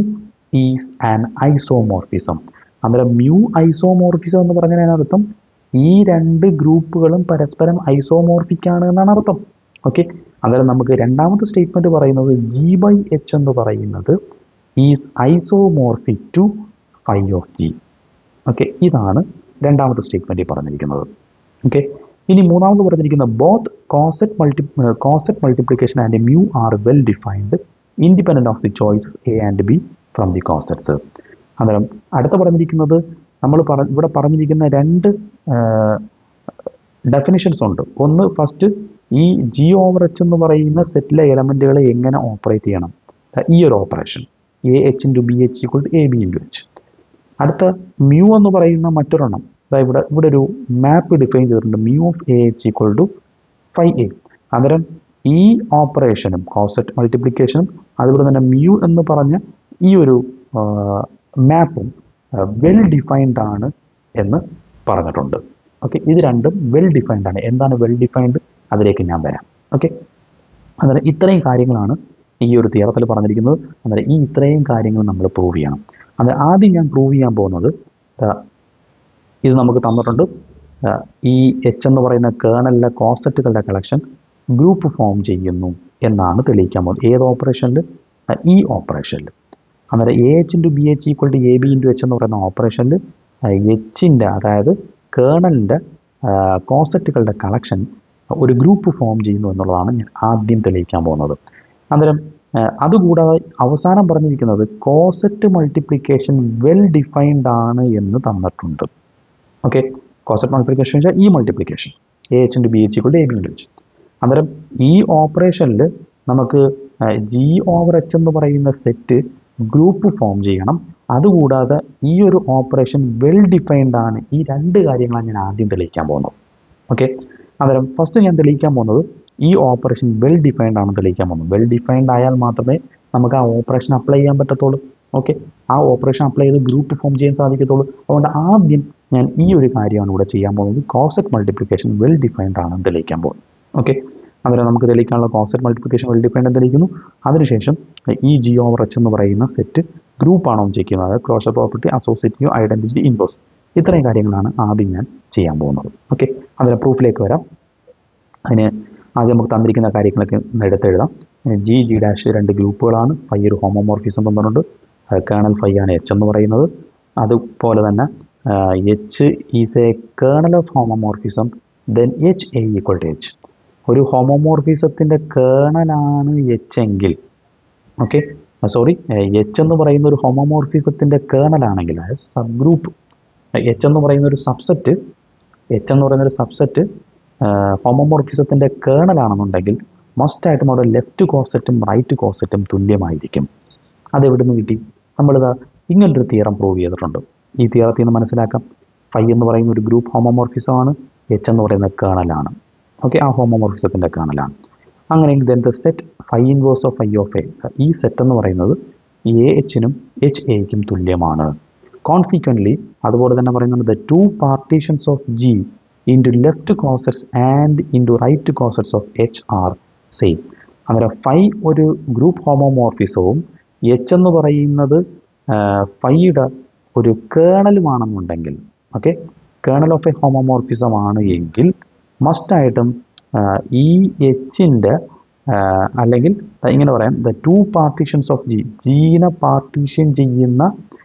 is an isomorphism. അന്നേരം മ്യൂ ഐസോമോർഫിസം എന്ന് പറഞ്ഞാൽ അതിനർത്ഥം ഈ രണ്ട് ഗ്രൂപ്പുകളും പരസ്പരം ഐസോമോർഫിക് ആണ് എന്നാണ് അർത്ഥം. ഓക്കെ, അന്നേരം നമുക്ക് രണ്ടാമത്തെ സ്റ്റേറ്റ്മെന്റ് പറയുന്നത് ജി ബൈ എച്ച് എന്ന് പറയുന്നത് is isomorphic to phi of G. Okay, ഇതാണ് രണ്ടാമത്തെ സ്റ്റേറ്റ്മെന്റിൽ പറഞ്ഞിരിക്കുന്നത്. ഓക്കെ, ഇനി മൂന്നാമത് പറഞ്ഞിരിക്കുന്ന both coset multiplication and mu are well defined independent of the choices A and B from the cosets. അന്നേരം അടുത്ത പറഞ്ഞിരിക്കുന്നത് നമ്മൾ ഇവിടെ പറഞ്ഞിരിക്കുന്ന രണ്ട് ഡെഫിനിഷൻസ് ഉണ്ട്. ഒന്ന് ഫസ്റ്റ് ഈ ജി ഓവർ എച്ച് എന്ന് പറയുന്ന സെറ്റിലെ എലമെൻറ്റുകളെ എങ്ങനെ ഓപ്പറേറ്റ് ചെയ്യണം, ഈ ഒരു operation a H into B H equal to A B into H. അടുത്ത മ്യൂ എന്ന് പറയുന്ന മറ്റൊരെണ്ണം, അതായത് ഇവിടെ ഒരു മാപ്പ് ഡിഫൈൻ ചെയ്തിട്ടുണ്ട്, mu of A H equal to phi a. അന്നേരം ഈ ഓപ്പറേഷനും കോസെറ്റ് മൾട്ടിപ്ലിക്കേഷനും അതുപോലെ തന്നെ മ്യൂ എന്ന് പറഞ്ഞ ഈ ഒരു മാപ്പും വെൽ ഡിഫൈൻഡ് ആണ് എന്ന് പറഞ്ഞിട്ടുണ്ട്. ഓക്കെ, ഇത് രണ്ടും വെൽ ഡിഫൈൻഡ് ആണ്. എന്താണ് വെൽ ഡിഫൈൻഡ്? അതിലേക്ക് ഞാൻ വരാം. ഓക്കെ, അന്നേരം ഇത്രയും കാര്യങ്ങളാണ് ഈ ഒരു തിയറത്തിൽ പറഞ്ഞിരിക്കുന്നത്. അന്നേരം ഈ ഇത്രയും കാര്യങ്ങൾ നമ്മൾ പ്രൂവ് ചെയ്യണം. അന്നേരം ആദ്യം ഞാൻ പ്രൂവ് ചെയ്യാൻ പോകുന്നത് ഇത് നമുക്ക് തന്നിട്ടുണ്ട്. ഈ എച്ച് എന്ന് പറയുന്ന കേർണലിലെ കോസെറ്റുകളുടെ കളക്ഷൻ ഗ്രൂപ്പ് ഫോം ചെയ്യുന്നു എന്നാണ് തെളിയിക്കാൻ പോകുന്നത്. ഏത് ഓപ്പറേഷനിൽ? ഈ ഓപ്പറേഷനിൽ. അന്നേരം A H into B H equal to A B into H എന്ന് പറയുന്ന ഓപ്പറേഷനിൽ എച്ചിൻ്റെ അതായത് കേർണലിൻ്റെ കോസെറ്റുകളുടെ കളക്ഷൻ ഒരു ഗ്രൂപ്പ് ഫോം ചെയ്യുന്നു എന്നുള്ളതാണ് ഞാൻ ആദ്യം തെളിയിക്കാൻ പോകുന്നത്. അന്നേരം അതുകൂടാതെ അവസാനം പറഞ്ഞിരിക്കുന്നത് കോസെറ്റ് മൾട്ടിപ്ലിക്കേഷൻ വെൽ ഡിഫൈൻഡ് ആണ് എന്ന് തന്നിട്ടുണ്ട്. ഓക്കെ, കോസെറ്റ് മൾട്ടിപ്ലിക്കേഷൻ വെച്ചാൽ ഈ multiplication a H into B H equal to A B into H. അന്നേരം ഈ ഓപ്പറേഷനിൽ നമുക്ക് ജി ഓവർ എച്ച് എന്ന് പറയുന്ന സെറ്റ് ഗ്രൂപ്പ് ഫോം ചെയ്യണം. അതുകൂടാതെ ഈ ഒരു ഓപ്പറേഷൻ വെൽ ഡിഫൈൻഡ് ആണ്. ഈ രണ്ട് കാര്യങ്ങളാണ് ഞാൻ ആദ്യം തെളിയിക്കാൻ പോകുന്നത്. ഓക്കെ, അന്നേരം ഫസ്റ്റ് ഞാൻ തെളിയിക്കാൻ പോകുന്നത് ഈ ഓപ്പറേഷൻ വെൽ ഡിഫൈൻഡ് ആണെന്ന് തെളിയിക്കാൻ പോകുന്നു. വെൽ ഡിഫൈൻഡ് ആയാൽ മാത്രമേ നമുക്ക് ആ ഓപ്പറേഷൻ അപ്ലൈ ചെയ്യാൻ പറ്റത്തുള്ളൂ. ഓക്കെ, ആ ഓപ്പറേഷൻ അപ്ലൈ ചെയ്ത് ഗ്രൂപ്പ് ഫോം ചെയ്യാൻ സാധിക്കത്തുള്ളൂ. അതുകൊണ്ട് ആദ്യം ഞാൻ ഈ ഒരു കാര്യമാണ് ഇവിടെ ചെയ്യാൻ പോകുന്നത്. കോസെറ്റ് മൾട്ടിപ്ലിക്കേഷൻ വെൽ ഡിഫൈൻഡ് ആണെന്ന് തെളിയിക്കാൻ പോകുന്നു. ഓക്കെ, അന്നേരം നമുക്ക് തെളിയിക്കാനുള്ള കോസെറ്റ് മൾട്ടിപ്ലിക്കേഷൻ വെൽ ഡിഫൈൻഡ് തെളിയിക്കുന്നു. അതിനുശേഷം ഈ ജി ഓവർ എച്ച് എന്ന് പറയുന്ന സെറ്റ് ഗ്രൂപ്പ് ആണോ ചെക്ക് ചെയ്യുന്നത്, അതായത് closure property, associative, identity, inverse, ഇത്രയും കാര്യങ്ങളാണ് ആദ്യം ഞാൻ ചെയ്യാൻ പോകുന്നത്. ഓക്കെ, അതിന് പ്രൂഫിലേക്ക് വരാം. അതിന് ആദ്യം നമുക്ക് തന്നിരിക്കുന്ന കാര്യങ്ങളൊക്കെ എടുത്തെഴുതാം. ജി ജി ഡാഷ് രണ്ട് ഗ്രൂപ്പുകളാണ്. ഫൈ ഒരു ഹോമോമോർഫിസം തന്നിട്ടുണ്ട്. കേർണൽ ഫൈ ആണ് എച്ച് എന്ന് പറയുന്നത്. അതുപോലെ തന്നെ H is a kernel of homomorphism, then H a equal to H. ഒരു ഹോമോമോർഫിസത്തിൻ്റെ കേർണലാണ് എച്ച് എങ്കിൽ, ഓക്കെ സോറി, എച്ച് എന്ന് പറയുന്ന ഒരു ഹോമോമോർഫിസത്തിൻ്റെ കേർണലാണെങ്കിൽ, അതായത് സബ് ഗ്രൂപ്പ് എച്ച് എന്ന് പറയുന്ന ഒരു സബ്സെറ്റ് ഹോമോമോർഫിസത്തിൻ്റെ കേർണലാണെന്നുണ്ടെങ്കിൽ മസ്റ്റായിട്ടും അവിടെ ലെഫ്റ്റ് കോസെറ്റും റൈറ്റ് കോസെറ്റും തുല്യമായിരിക്കും. അതെവിടെ നിന്ന് കിട്ടി? നമ്മളിത് ഇങ്ങനൊരു തിയറം പ്രൂവ് ചെയ്തിട്ടുണ്ട്. ഈ തിയറത്തിൽ നിന്ന് മനസ്സിലാക്കാം, ഫൈ എന്ന് പറയുന്ന ഒരു ഗ്രൂപ്പ് ഹോമോമോർഫിസമാണ്, എച്ച് എന്ന് പറയുന്ന കേർണലാണ്. ഓക്കെ, ആ ഹോമോമോർഫിസത്തിൻ്റെ കേർണലാണ്. അങ്ങനെയെങ്കിൽ then the set phi inverse of phi of A, ഈ സെറ്റ് എന്ന് പറയുന്നത് എ എച്ചിനും എച്ച് എക്കും തുല്യമാണ്. കോൺസിക്വൻ്റ്ലി അതുപോലെ തന്നെ പറയുന്നത് the two partitions of G into left cosets and into right cosets of H are same. അന്നേരം ഫൈ ഒരു ഗ്രൂപ്പ് ഹോമോമോർഫിസവും എച്ച് എന്ന് പറയുന്നത് ഫൈയുടെ ഒരു കേർണലുമാണെന്നുണ്ടെങ്കിൽ, ഓക്കെ, കേർണൽ ഓഫ് എ ഹോമോമോർഫിസം ആണ് എങ്കിൽ മസ്റ്റായിട്ടും ഈ എച്ചിൻ്റെ അല്ലെങ്കിൽ ഇങ്ങനെ പറയാം, the two partitions of G, ജീനെ പാർട്ടീഷൻ ചെയ്യുന്ന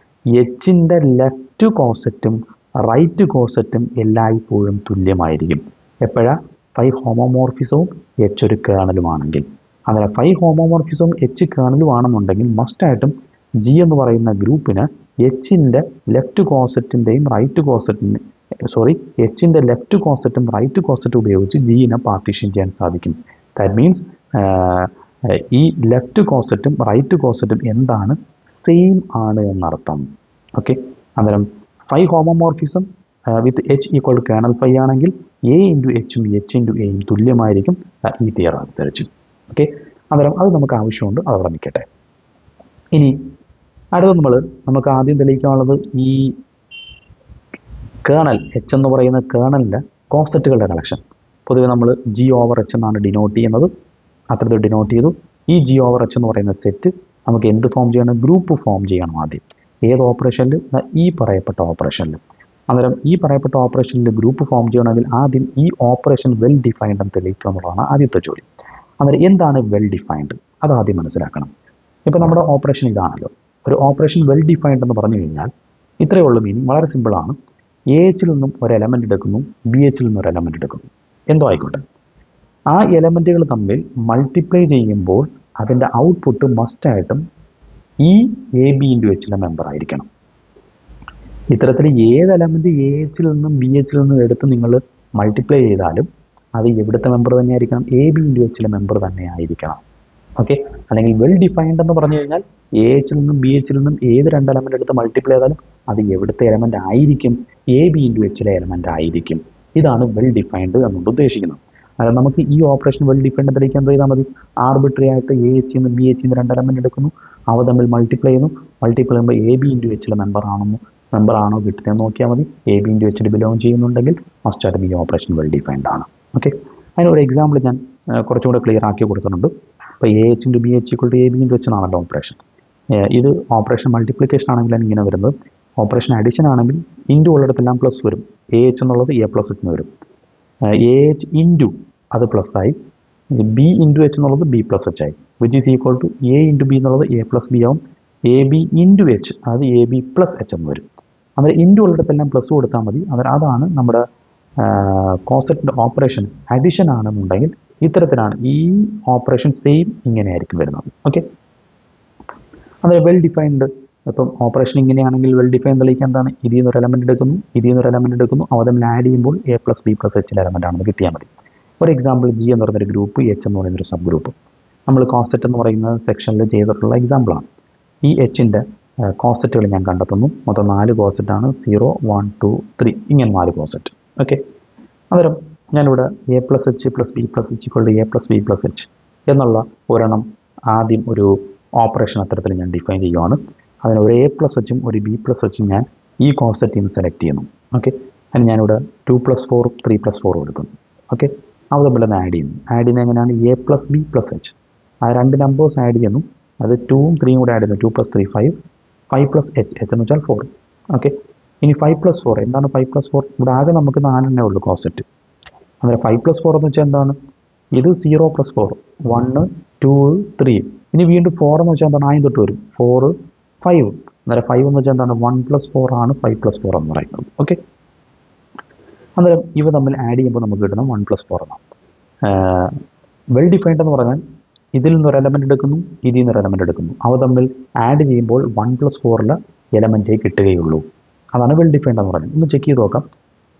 എച്ചിൻ്റെ ലെഫ്റ്റ് കോസെറ്റും റൈറ്റ് കോസെറ്റും എല്ലായ്പ്പോഴും തുല്യമായിരിക്കും. എപ്പോഴാണ്? ഫൈ ഹോമോമോർഫിസവും എച്ച് ഒരു കേർണലുമാണെങ്കിൽ. അങ്ങനെ ഫൈ ഹോമോമോർഫിസവും എച്ച് കേർണലും ആണെന്നുണ്ടെങ്കിൽ മസ്റ്റായിട്ടും ജി എന്ന് പറയുന്ന ഗ്രൂപ്പിന് എച്ചിൻ്റെ ലെഫ്റ്റ് കോസെറ്റിൻ്റെയും റൈറ്റ് കോസെറ്റിൻ്റെ എച്ചിൻ്റെ ലെഫ്റ്റ് കോസെറ്റും റൈറ്റ് കോസെറ്റും ഉപയോഗിച്ച് ജിനെ പാർട്ടീഷൻ ചെയ്യാൻ സാധിക്കും. ദാറ്റ് മീൻസ് ഈ ലെഫ്റ്റ് കോസെറ്റും റൈറ്റ് കോസെറ്റും എന്താണ്, സെയിം ആണ് എന്നർത്ഥം. ഓക്കെ, അന്നേരം phi homomorphism with H equal to kernel phi ആണെങ്കിൽ എ ഇൻറ്റു എച്ചും എച്ച് ഇൻറ്റു എയും തുല്യമായിരിക്കും ഈ തിയറം അനുസരിച്ച്. ഓക്കെ, അന്നേരം അത് നമുക്ക് ആവശ്യമുണ്ട്, അതവിടെ നിൽക്കട്ടെ. ഇനി അടുത്ത നമുക്ക് ആദ്യം തെളിയിക്കാനുള്ളത് ഈ കേർണൽ എച്ച് എന്ന് പറയുന്ന കേർണലിൻ്റെ കോസെറ്റുകളുടെ കളക്ഷൻ. പൊതുവെ നമ്മൾ ജി ഓവർ എച്ച് എന്നാണ് ഡിനോട്ട് ചെയ്യുന്നത്. അത്തരത്തിൽ ഡിനോട്ട് ചെയ്തു. ഈ ജി ഓവർ എച്ച് എന്ന് പറയുന്ന സെറ്റ് നമുക്ക് എന്ത് ഫോം ചെയ്യണം, ഗ്രൂപ്പ് ഫോം ചെയ്യണം ആദ്യം. ഏത് ഓപ്പറേഷനിൽ, ഈ പറയപ്പെട്ട ഓപ്പറേഷനിൽ. അന്നേരം ഈ പറയപ്പെട്ട ഓപ്പറേഷനിൽ ഗ്രൂപ്പ് ഫോം ചെയ്യണമെങ്കിൽ ആദ്യം ഈ ഓപ്പറേഷൻ വെൽ ഡിഫൈൻഡ് എന്ന് തെളിയിക്കുക എന്നുള്ളതാണ് ആദ്യത്തെ ജോലി. അന്നേരം എന്താണ് വെൽ ഡിഫൈൻഡ്, അത് ആദ്യം മനസ്സിലാക്കണം. ഇപ്പോൾ നമ്മുടെ ഓപ്പറേഷൻ ഇതാണല്ലോ. ഒരു ഓപ്പറേഷൻ വെൽ ഡിഫൈൻഡ് എന്ന് പറഞ്ഞു കഴിഞ്ഞാൽ ഇത്രയേ ഉള്ളൂ മീനിങ്. വളരെ സിമ്പിളാണ്. എ എച്ചിൽ നിന്നും ഒരു എലമെൻ്റ് എടുക്കുന്നു, ബി എച്ചിൽ നിന്നും ഒരു എലമെൻ്റ് എടുക്കുന്നു, എന്തോ ആയിക്കോട്ടെ. ആ എലമെൻറ്റുകൾ തമ്മിൽ മൾട്ടിപ്ലൈ ചെയ്യുമ്പോൾ അതിൻ്റെ ഔട്ട്പുട്ട് മസ്റ്റായിട്ടും ഈ എ ബി ഇൻറ്റു എച്ചിലെ മെമ്പർ ആയിരിക്കണം. ഇത്തരത്തിൽ ഏത് എലമെൻറ്റ് എ എച്ചിൽ നിന്നും ബി എച്ചിൽ നിന്നും എടുത്ത് നിങ്ങൾ മൾട്ടിപ്ലൈ ചെയ്താലും അത് എവിടുത്തെ മെമ്പർ തന്നെ ആയിരിക്കണം, എ ബി ഇൻറ്റു എച്ചിലെ മെമ്പർ തന്നെ ആയിരിക്കണം. ഓക്കെ, അല്ലെങ്കിൽ വെൽ ഡിഫൈൻഡ് എന്ന് പറഞ്ഞു കഴിഞ്ഞാൽ എ എച്ചിൽ നിന്നും ബി എച്ചിൽ നിന്നും ഏത് രണ്ട് എലമെൻ്റ് എടുത്ത് മൾട്ടിപ്ലൈ ചെയ്താലും അത് എവിടുത്തെ എലമെൻ്റ് ആയിരിക്കും, എ ബി ഇൻറ്റു എച്ചിലെ എലമെൻ്റ് ആയിരിക്കും. ഇതാണ് വെൽ ഡിഫൈൻഡ് എന്നുകൊണ്ട് ഉദ്ദേശിക്കുന്നത്. അതായത് നമുക്ക് ഈ ഓപ്പറേഷൻ വെൽ ഡിഫൈൻഡ് തെളിയിക്കാൻ എന്ത് ചെയ്താൽ മതി, ആർബിട്രറി ആയിട്ട് എ എച്ചിൽ നിന്ന് ബി എച്ചിൽ നിന്ന് രണ്ട് എലമെൻ്റ് എടുക്കുന്നു, അവ തമ്മിൽ മൾട്ടിപ്ലൈ ചെയ്യുന്നു. മൾട്ടിപ്ലൈ ചെയ്യുമ്പോൾ എ ബി ഇൻറ്റു എച്ചിലെ മെമ്പർ ആണോ കിട്ടുന്നത് നോക്കിയാൽ മതി. എ ബി ഇൻറ്റു എച്ചിൽ ബിലോങ് ചെയ്യുന്നുണ്ടെങ്കിൽ മസ്റ്റായിട്ടും ഈ ഓപ്പറേഷൻ വെൽ ഡിഫൈൻഡ് ആണ്. ഓക്കെ, അതിനൊരു എക്സാമ്പിൾ ഞാൻ കുറച്ചുകൂടെ ക്ലിയർ ആക്കി കൊടുത്തിട്ടുണ്ട്. ഇപ്പോൾ a H into B H equal to A B into H എന്നാണല്ലോ ഓപ്പറേഷൻ. ഇത് ഓപ്പറേഷൻ മൾട്ടിപ്ലിക്കേഷൻ ആണെങ്കിലാണ് ഇങ്ങനെ വരുന്നത്. ഓപ്പറേഷൻ അഡിഷൻ ആണെങ്കിൽ ഇൻറ്റു ഉള്ളിടത്തെല്ലാം പ്ലസ് വരും. എ എച്ച് എന്നുള്ളത് എ പ്ലസ് എച്ച് എന്ന് വരും. എ എച്ച് ഇൻറ്റു അത് പ്ലസ് ആയി, ബി ഇൻറ്റു എച്ച് എന്നുള്ളത് ബി പ്ലസ് എച്ച് ആയി, which is equal to a into B എന്നുള്ളത് എ പ്ലസ് ബി ആവും. എ ബി ഇൻറ്റു എച്ച് അത് എ ബി പ്ലസ് എച്ച് എന്ന് വരും. അന്നേരം ഇൻറ്റു ഉള്ളിടത്തെല്ലാം പ്ലസ് കൊടുത്താൽ മതി. അതാണ് നമ്മുടെ കോൺസെപ്റ്റിൻ്റെ ഓപ്പറേഷൻ അഡിഷൻ ആണെന്നുണ്ടെങ്കിൽ ഇത്തരത്തിലാണ് ഈ ഓപ്പറേഷൻ സെയിം ഇങ്ങനെയായിരിക്കും വരുന്നത്. ഓക്കെ, അത് വെൽ ഡിഫൈൻഡ്. ഇപ്പം ഓപ്പറേഷൻ ഇങ്ങനെയാണെങ്കിൽ വെൽ ഡിഫൈൻ തെളിയിക്കാൻ എന്താണ്, ഇതിൽ നിന്നൊരു എലമെൻ്റ് എടുക്കുന്നു, അവ തമ്മിൽ ആഡ് ചെയ്യുമ്പോൾ എ പ്ലസ് ബി പ്ലസ് എച്ചിലെ എലമെൻ്റ് ആണെന്ന് കിട്ടിയാൽ മതി. ഒരു എക്സാമ്പിൾ ജി എന്ന് പറയുന്നൊരു ഗ്രൂപ്പ്, എച്ച് എന്ന് പറയുന്നൊരു സബ് ഗ്രൂപ്പ് നമ്മൾ കോൺസെപ്റ്റ് എന്ന് പറയുന്ന സെക്ഷനിൽ ചെയ്തിട്ടുള്ള എക്സാമ്പിളാണ്. ഈ എച്ചിൻ്റെ കോൺസെപ്റ്റുകൾ ഞാൻ കണ്ടെത്തുന്നു. മൊത്തം 4 കോൺസെപ്റ്റാണ്, 0, 1, 2, 3 ഇങ്ങനെ 4 കോൺസെപ്റ്റ്. ഓക്കെ, അന്നേരം ഞാനിവിടെ a plus H plus B plus H equal to a plus B plus H എന്നുള്ള ഒരെണ്ണം ആദ്യം ഒരു ഓപ്പറേഷൻ അത്തരത്തിൽ ഞാൻ ഡിഫൈൻ ചെയ്യുവാണ്. അതിന് ഒരു എ പ്ലസ് എച്ചും ഒരു ബി പ്ലസ് എച്ചും ഞാൻ ഈ കോൺസെപ്റ്റിൽ നിന്ന് സെലക്ട് ചെയ്യുന്നു. ഓക്കെ, അതിന് ഞാനിവിടെ 2 + 4 3 + 4 എടുക്കുന്നു. ഓക്കെ, അവ തമ്മിൽ ആഡ് ചെയ്യുന്നത് എങ്ങനെയാണ്, A plus B plus H. ആ രണ്ട് നമ്പേഴ്സ് ആഡ് ചെയ്യുന്നു. അത് 2ഉം 3ഉം കൂടെ ആഡ് ചെയ്യുന്നു. 2 + 3 5, 5 + എച്ച് എന്ന് വെച്ചാൽ 4. ഓക്കെ, ഇനി 5 + 4 എന്താണ്? 5 + 4 ഇവിടെ ആകെ നമുക്ക് 4 ഉള്ളൂ കോൺസെപ്റ്റ്. അന്നേരം 5 + 4 എന്ന് വെച്ചാൽ എന്താണ്, ഇത് 0 + 4 1 2 3. ഇനി വീണ്ടും 4 എന്ന് വെച്ചാൽ എന്താണ്, 9 തൊട്ട് വരും 4 5. അന്നേരം 5 എന്ന് വെച്ചാൽ എന്താണ്, 1 + 4 ആണ് 5 + 4 എന്ന് പറയുന്നത്. ഓക്കെ, അന്നേരം ഇവ തമ്മിൽ ആഡ് ചെയ്യുമ്പോൾ നമുക്ക് കിട്ടുന്നത് 1 + 4 എന്നാണ്. വെൽ ഡിഫൈൻഡ് എന്ന് പറഞ്ഞാൽ ഇതിൽ നിന്നൊരു എലമെൻ്റ് എടുക്കുന്നു, ഇതിൽ നിന്നൊരു എലമെൻ്റ് എടുക്കുന്നു, അവ തമ്മിൽ ആഡ് ചെയ്യുമ്പോൾ 1 + 4 എലമെൻറ്റേ കിട്ടുകയുള്ളൂ. അതാണ് വെൽ ഡിഫൈൻഡ് എന്ന് പറയുന്നത്. ഒന്ന് ചെക്ക് ചെയ്ത് നോക്കാം.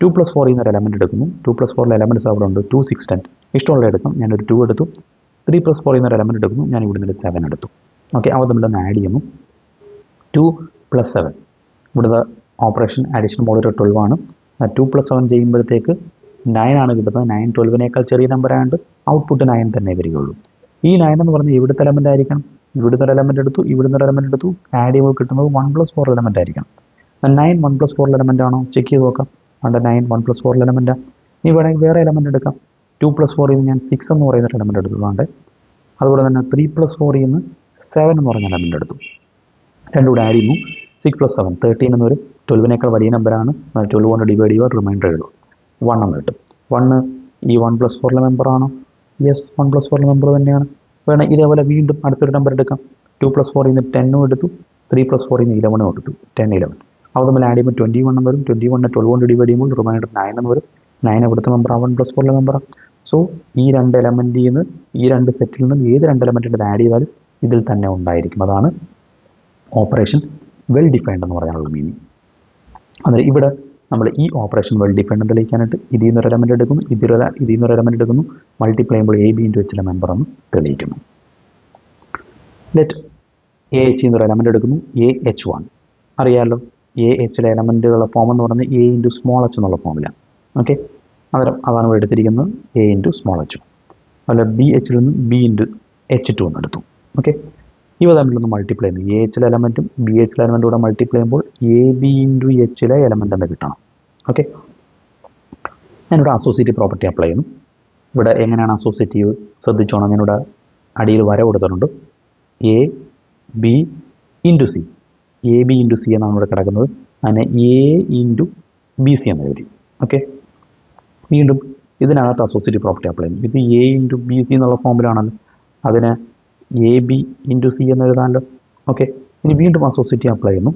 2 + 4 എന്നൊരു എലമെൻ്റ് എടുക്കുന്നു. 2 + 4 എലമെൻറ്റ്സ് അവിടെ ഉണ്ട്. 2 6 10 ഇഷ്ടമുള്ള എടുക്കാം. ഞാനൊരു 2 എടുത്തു. 3 + 4 എന്നൊരു എലമെൻ്റ് എടുക്കുന്നു. ഞാൻ ഇവിടെ നിന്ന് 7 എടുത്തു. ഓക്കെ, അവ തമ്മിലൊന്ന് ആഡ് ചെയ്യുന്നു. 2 + 7 ഇവിടുത്തെ ഓപ്പറേഷൻ അഡീഷൻ മോഡൽ 12 ആണ്. 2 + 7 ചെയ്യുമ്പോഴത്തേക്ക് 9 ആണ് കിട്ടുന്നത്. 9 12നേക്കാൾ ചെറിയ നമ്പർ ആയതുകൊണ്ട് ഔട്ട്പുട്ട് 9 തന്നെ വരികയുള്ളൂ. ഈ 9 എന്ന് പറഞ്ഞാൽ ഇവിടുത്തെ എലമെൻ്റ് ആയിരിക്കണം. ഇവിടുത്തെ ഒരു എലമെൻ്റ് എടുത്തു, ഇവിടുന്ന് ഒരു എലമെൻ്റ് എടുത്തു, ആഡ് ചെയ്യുമ്പോൾ കിട്ടുന്നത് 1 + 4 എലമെൻ്റ് ആയിരിക്കണം. 9 1 + 4 എലമെൻ്റ് ആണോ ചെക്ക് ചെയ്ത് നോക്കാം. അവിടെ 9 1 + 4 എലമെൻറ്റാണ്. ഇനി വേണമെങ്കിൽ വേറെ എലമെൻ്റ് എടുക്കാം. 2 + 4 ഞാൻ 6 എന്ന് പറയുന്ന ഒരു എലമെൻ്റ് എടുത്തതുകൊണ്ട് അതുപോലെ തന്നെ 3 + 4 7 എന്ന് പറഞ്ഞ എലമെൻ്റ് എടുത്തു. രണ്ടും കൂടെ ആഡ് ചെയ്യുന്നു. 6 + 7 13 എന്ന് വരും. 12നേക്കാൾ വലിയ നമ്പറാണ്. 12 കൊണ്ട് ഡിവൈഡ് ചെയ്യുക, റിമൈൻഡർ എഴുതും, 1 എന്ന് കിട്ടും. 1 ഈ 1 + 4 മെമ്പറാണോ? യെസ്, 1 + 4 മെമ്പർ തന്നെയാണ്. വേണം ഇതേപോലെ വീണ്ടും അടുത്തൊരു നമ്പർ എടുക്കാം. 2 + 4 10 എടുത്തു. 3 + 4 11 എടുത്തു. 10 11 അവ തമ്മിൽ ആഡ് ചെയ്യുമ്പോൾ 21 എന്ന് വരും. 21 12 കൊണ്ട് ഡിവൈഡ് ചെയ്യുമ്പോൾ റിമൈൻഡർ 9 എന്ന് വരും. 9 ഇവിടുത്തെ മെമ്പർ 1 + 4 മെമ്പറാണ്. സോ ഈ രണ്ട് എലമെൻറ്റിൽ നിന്ന് ഈ രണ്ട് സെറ്റിൽ നിന്നും ഏത് രണ്ട് എലമെൻറ്റിൻ്റെ ആഡ് ചെയ്താലും ഇതിൽ തന്നെ ഉണ്ടായിരിക്കും. അതാണ് ഓപ്പറേഷൻ വെൽ ഡിഫൈൻഡ് എന്ന് പറയാനുള്ള മീനിങ്. അന്നേരം ഇവിടെ നമ്മൾ ഈ ഓപ്പറേഷൻ വെൽ ഡിഫൈൻഡ് തെളിയിക്കാനായിട്ട് ഇതിൽ നിന്നൊരു എലമെൻറ്റ് എടുക്കുന്നു, ഇതിൽ നിന്നൊരു എലമെൻറ്റ് എടുക്കുന്നു, മൾട്ടിപ്ലൈ ചെയ്യുമ്പോൾ എ ബി ഇൻറ്റു എച്ചിലെ മെമ്പർ എന്ന് തെളിയിക്കുന്നു. ലെറ്റ് എ എച്ച് എന്നൊരു എലമെൻറ്റ് എടുക്കുന്നു, എ എച്ച് 1 അറിയാമല്ലോ. എ എച്ചിലെ എലമെൻറ്റുകളുടെ ഫോം എന്ന് പറയുന്നത് എ ഇൻറ്റു സ്മോൾ എച്ച് എന്നുള്ള ഫോമിലാണ്. ഓക്കെ, അന്നേരം അതാണ് ഇവിടെ എടുത്തിരിക്കുന്നത് എ ഇൻറ്റു സ്മോൾ എച്ച്. അതുപോലെ ബി എച്ചിൽ നിന്ന് ബി ഇൻറ്റു H2 എന്ന് എടുത്തു. ഓക്കെ, ഇവ തമ്മിലൊന്ന് മൾട്ടിപ്ലൈ ചെയ്യുന്നു. എ എച്ചിലെ എലമെൻറ്റും ബി എച്ചിലെ എലമെൻറ്റും കൂടെ മൾട്ടിപ്ലൈ ചെയ്യുമ്പോൾ എ ബി ഇൻറ്റു എച്ചിലെ എലമെൻറ്റ് എന്ന് കിട്ടണം. ഓക്കെ, ഞാനിവിടെ അസോസിയേറ്റീവ് പ്രോപ്പർട്ടി അപ്ലൈ ചെയ്യുന്നു. ഇവിടെ എങ്ങനെയാണ് അസോസിയേറ്റീവ് ശ്രദ്ധിച്ചോണം. ഞാനിവിടെ അടിയിൽ വര കൊടുത്തിട്ടുണ്ട്. A B into C, A B into C എന്നാണ് ഇവിടെ കിടക്കുന്നത്. അതിനെ എ ഇൻറ്റു ബി സി എന്ന് എഴുതി. ഓക്കെ, വീണ്ടും ഇതിനകത്ത് അസോസിയേറ്റീവ് പ്രോപ്പർട്ടി അപ്ലൈ ചെയ്യുന്നു. ഇത് എ ഇൻറ്റു ബി സി എന്നുള്ള ഫോമിലാണല്ലോ, അതിന് എ ബി ഇൻറ്റു സി എന്ന് എഴുതാമല്ലോ. ഓക്കെ, ഇനി വീണ്ടും അസോസിയേറ്റീവ് അപ്ലൈ ചെയ്യുന്നു.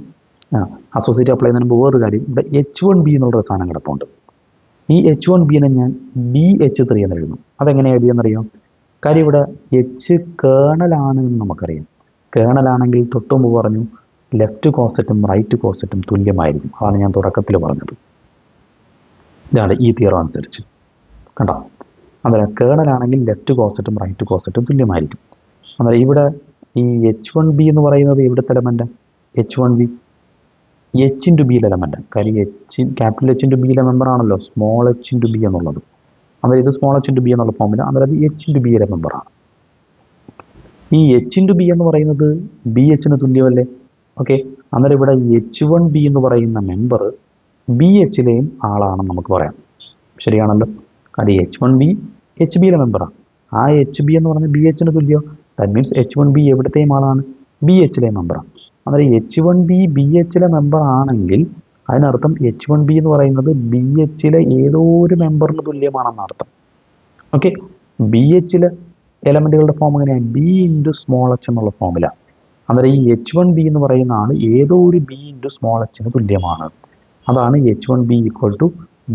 അസോസിയേറ്റീവ് അപ്ലൈ ചെയ്യുന്നതിന് മുമ്പ് വേറൊരു കാര്യം, ഇവിടെ H1B എന്നുള്ളൊരു സാധനം കിടപ്പുണ്ട്. ഈ H1B ഞാൻ BH3 എന്ന് എഴുതുന്നു. അതെങ്ങനെ എഴുതിയെന്നറിയാം? കാര്യം ഇവിടെ എച്ച് കേണലാണ് എന്ന് നമുക്കറിയാം. കേണലാണെങ്കിൽ തൊട്ട് മുമ്പ് പറഞ്ഞു ലെഫ്റ്റ് കോസെറ്റും റൈറ്റ് കോസെറ്റും തുല്യമായിരിക്കും. അതാണ് ഞാൻ തുടക്കത്തിൽ പറഞ്ഞത്. ഇതാണ് ഈ തിയറം അനുസരിച്ച്. കണ്ടോ? അന്നേരം കേണലാണെങ്കിൽ ലെഫ്റ്റ് കോസെറ്റും റൈറ്റ് കോസെറ്റും തുല്യമായിരിക്കും. അന്നേരം ഇവിടെ ഈ H1B എന്ന് പറയുന്നത് എവിടുത്തെ എലമെൻറ്റാണ്? H1B H ഇൻറ്റു ബിയിലെ എലമെൻറ്റാണ്. കാര്യം ക്യാപിറ്റൽ H ഇൻറ്റു ബിയിലെ മെമ്പറാണല്ലോ സ്മോൾ എച്ച് ഇൻറ്റു ബി എന്നുള്ളത്. അന്നേരം ഇത് സ്മോൾ എച്ച് ഇൻറ്റു ബി എന്നുള്ള ഫോമിൽ, അന്നേരം അത് H ഇൻറ്റു ബിയിലെ മെമ്പറാണ്. ഈ H ഇൻറ്റു ബി എന്ന് പറയുന്നത് ബി എച്ചിന് തുല്യമല്ലേ? ഓക്കെ, അന്നേരം ഇവിടെ H1B എന്ന് പറയുന്ന മെമ്പർ ബി എച്ചിലെയും ആളാണെന്ന് നമുക്ക് പറയാം. ശരിയാണല്ലോ. കാര്യം H1B എച്ച് ബിയിലെ മെമ്പറാണ്. ആ എച്ച് ബി എന്ന് പറഞ്ഞാൽ ബി എച്ചിന് തുല്യം. ദാറ്റ് മീൻസ് H1B എവിടത്തെയും ആളാണ്? ബി എച്ചിലെ മെമ്പറാണ്. അന്നേരം H1B ബി എച്ചിലെ മെമ്പർ ആണെങ്കിൽ അതിനർത്ഥം H1B എന്ന് പറയുന്നത് ബി എച്ചിലെ ഏതോ ഒരു മെമ്പറിന് തുല്യമാണെന്ന് അർത്ഥം. ഓക്കെ, ബി എച്ചിലെ എലമെൻറ്റുകളുടെ ഫോം എങ്ങനെയാണ്? ബി ഇൻറ്റു സ്മോൾ എച്ച് എന്നുള്ള ഫോമിലാണ്. അന്നേരം ഈ H1B എന്ന് പറയുന്ന ആൾ ഏതോ ഒരു ബി ഇൻറ്റു സ്മോൾ എച്ചിന് തുല്യമാണ്. അതാണ് H1B equal to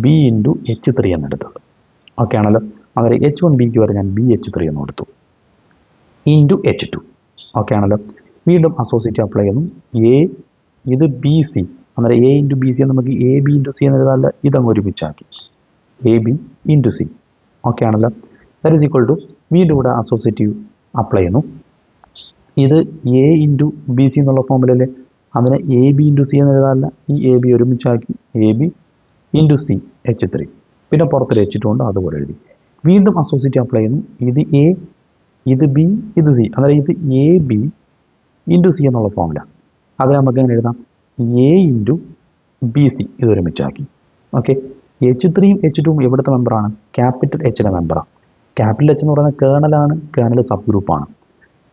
B into H3 എന്നെടുത്തത്. ഓക്കെ ആണല്ലോ. അന്നേരം H1Bക്ക് വരെ ഞാൻ BH3 എന്ന് കൊടുത്തു ഇൻറ്റു H2. ഓക്കെ ആണല്ലോ. വീണ്ടും അസോസിയേറ്റീവ് അപ്ലൈ ചെയ്യുന്നു. എ ഇത് ബി സി, അന്നേരം എ ഇൻറ്റു ബി സി നമുക്ക് എ ബി ഇൻറ്റു സി എന്ന് എഴുതാല്ല. ഇതങ്ങ് ഒരുമിച്ചാക്കി A B into C. Okay ആണല്ലോ. ദാറ്റ് ഈസ് ഈക്വൽ ടു വീണ്ടും ഇവിടെ അസോസിയേറ്റീവ് അപ്ലൈ ചെയ്യുന്നു. ഇത് എ ഇൻറ്റു ബി സി എന്നുള്ള ഫോമിലല്ലേ, അതിനെ എ ബി ഇൻറ്റു സി എന്ന് എഴുതാല്ല. ഈ എ ബി ഒരുമിച്ചാക്കി A B into C H3, പിന്നെ പുറത്തൊരു H2 ഉണ്ട്, അതുപോലെ എഴുതി. വീണ്ടും അസോസിയേറ്റീവ് അപ്ലൈ ചെയ്യുന്നു. ഇത് എ, ഇത് ബി, ഇത് സി, അതായത് ഇത് എ ബി ഇൻറ്റു സി എന്നുള്ള ഫോമിലാണ്. അത് നമുക്ക് എങ്ങനെ എഴുതാം? എ ഇൻറ്റു ബി സി ഇതൊരുമിച്ചാക്കി. ഓക്കെ, H3യും H2വും എവിടുത്തെ മെമ്പറാണ്? ക്യാപിറ്റൽ എച്ചിലെ മെമ്പറാണ്. ക്യാപിറ്റൽ എച്ച് എന്ന് പറയുന്നത് കേണലാണ്. കേണൽ സബ് ഗ്രൂപ്പാണ്.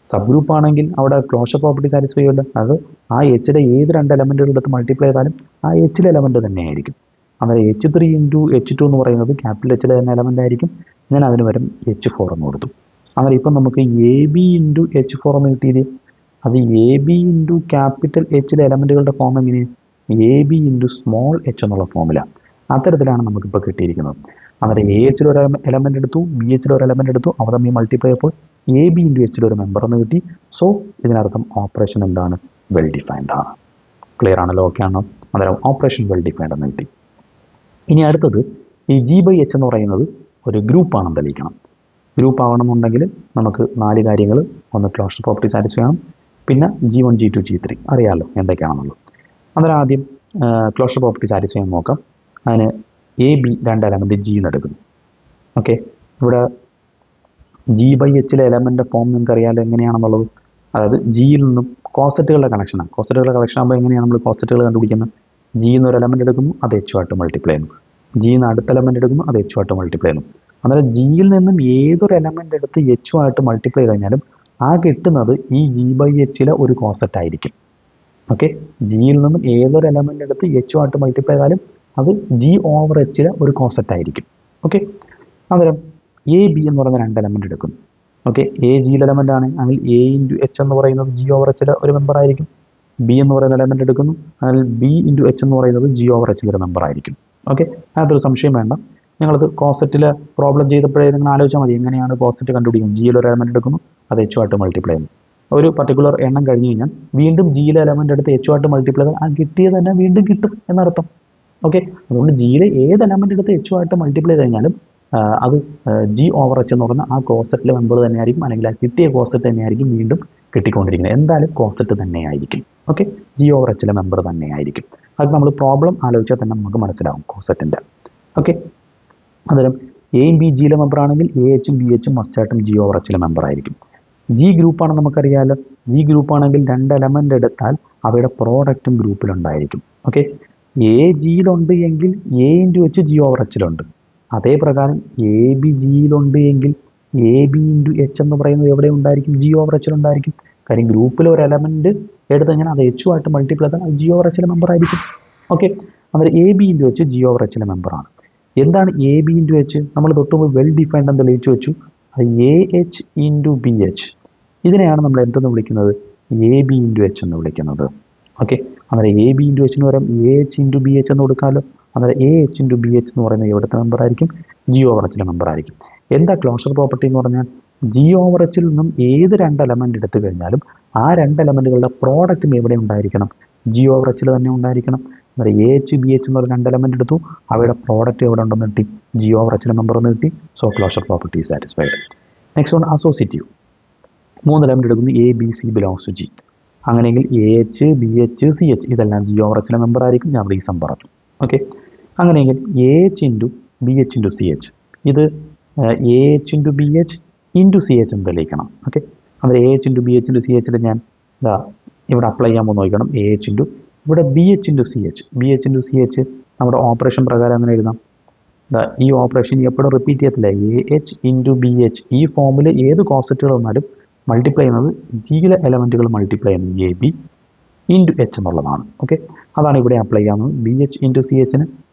സബ് ഗ്രൂപ്പ് ആണെങ്കിൽ അവിടെ ക്ലോഷർ പ്രോപ്പർട്ടി സാറ്റിസ്ഫൈ ചെയ്യില്ല. അത് ആ എച്ചിലെ ഏത് രണ്ട് എലമെൻറ്റുകളെടുത്ത് മൾട്ടിപ്ലൈ ചെയ്താലും ആ എച്ചിലെ എലമെൻറ്റ് തന്നെയായിരിക്കും. അന്നേരം H3 ഇൻറ്റു H2 എന്ന് പറയുന്നത് ക്യാപിറ്റൽ എച്ചിലെ തന്നെ എലമെൻ്റ് ആയിരിക്കും. ഞാൻ അതിന് വരും H4 എന്ന് കൊടുത്തു. അന്നേരം ഇപ്പം നമുക്ക് എ ബി ഇൻറ്റു H4 എന്ന് കിട്ടിയത്. അത് എ ബി ഇൻറ്റു ക്യാപിറ്റൽ എച്ചിലെ എലമെൻറ്റുകളുടെ ഫോം എങ്ങനെയാണ്? A B into small H എന്നുള്ള ഫോമിലാണ്. അത്തരത്തിലാണ് നമുക്കിപ്പോൾ കിട്ടിയിരിക്കുന്നത്. അന്നേരം എ എച്ചിൽ ഒരു എലമെൻ്റ് എടുത്തു, ബി എച്ചിൽ ഒരു എലമെൻ്റ് എടുത്തു, അവർ തമ്മിൽ മൾട്ടിപ്ലൈ ചെയ്യപ്പോൾ എ ബി ഇൻറ്റു എച്ചിൽ ഒരു മെമ്പർ എന്ന് കിട്ടി. സോ ഇതിനർത്ഥം ഓപ്പറേഷൻ എന്താണ്? വെൽ ഡിഫൈൻഡ് ആണ്. ക്ലിയർ ആണല്ലോ? ഓക്കെ ആണോ? അന്നേരം ഓപ്പറേഷൻ വെൽ ഡിഫൈൻഡ് എന്ന് കിട്ടി. ഇനി അടുത്തത് ഈ G/H എന്ന് പറയുന്നത് ഒരു ഗ്രൂപ്പാണെന്ന് തെളിയിക്കണം. ഗ്രൂപ്പ് ആവണമെന്നുണ്ടെങ്കിൽ നമുക്ക് 4 കാര്യങ്ങൾ. ഒന്ന് ക്ലോഷർ പ്രോപ്പർട്ടി സാറ്റിസ്ഫൈ ചെയ്യണം, പിന്നെ G1 G2 G3 അറിയാമല്ലോ എന്തൊക്കെയാണെന്നുള്ളത്. അന്നേരം ആദ്യം ക്ലോഷർ പ്രോപ്പർട്ടി സാറ്റിസ്ഫൈ ചെയ്യാൻ നോക്കാം. അതിന് എ ബി രണ്ട് എലമെൻറ്റ് ജി എന്ന് എടുക്കുന്നു. ഓക്കെ, ഇവിടെ G/Hലെ എലമെൻ്റ് ഫോം നിങ്ങൾക്ക് അറിയാമല്ലോ എങ്ങനെയാണെന്നുള്ളത്. അതായത് ജിയിൽ നിന്നും കോസെറ്റുകളുടെ കണക്ഷനാണ്. കോസെറ്റുകളുടെ കണക്ഷൻ ആകുമ്പോൾ എങ്ങനെയാണ് നമ്മൾ കോസെറ്റുകൾ കണ്ടുപിടിക്കുന്നത്? ജി എന്നൊരു എലമെൻ്റ് എടുക്കുന്നു, അത് H ആയിട്ട് മൾട്ടിപ്ലൈ ചെയ്യുന്നു. ജി എന്ന് അടുത്ത എലമെൻ്റ് എടുക്കുന്നു, അത് H ആയിട്ട് മൾട്ടിപ്ലൈ ചെയ്യുന്നു. അന്നേരം ജിയിൽ നിന്നും ഏതൊരു എലമെൻ്റ് എടുത്ത് H ആയിട്ട് മൾട്ടിപ്ലൈ കഴിഞ്ഞാലും ആ കിട്ടുന്നത് ഈ G/Hലെ ഒരു കോസെറ്റ് ആയിരിക്കും. ഓക്കെ, ജിയിൽ നിന്നും ഏതൊരു എലമെൻ്റ് എടുത്ത് H ആയിട്ട് മൾട്ടിപ്ലൈ ചെയ്താലും അത് G/Hലെ ഒരു കോസെറ്റ് ആയിരിക്കും. ഓക്കെ, അന്നേരം എ ബി എന്ന് പറയുന്ന രണ്ട് എലമെൻ്റ് എടുക്കുന്നു. ഓക്കെ, എ ജിയിലെ എലമെൻ്റ് ആണ് അതിൽ എ ഇൻറ്റു എച്ച് എന്ന് പറയുന്നത് G/Hലെ ഒരു മെമ്പർ ആയിരിക്കും. ബി എന്ന് പറയുന്ന എലമെൻ്റ് എടുക്കുന്നു, അതിൽ ബി ഇൻറ്റു എച്ച് എന്ന് പറയുന്നത് G/Hലെ ഒരു മെമ്പർ ആയിരിക്കും. ഓക്കെ, അതിനകത്തൊരു സംശയം വേണ്ട. ഞങ്ങളത് കോസെറ്റിൽ പ്രോബ്ലം ചെയ്തപ്പോഴേ നിങ്ങൾ ആലോചിച്ചാൽ മതി എങ്ങനെയാണ് കോസെറ്റ് കണ്ടുപിടിക്കുന്നത്. ജിയിൽ ഒരു എലമെൻ്റ് എടുക്കുന്നു, അത് H ആയിട്ട് മൾട്ടിപ്ലൈ ചെയ്യുന്നു. ഒരു പർട്ടിക്കുലർ എണ്ണം കഴിഞ്ഞ് കഴിഞ്ഞാൽ വീണ്ടും ജിയിലെ എലമെൻ്റ് എടുത്ത് എച്ചുമായിട്ട് മൾട്ടിപ്ലൈ ചെയ്താൽ ആ കിട്ടിയത് തന്നെ വീണ്ടും കിട്ടും എന്നർത്ഥം. ഓക്കെ, അതുകൊണ്ട് ജിയിലെ ഏത് എലമെൻ്റ് എടുത്ത് എച്ചുമായിട്ട് മൾട്ടിപ്ലൈ ചെയ്ത് കഴിഞ്ഞാലും അത് ജി ഓവർ എച്ച് എന്ന് പറയുന്ന ആ കോസെറ്റിലെ മെമ്പർ തന്നെയായിരിക്കും, അല്ലെങ്കിൽ ആ കിട്ടിയ കോസെറ്റ് തന്നെയായിരിക്കും വീണ്ടും കിട്ടിക്കൊണ്ടിരിക്കുന്നത്. എന്തായാലും കോസെറ്റ് തന്നെയായിരിക്കും. ഓക്കെ, ജി ഓവർ എച്ചിലെ മെമ്പർ തന്നെയായിരിക്കും. അത് നമ്മൾ പ്രോബ്ലം ആലോചിച്ചാൽ തന്നെ നമുക്ക് മനസ്സിലാവും കോസെറ്റിൻ്റെ. ഓക്കെ, അന്നേരം എയും ബി ജിയിലെ മെമ്പർ ആണെങ്കിൽ എ എച്ചും ബി എച്ചും മസ്റ്റായിട്ടും ജി ഓവർ എച്ചിലെ മെമ്പർ ആയിരിക്കും. ജി ഗ്രൂപ്പാണെന്ന് നമുക്കറിയാമല്ലോ. ജി ഗ്രൂപ്പാണെങ്കിൽ 2 എലമെൻ്റ് എടുത്താൽ അവയുടെ പ്രോഡക്റ്റും ഗ്രൂപ്പിലുണ്ടായിരിക്കും. ഓക്കെ, എ ജിയിലുണ്ട് എങ്കിൽ A into H G over എച്ചിലുണ്ട്. അതേ പ്രകാരം എ ബി ജിയിലുണ്ട് എങ്കിൽ എ ബി ഇൻറ്റു എച്ച് എന്ന് പറയുന്നത് എവിടെ ഉണ്ടായിരിക്കും? ജി ഓവർ എച്ചിലുണ്ടായിരിക്കും. കാര്യം ഗ്രൂപ്പിലെ ഒരു എലമെൻറ്റ് എടുത്ത് കഴിഞ്ഞാൽ അത് എച്ചുമായിട്ട് മൾട്ടിപ്ലൈ ചെയ്താൽ അത് ജി ഓവർ എച്ചിലെ മെമ്പർ ആയിരിക്കും. ഓക്കെ, അന്നേരം A B into H G over എച്ചിലെ മെമ്പറാണ്. എന്താണ് എ ബി ഇൻറ്റു എച്ച്? നമ്മൾ തൊട്ടുമുമ്പ് വെൽ ഡിഫൈൻഡ് എന്ന് തെളിയിച്ചു വെച്ചു. അത് A H into B H. ഇതിനെയാണ് നമ്മൾ എന്തെന്ന് വിളിക്കുന്നത്? എ ബി ഇൻറ്റു എച്ച് എന്ന് വിളിക്കുന്നത്. ഓക്കെ, അന്നേരം എ ബി ഇൻറ്റു എച്ച് എന്ന് പറയുമ്പോൾ A H into B H എന്ന് കൊടുക്കാമല്ലോ. അന്നേരം A H into B H എന്ന് പറയുന്നത് എവിടുത്തെ മെമ്പർ ആയിരിക്കും? ജി ഓവർ എച്ചിലെ മെമ്പർ ആയിരിക്കും. എന്താ ക്ലോഷർ പ്രോപ്പർട്ടി എന്ന് പറഞ്ഞാൽ ജി ഓവർ എച്ചിൽ നിന്നും ഏത് 2 എലമെൻ്റ് എടുത്തു കഴിഞ്ഞാലും ആ 2 എലമെൻറ്റുകളുടെ പ്രോഡക്റ്റും എവിടെ ഉണ്ടായിരിക്കണം? ജി ഓവർ എച്ചിൽ തന്നെ ഉണ്ടായിരിക്കണം. അന്നേരം എ എച്ച് ബി എച്ച് എന്ന് പറഞ്ഞ 2 എലമെൻ്റ് എടുത്തു, അവയുടെ പ്രോഡക്റ്റ് എവിടെ ഉണ്ടെന്ന് കിട്ടി? ജി ഓവർ എച്ചിലെ മെമ്പർ എന്ന് കിട്ടി. So closure property satisfied. Next one associative. 3 എലമെൻ്റ് എടുക്കുന്നു, A B C belongs to G. അങ്ങനെയെങ്കിൽ A H B H C H ഇതെല്ലാം ജി ഓവർ എച്ചിലെ മെമ്പർ ആയിരിക്കും. ഞാൻ റീസൺ പറഞ്ഞു. ഓക്കെ, അങ്ങനെയെങ്കിൽ A H into B H into C H, ഇത് A H into B H into C H എന്ന് തെളിയിക്കണം. ഓക്കെ, അന്നേരം A H into B H into C എച്ചിൽ ഞാൻ ഇവിടെ അപ്ലൈ ചെയ്യാൻ പോകുന്ന നോക്കണം. എ എച്ച് ഇൻറ്റു ഇവിടെ B H into C H. B H into C H നമ്മുടെ ഓപ്പറേഷൻ പ്രകാരം അങ്ങനെ എഴുതാം. ഈ ഓപ്പറേഷൻ എപ്പോഴും റിപ്പീറ്റ് ചെയ്യത്തില്ല. A H into B H ഈ ഫോമിൽ ഏത് കോൺസെപ്റ്റുകൾ വന്നാലും മൾട്ടിപ്ലൈ ചെയ്യുന്നത് ജിയിലെ എലമെൻറ്റുകൾ മൾട്ടിപ്ലൈ ചെയ്യുന്നത് എ ബി ഇൻറ്റു എച്ച് എന്നുള്ളതാണ്. ഓക്കെ, അതാണ് ഇവിടെ അപ്ലൈ ചെയ്യാവുന്നത്. ബി എച്ച് ഇൻറ്റു സി എച്ചിന്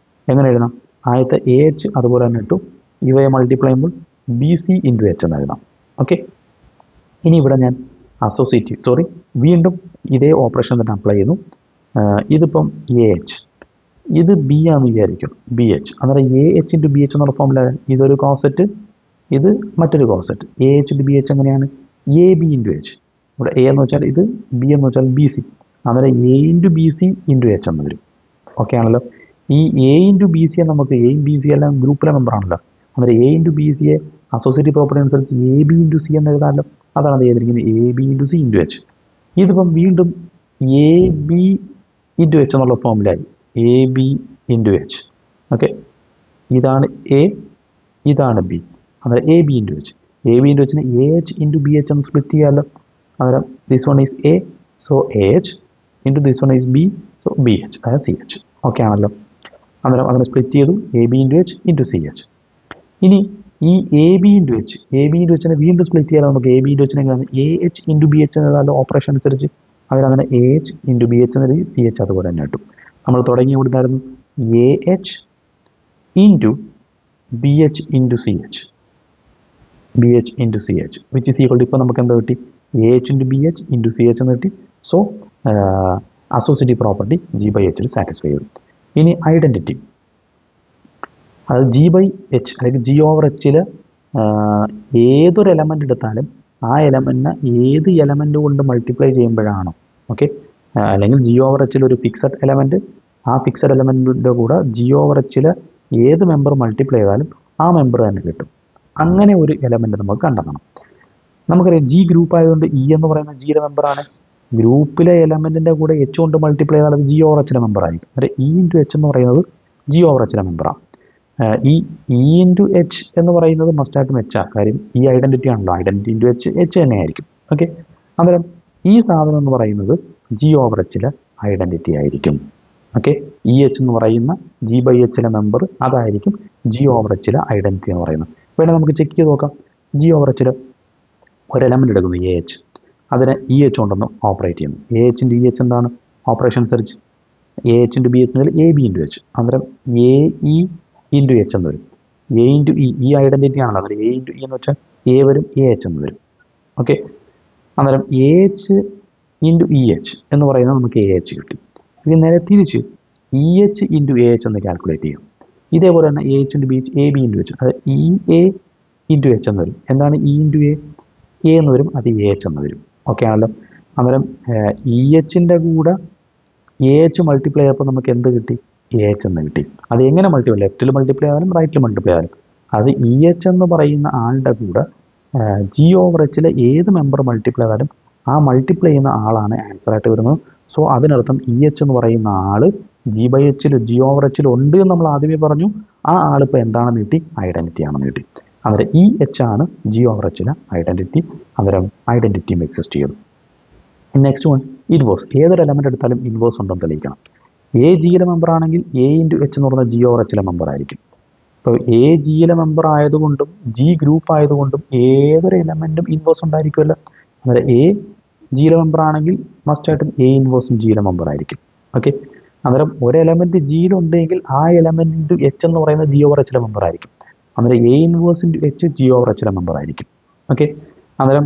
എങ്ങനെ എഴുതാം? ആദ്യത്തെ എ എച്ച് അതുപോലെ തന്നെ ഇട്ടു, ഇവയെ മൾട്ടിപ്ലൈ ചെയ്യുമ്പോൾ ബി സി ഇൻറ്റു എച്ച് എന്ന് എഴുതാം. ഓക്കെ, ഇനി ഇവിടെ ഞാൻ വീണ്ടും ഇതേ ഓപ്പറേഷൻ തന്നെ അപ്ലൈ ചെയ്യുന്നു. ഇതിപ്പം എ എച്ച്, ഇത് ബി ആണെന്ന് വിചാരിക്കും, ബി എച്ച്. അന്നേരം A H into B H എന്നുള്ള ഫോമില ഇതൊരു കോസെറ്റ്, ഇത് മറ്റൊരു coset. A H into B H എങ്ങനെയാണ്? A B into H. ഇവിടെ എ എന്ന് വെച്ചാൽ ഇത്, ബി എന്ന് വെച്ചാൽ ബി സി. അന്നേരം A into B C into H എന്ന് വരും. ഓക്കെ ആണല്ലോ. ഈ എ ഇൻറ്റു ബി സിയെ നമുക്ക് എയും ബി സി എല്ലാം ഗ്രൂപ്പിലെ മെമ്പറാണല്ലോ. അന്നേരം എ ഇൻറ്റു ബി സിയെ അസോസിയേറ്റീവ് പ്രോപ്പർട്ടി അനുസരിച്ച് എ ബി ഇൻറ്റു സി എന്ന് എഴുതാമല്ലോ. അതാണ് അത് ചെയ്തിരിക്കുന്നത്, A B into C into H. ഇതിപ്പം വീണ്ടും എ ബി ഇൻറ്റു എച്ച് എന്നുള്ള ഫോമിലായി, A B into H. Okay, ഇതാണ് എ, ഇതാണ് ബി. അന്നേരം A B into H. A B into എച്ചിന് A H into B H എന്ന് സ്പ്ലിറ്റ് ചെയ്യാമല്ലോ. അന്നേരം this one is A, so A H into this one is B, so B H, അതായത് C H. Okay ആണല്ലോ. അന്നേരം അങ്ങനെ split ചെയ്തു, A B into H into C H. ഇനി ഈ A B into H, A B into എച്ചിനെ വീണ്ടും split ചെയ്യാൻ നമുക്ക് എ ബി ഇൻറ്റു എച്ചിനെ A H into B H എന്നതാണല്ലോ ഓപ്പറേഷൻ അനുസരിച്ച്. അതിനങ്ങനെ A H into B H എന്നത് സി എച്ച് അതുപോലെ തന്നെ കിട്ടും. നമ്മൾ തുടങ്ങി കൊടുത്തായിരുന്നു A H into B H into C H, B H into C H which is equal to, ഇപ്പോൾ നമുക്ക് എന്താ കിട്ടി? A H into B H into C H എന്ന് കിട്ടി. So associative property G by എച്ചിൽ സാറ്റിസ്ഫൈ ചെയ്തു. ഇനി identity, അത് ജി ബൈ എച്ച് അല്ലെങ്കിൽ ജി ഓവർ എച്ചിൽ ഏതൊരു എലമെൻ്റ് എടുത്താലും ആ എലമെൻറ്റിനെ ഏത് എലമെൻറ്റ് കൊണ്ട് മൾട്ടിപ്ലൈ ചെയ്യുമ്പോഴാണോ, ഓക്കെ, അല്ലെങ്കിൽ ജി ഓവർ എച്ചിൽ ഒരു ഫിക്സഡ് എലമെൻറ്റ്, ആ ഫിക്സഡ് എലമെൻറ്റിൻ്റെ കൂടെ ജി ഓവർ എച്ചിൽ ഏത് മെമ്പർ മൾട്ടിപ്ലൈ ചെയ്താലും ആ മെമ്പർ തന്നെ കിട്ടും. അങ്ങനെ ഒരു എലമെൻറ്റ് നമുക്ക് കണ്ടെത്തണം. നമുക്കറിയാം ജി ഗ്രൂപ്പ് ആയതുകൊണ്ട് ഇ എന്ന് പറയുന്ന ജിയുടെ മെമ്പറാണ്. ഗ്രൂപ്പിലെ എലമെൻറ്റിൻ്റെ കൂടെ എച്ച് കൊണ്ട് മൾട്ടിപ്ലൈ ചെയ്താൽ അത് ജി ഓവർ എച്ചിലെ മെമ്പറായിരിക്കും. അതായത് ഇ ഇൻറ്റു എച്ച് എന്ന് പറയുന്നത് ജി ഓവർ എച്ചിലെ മെമ്പറാണ്. ഈ ഇ ഇൻറ്റു എച്ച് എന്ന് പറയുന്നത് മസ്റ്റായിട്ടും എച്ചാണ്. കാര്യം ഈ ഐഡൻറ്റിറ്റി ആണല്ലോ, ഐഡൻറ്റിറ്റി ഇൻറ്റു എച്ച് എച്ച് തന്നെയായിരിക്കും. ഓക്കെ, അന്നേരം ഈ സാധനം എന്ന് പറയുന്നത് ജി ഓവർ എച്ചിലെ ഐഡൻറ്റിറ്റി ആയിരിക്കും. ഓക്കെ, ഇ എച്ച് എന്ന് പറയുന്ന ജി ബൈ എച്ചിലെ മെമ്പർ അതായിരിക്കും ജി ഓവർ എച്ചിലെ ഐഡൻറ്റിറ്റി എന്ന് പറയുന്നത്. വേണേൽ നമുക്ക് ചെക്ക് ചെയ്ത് നോക്കാം. ജി ഓവർ എച്ചിൽ ഒരു എലമെൻ്റ് എടുക്കുന്നു എ എച്ച്, അതിനെ ഇ എച്ച് കൊണ്ടൊന്ന് ഓപ്പറേറ്റ് ചെയ്യുന്നു. A H into E H എന്താണ് ഓപ്പറേഷൻ അനുസരിച്ച്? A H into B H A B into H. അന്നേരം എ ഇ ഇൻറ്റു എച്ച് എന്ന് വരും. എ ഇൻറ്റു ഇ, ഈ ഐഡൻറ്റിറ്റി ആണല്ലോ. അന്നേരം എ ഇൻറ്റു ഇ എന്ന് വെച്ചാൽ എ വരും, എ എച്ച് എന്ന് വരും. ഓക്കെ, അന്നേരം A H into E H എന്ന് പറയുന്നത് നമുക്ക് എ എച്ച് കിട്ടി. ഇനി നേരെ തിരിച്ച് E H into A H എന്ന് കാൽക്കുലേറ്റ് ചെയ്യും. ഇതേപോലെ തന്നെ A H into B H, A B into H, അത് ഇ എ ഇൻറ്റു എച്ച് എന്ന് വരും. എന്താണ് ഇ ഇൻറ്റു എ? എ എന്ന് വരും, അത് എ എച്ച് എന്ന് വരും. ഓക്കെ ആണല്ലോ. അന്നേരം ഇ എച്ചിൻ്റെ കൂടെ എ എച്ച് മൾട്ടിപ്ലൈ ചെയ്തപ്പോൾ നമുക്ക് എന്ത് കിട്ടി? എ എച്ച് എന്ന് കിട്ടി. അത് എങ്ങനെ മൾട്ടിപ്ലൈ, ലെഫ്റ്റിൽ മൾട്ടിപ്ലൈ ആയാലും റൈറ്റിൽ മൾട്ടിപ്ലൈ ആയാലും അത് ഇ എച്ച് എന്ന് പറയുന്ന ആളുടെ കൂടെ ജി ഓവർ എച്ചിലെ ഏത് മെമ്പർ മൾട്ടിപ്ലൈ ചെയ്താലും ആ മൾട്ടിപ്ലൈ ചെയ്യുന്ന ആളാണ് ആൻസർ ആയിട്ട് വരുന്നത്. സോ അതിനർത്ഥം ഇ എച്ച് എന്ന് പറയുന്ന ആള് ജി ബൈ എച്ചിൽ ജി ഓവർ എച്ചിൽ ഉണ്ട് എന്ന് നമ്മൾ ആദ്യമേ പറഞ്ഞു. ആ ആളിപ്പോൾ എന്താണെന്ന് കിട്ടി? ഐഡന്റിറ്റി ആണെന്ന് കിട്ടി. അന്നേരം ഇ എച്ച് ആണ് ജി ഓവർ എച്ചിലെ ഐഡന്റിറ്റി. അന്നേരം ഐഡന്റിറ്റിയും എക്സിസ്റ്റ് ചെയ്തു. Next one inverse. ഏതൊരു എലമെന്റ് എടുത്താലും ഇൻവേഴ്സ് ഉണ്ടെന്ന് തെളിയിക്കണം. എ ജിയിലെ മെമ്പർ ആണെങ്കിൽ എ ഇൻറ്റു എച്ച് എന്ന് പറഞ്ഞാൽ ജി ഓവർ എച്ചിലെ മെമ്പർ ആയിരിക്കും. ഇപ്പോൾ എ ജിയിലെ മെമ്പർ ആയതുകൊണ്ടും ജി ഗ്രൂപ്പ് ആയതുകൊണ്ടും ഏതൊരു എലമെന്റും ഇൻവേഴ്സ് ഉണ്ടായിരിക്കുമല്ലോ. അന്നേരം എ ജിയിലെ മെമ്പർ ആണെങ്കിൽ മസ്റ്റായിട്ടും എ ഇൻവേഴ്സും ജിയിലെ മെമ്പർ ആയിരിക്കും. ഓക്കെ. അന്നേരം ഒരു എലമെന്റ് ജിയിലുണ്ടെങ്കിൽ ആ എലമെന്റ് ഇൻറ്റു എച്ച് എന്ന് പറയുന്നത് ജി ഓവർ എച്ചിലെ മെമ്പർ ആയിരിക്കും. അന്നേരം A inverse into H G over എച്ചിലെ മെമ്പർ ആയിരിക്കും. ഓക്കെ. അന്നേരം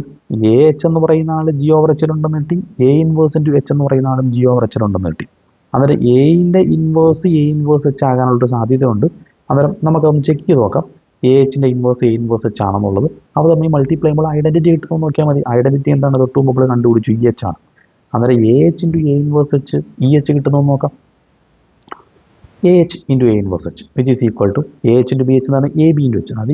എ എച്ച് എന്ന് പറയുന്ന ആൾ ജി ഓവർ എച്ചിലുണ്ടെന്ന് കിട്ടി. എ ഇൻവേഴ്സ് ഇൻറ്റു എച്ച് എന്ന് പറയുന്ന ആളും ജി ഓവർ എച്ചിലുണ്ടെന്ന് കിട്ടി. അന്നേരം എയിൻ്റെ ഇൻവേഴ്സ് എ ഇൻവേഴ്സ് എച്ച് ആകാനുള്ളൊരു സാധ്യതയുണ്ട്. അന്നേരം നമുക്കൊന്ന് ചെക്ക് ചെയ്ത് നോക്കാം. എ എച്ചിൻ്റെ ഇൻവേഴ്സ് എ ഇൻവേഴ്സ് എച്ച് ആണെന്നുള്ളത്. അവ തമ്മിൽ മൾട്ടിപ്ലൈ ചെയ്യുമ്പോൾ ഐഡന്റിറ്റി കിട്ടുമെന്ന് നോക്കിയാൽ മതി. ഐഡന്റിറ്റി എന്താണ്? തൊട്ട് മുമ്പ് നമ്മൾ കണ്ടുപിടിച്ചു, ഇ എച്ച് ആണ്. അന്നേരം A H into A inverse H e H കിട്ടുമെന്ന് നോക്കാം. A H into A inverse H which is equal to a H into B H എന്നാണ് എ ബി ഇൻറ്റു എച്ച്. അത്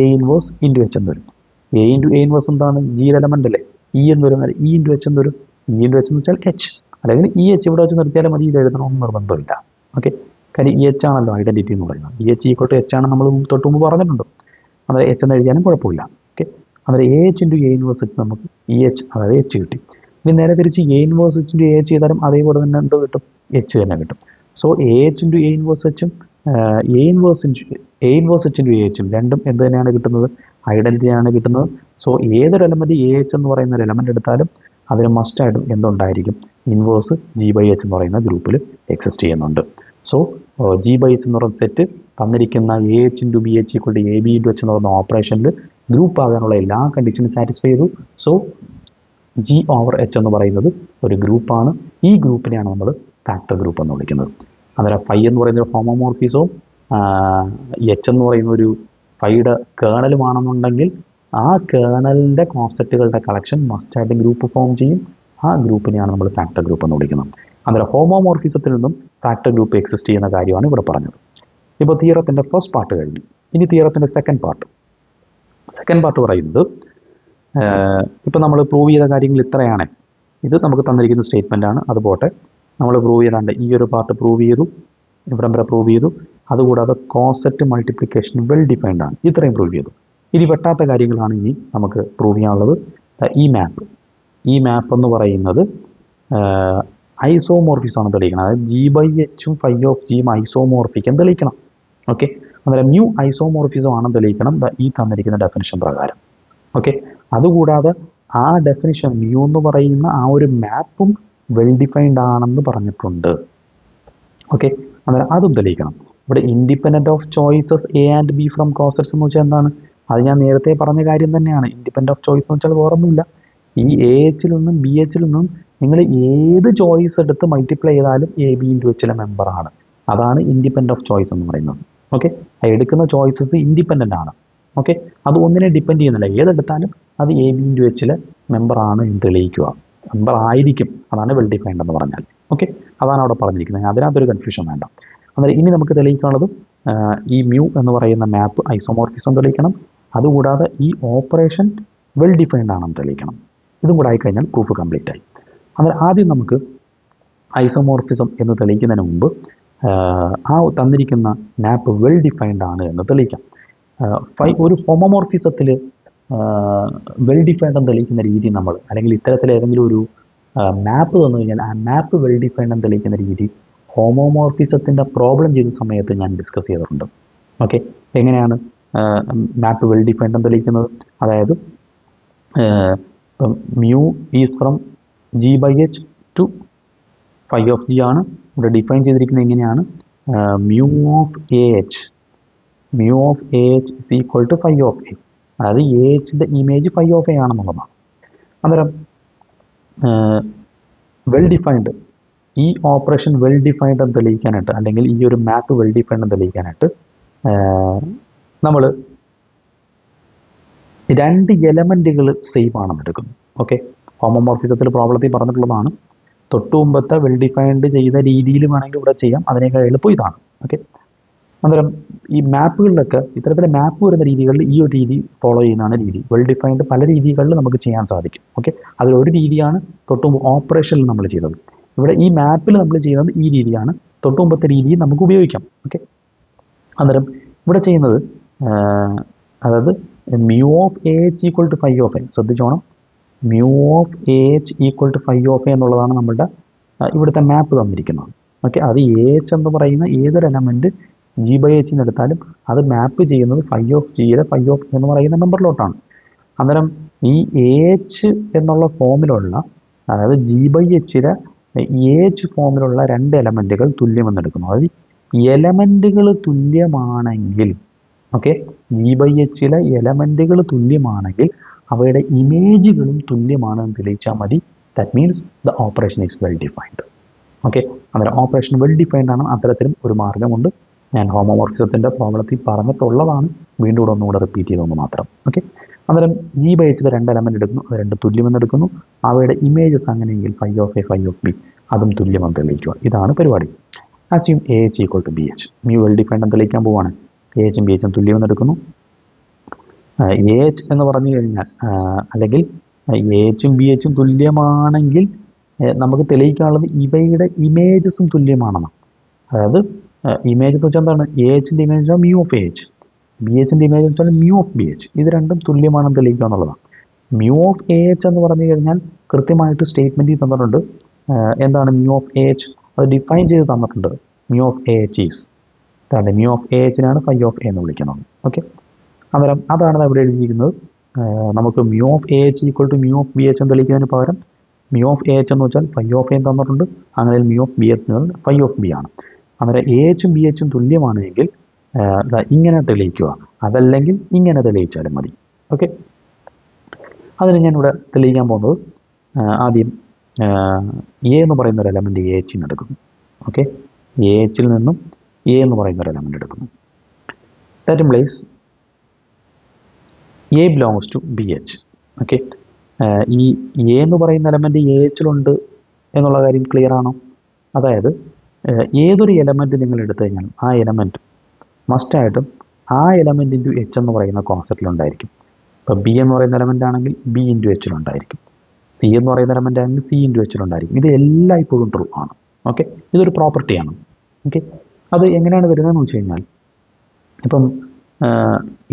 എ ഇൻവേഴ്സ് ഇൻറ്റു എച്ച് എന്ന് വരും. A into A inverse എന്താണ്? G element അല്ലേ. E എന്ന് വരും. ഇ ഇൻറ്റു എച്ച് എന്ന് വരും. ഇ ഇൻറ്റു എച്ച് എന്ന് വെച്ചാൽ എച്ച്. അല്ലെങ്കിൽ ഇ എച്ച് ഇവിടെ വെച്ച് നിർത്തിയാലും മതി, ഇത് എഴുതണമെന്ന് നിർബന്ധമില്ല. ഓക്കെ. കാര്യം ഇ എച്ച് ആണല്ലോ ഐഡന്റിറ്റി എന്ന് പറയുന്നത്. E H equal to H ആണ് നമ്മൾ തൊട്ട് മുമ്പ് പറഞ്ഞിട്ടുണ്ട്. അന്നേരം എച്ച് എന്ന് എഴുതിയാലും കുഴപ്പമില്ല. ഓക്കെ. അന്നേരം A H into A inverse H നമുക്ക് ഇ എച്ച്, അതായത് എച്ച് കിട്ടി. ഇനി നേരെ തിരിച്ച് A inverse H into A H ചെയ്താലും അതേപോലെ തന്നെ എന്തോ കിട്ടും? എച്ച് തന്നെ കിട്ടും. So A H into A inverse എച്ചും A inverse H into A എച്ചും രണ്ടും എന്ത് തന്നെയാണ് കിട്ടുന്നത്? ഐഡന്റിറ്റിയാണ് കിട്ടുന്നത്. സോ ഏതൊരു എലമെന്റ് എ എച്ച് എന്ന് പറയുന്ന ഒരു എലമെന്റ് എടുത്താലും അതിന് മസ്റ്റായിട്ടും എന്തുണ്ടായിരിക്കും? ഇൻവേഴ്സ് ജി ബൈ എച്ച് എന്ന് പറയുന്ന ഗ്രൂപ്പിൽ എക്സിസ്റ്റ് ചെയ്യുന്നുണ്ട്. സോ ജി ബൈ എച്ച് എന്ന് പറയുന്ന സെറ്റ് തന്നിരിക്കുന്ന a H into B H equal to A B into H എന്ന് പറയുന്ന ഓപ്പറേഷനിൽ ഗ്രൂപ്പ് ആകാനുള്ള എല്ലാ കണ്ടീഷനും സാറ്റിസ്ഫൈ ചെയ്തു. സോ ജി ഓവർ എച്ച് എന്ന് പറയുന്നത് ഒരു ഗ്രൂപ്പാണ്. ഈ ഗ്രൂപ്പിനെയാണ് നമ്മൾ ഫാക്ടർ ഗ്രൂപ്പ് എന്ന് വിളിക്കുന്നത്. അന്നേരം ഫൈ എന്ന് പറയുന്ന ഒരു ഹോമോമോർഫിസവും എച്ച് എന്ന് പറയുന്ന ഒരു ഫൈയുടെ കേണലുമാണെന്നുണ്ടെങ്കിൽ ആ കേണലിൻ്റെ കോൺസെപ്റ്റുകളുടെ കളക്ഷൻ മസ്റ്റായിട്ട് ഗ്രൂപ്പ് ഫോം ചെയ്യും. ആ ഗ്രൂപ്പിനെയാണ് നമ്മൾ ഫാക്ടർ ഗ്രൂപ്പ് എന്ന് വിളിക്കുന്നത്. അന്നേരം ഹോമോമോർഫിസത്തിൽ നിന്നും ഫാക്ടർ ഗ്രൂപ്പ് എക്സിസ്റ്റ് ചെയ്യുന്ന കാര്യമാണ് ഇവിടെ പറഞ്ഞത്. ഇപ്പോൾ തിയറത്തിൻ്റെ ഫസ്റ്റ് പാർട്ട് കഴിഞ്ഞു. ഇനി തിയറത്തിൻ്റെ സെക്കൻഡ് പാർട്ട് പറയുന്നത് ഇപ്പോൾ നമ്മൾ പ്രൂവ് ചെയ്ത കാര്യങ്ങൾ ഇത്രയാണ്. ഇത് നമുക്ക് തന്നിരിക്കുന്ന സ്റ്റേറ്റ്മെൻ്റ് ആണ്. അതുപോട്ടെ നമ്മൾ പ്രൂവ് ചെയ്താണ്ട് ഈ ഒരു പാർട്ട് പ്രൂവ് ചെയ്തു, ഇവിടം വരെ പ്രൂവ് ചെയ്തു. അതുകൂടാതെ കോസെറ്റ് മൾട്ടിപ്ലിക്കേഷൻ വെൽ ഡിഫൈൻഡ് ആണ്, ഇത്രയും പ്രൂവ് ചെയ്തു. ഇനി വെട്ടാത്ത കാര്യങ്ങളാണ് ഇനി നമുക്ക് പ്രൂവ് ചെയ്യാനുള്ളത്. ഈ മാപ്പ് എന്ന് പറയുന്നത് ഐസോമോർഫിസം ആണ് തെളിയിക്കണം. അതായത് ജി ബൈ എച്ചും ഫൈ ഓഫ് ജിയും ഐസോമോർഫിക് എന്ന് തെളിയിക്കണം. ഓക്കെ. അന്നേരം മ്യൂ ഐസോമോർഫിസം ആണെന്ന് തെളിയിക്കണം ഈ തന്നിരിക്കുന്ന ഡെഫിനിഷൻ പ്രകാരം. ഓക്കെ. അതുകൂടാതെ ആ ഡെഫിനിഷൻ മ്യൂ എന്ന് പറയുന്ന ആ ഒരു മാപ്പും വെൽ ഡിഫൈൻഡ് ആണെന്ന് പറഞ്ഞിട്ടുണ്ട്. ഓക്കെ. അന്നേരം അതും തെളിയിക്കണം. ഇവിടെ independent of choices A and B from cosets എന്ന് വെച്ചാൽ എന്താണ്? അത് ഞാൻ നേരത്തെ പറഞ്ഞ കാര്യം തന്നെയാണ്. ഇൻഡിപെൻഡൻറ്റ് ഓഫ് ചോയ്സ് എന്ന് വെച്ചാൽ വേറൊന്നുമില്ല. ഈ എ എച്ചിൽ നിന്നും ബി എച്ചിൽ നിന്നും നിങ്ങൾ ഏത് ചോയ്സ് എടുത്ത് മൾട്ടിപ്ലൈ ചെയ്താലും എ ബി ഇൻറ്റു എച്ചിലെ മെമ്പറാണ്. അതാണ് ഇൻഡിപെൻഡൻറ്റ് ഓഫ് ചോയ്സ് എന്ന് പറയുന്നത്. ഓക്കെ. എടുക്കുന്ന ചോയ്സസ് ഇൻഡിപെൻഡൻ്റ് ആണ്. ഓക്കെ. അത് ഒന്നിനെ ഡിപ്പെൻഡ് ചെയ്യുന്നില്ല. ഏതെടുത്താലും അത് എ ബി ഇൻറ്റു എച്ചിലെ മെമ്പറാണ് എന്ന് തെളിയിക്കുക. മെമ്പർ ആയിരിക്കും. അതാണ് വെൽ ഡിഫൈൻഡ് എന്ന് പറഞ്ഞാൽ. ഓക്കെ. അതാണ് അവിടെ പറഞ്ഞിരിക്കുന്നത്. അതിനകത്തൊരു കൺഫ്യൂഷൻ വേണ്ട. അന്നേരം ഇനി നമുക്ക് തെളിയിക്കാനുള്ളത് ഈ മ്യൂ എന്ന് പറയുന്ന മാപ്പ് ഐസോമോർഫിസം തെളിയിക്കണം. അതുകൂടാതെ ഈ ഓപ്പറേഷൻ വെൽ ഡിഫൈൻഡ് ആണെന്ന് തെളിയിക്കണം. ഇതും കൂടെ ആയിക്കഴിഞ്ഞാൽ പ്രൂഫ് കംപ്ലീറ്റ് ആയി. അന്നേരം ആദ്യം നമുക്ക് ഐസോമോർഫിസം എന്ന് തെളിയിക്കുന്നതിന് മുമ്പ് ആ തന്നിരിക്കുന്ന മാപ്പ് വെൽ ഡിഫൈൻഡ് ആണ് എന്ന് തെളിയിക്കാം. ഒരു ഹോമോമോർഫിസത്തിൽ വെൽ ഡിഫൈൻഡ് എന്ന് തെളിയിക്കുന്ന രീതി നമ്മൾ, അല്ലെങ്കിൽ ഇത്തരത്തിൽ ഏതെങ്കിലും ഒരു മാപ്പ് തന്നു കഴിഞ്ഞാൽ ആ മാപ്പ് വെൽ ഡിഫൈൻഡ് എന്ന് തെളിയിക്കുന്ന രീതി ഹോമോമോർഫിസത്തിൻ്റെ പ്രോബ്ലം ചെയ്ത സമയത്ത് ഞാൻ ഡിസ്കസ് ചെയ്തിട്ടുണ്ട്. ഓക്കെ. എങ്ങനെയാണ് മാപ്പ് വെൽ ഡിഫൈൻഡ് എന്ന് തെളിയിക്കുന്നത്? അതായത് mu is from G by H to phi of G ആണ്. ഇവിടെ ഡിഫൈൻ ചെയ്തിരിക്കുന്നത് എങ്ങനെയാണ്? Mu of A H is equal to phi of a. അതായത് എ എച്ചിൻ്റെ ഇമേജ് ഫൈ ഓഫ് എ ആണെന്നുള്ളതാണ്. അന്നേരം വെൽ ഡിഫൈൻഡ്, ഈ ഓപ്പറേഷൻ വെൽ ഡിഫൈൻഡ് എന്ന് തെളിയിക്കാനായിട്ട്, അല്ലെങ്കിൽ ഈ ഒരു മാപ്പ് വെൽ ഡിഫൈൻഡ് എന്ന് തെളിയിക്കാനായിട്ട് നമ്മൾ രണ്ട് എലമെൻറ്റുകൾ സെയിം ആണെന്ന് എടുക്കുന്നു. ഓക്കെ. ഹോമോമോർഫിസത്തിൽ പ്രോബ്ലത്തിൽ പറഞ്ഞിട്ടുള്ളതാണ്. തൊട്ടു മുമ്പത്തെ വെൽ ഡിഫൈൻഡ് ചെയ്ത രീതിയിൽ വേണമെങ്കിൽ ഇവിടെ ചെയ്യാം. അതിനേക്കാൾ എളുപ്പം ഇതാണ്. ഓക്കെ, അന്നേരം ഈ മാപ്പുകളിലൊക്കെ ഇത്തരത്തിലെ മാപ്പ് വരുന്ന രീതികളിൽ ഈ ഒരു രീതി ഫോളോ ചെയ്യുന്നതാണ് രീതി. വെൽ ഡിഫൈൻഡ് പല രീതികളിൽ നമുക്ക് ചെയ്യാൻ സാധിക്കും. ഓക്കെ, അതിലൊരു രീതിയാണ് തൊട്ടു മുമ്പ് ഓപ്പറേഷനിൽ നമ്മൾ ചെയ്തത്. ഇവിടെ ഈ മാപ്പിൽ നമ്മൾ ചെയ്യുന്നത് ഈ രീതിയാണ്. തൊട്ടു മുമ്പത്തെ രീതിയിൽ നമുക്ക് ഉപയോഗിക്കാം. ഓക്കെ, അന്നേരം ഇവിടെ ചെയ്യുന്നത് അതായത് mu of A H equal to phi of A, ശ്രദ്ധിച്ചോണം, mu of A H equal to phi of A എന്നുള്ളതാണ് നമ്മളുടെ ഇവിടുത്തെ മാപ്പ് തന്നിരിക്കുന്നത്. ഓക്കെ, അത് എ എച്ച് എന്ന് പറയുന്ന ഏതൊരു എലമെൻറ്റ് ജി ബൈ എച്ച് എടുത്താലും അത് മാപ്പ് ചെയ്യുന്നത് ഫൈ ഓഫ് ജിയിലെ ഫൈ ഓഫ് എന്ന് പറയുന്ന മെമ്പറിലോട്ടാണ്. അന്നേരം ഈ എ എച്ച് എന്നുള്ള ഫോമിലുള്ള, അതായത് ജി ബൈ എച്ചിലെ എ എച്ച് ഫോമിലുള്ള രണ്ട് എലമെൻറ്റുകൾ തുല്യമെന്നെടുക്കുന്നു. അതായത് എലമെൻറ്റുകൾ തുല്യമാണെങ്കിൽ, ഓക്കെ, ജി ബൈ എച്ചിലെ എലമെൻറ്റുകൾ തുല്യമാണെങ്കിൽ അവയുടെ ഇമേജുകളും തുല്യമാണെന്ന് തെളിയിച്ചാൽ മതി. That means the operation is well defined. Okay, അന്നേരം ഓപ്പറേഷൻ വെൽ ഡിഫൈൻഡ് ആണ്. അത്തരത്തിലും ഒരു മാർഗ്ഗമുണ്ട്. ഞാൻ ഹോമോമോർഫിസത്തിൻ്റെ പ്രോബ്ലത്തിൽ പറഞ്ഞിട്ടുള്ളതാണ്, വീണ്ടും ഇവിടെ ഒന്നുകൂടെ റിപ്പീറ്റ് ചെയ്തൊന്ന് മാത്രം. ഓക്കെ, അന്നേരം ജി ബൈ എച്ച് രണ്ട് എലമെൻറ്റ് എടുക്കുന്നു, അത് രണ്ട് തുല്യമെന്ന് എടുക്കുന്നു. അവയുടെ ഇമേജസ് അങ്ങനെയെങ്കിൽ phi of a phi of b അതും തുല്യമെന്ന് തെളിയിക്കുക. ഇതാണ് പരിപാടി. Assume a H equal to B H, mu well defined എന്ന് തെളിയിക്കാൻ പോവാണ്. എ എച്ചും ബി എച്ചും തുല്യമെന്ന് എടുക്കുന്നു. എ എച്ച് എന്ന് പറഞ്ഞു കഴിഞ്ഞാൽ, അല്ലെങ്കിൽ എ എച്ചും ബി എച്ചും തുല്യമാണെങ്കിൽ നമുക്ക് തെളിയിക്കാനുള്ളത് ഇവയുടെ ഇമേജസും തുല്യമാണെന്ന്. അതായത് ഇമേജ് എന്ന് വെച്ചാൽ എന്താണ്, എ എച്ചിൻ്റെ ഇമേജ് വെച്ചാൽ mu of A H, B എച്ചിൻ്റെ ഇമേജ് വെച്ചാൽ മ്യൂ ഓഫ് ബി എച്ച്. ഇത് രണ്ടും തുല്യമാണെന്ന് തെളിയിക്കുക എന്നുള്ളതാണ്. മ്യൂ ഓഫ് എ എച്ച് എന്ന് പറഞ്ഞു കഴിഞ്ഞാൽ കൃത്യമായിട്ട് സ്റ്റേറ്റ്മെൻറ്റിൽ തന്നിട്ടുണ്ട്. എന്താണ് മ്യൂ ഓഫ് എ എച്ച്, അത് ഡിഫൈൻ ചെയ്ത് തന്നിട്ടുണ്ട്. Mu of A H is അതാണ് മ്യൂ ഓഫ് എ എച്ചിനാണ് ഫൈ ഓഫ് എ എന്ന് വിളിക്കുന്നത്. ഓക്കെ, അന്നേരം അതാണ് അവിടെ എഴുതിയിരിക്കുന്നത്. നമുക്ക് mu of A H equal to mu of B H എന്ന് തെളിയിക്കുന്നതിന് പകരം മ്യൂ ഓഫ് എ എച്ച് എന്ന് വെച്ചാൽ ഫൈ ഓഫ് എ തന്നിട്ടുണ്ട്. അങ്ങനെ mu of B H phi of B ആണ്. അന്നേരം എ എച്ചും ബി എച്ചും തുല്യമാണെങ്കിൽ ഇങ്ങനെ തെളിയിക്കുക, അതല്ലെങ്കിൽ ഇങ്ങനെ തെളിയിച്ചാലും മതി. ഓക്കെ, അതിന് ഞാനിവിടെ തെളിയിക്കാൻ പോകുന്നത് ആദ്യം എ എന്ന് പറയുന്ന ഒരു എലമെൻറ്റ് എ എച്ചിന് എടുക്കുന്നു. ഓക്കെ, എ എച്ചിൽ നിന്നും എ എന്ന് പറയുന്ന ഒരു എലമെൻറ്റ് എടുക്കുന്നു. That implies a belongs to B H. Okay, ഈ എ എന്ന് പറയുന്ന എലമെൻറ്റ് എ എച്ചിലുണ്ട് എന്നുള്ള കാര്യം ക്ലിയർ ആണോ? അതായത് ഏതൊരു എലമെൻറ്റ് നിങ്ങൾ എടുത്തു കഴിഞ്ഞാൽ ആ എലമെൻറ്റ് മസ്റ്റായിട്ടും ആ എലമെൻറ്റ് ഇൻറ്റു എച്ച് എന്ന് പറയുന്ന കോൺസെപ്റ്റിലുണ്ടായിരിക്കും. ഇപ്പോൾ ബി എന്ന് പറയുന്ന എലമെൻ്റ് ആണെങ്കിൽ ബി ഇൻറ്റു എച്ചിലുണ്ടായിരിക്കും, സി എന്ന് പറയുന്ന എലമെൻ്റ് ആണെങ്കിൽ സി ഇൻറ്റു എച്ചിലുണ്ടായിരിക്കും. ഇത് എല്ലായ്പ്പോഴും ട്രൂ ആണ്. ഓക്കെ, ഇതൊരു പ്രോപ്പർട്ടിയാണ്. ഓക്കെ, അത് എങ്ങനെയാണ് വരുന്നതെന്ന് വെച്ച് കഴിഞ്ഞാൽ, ഇപ്പം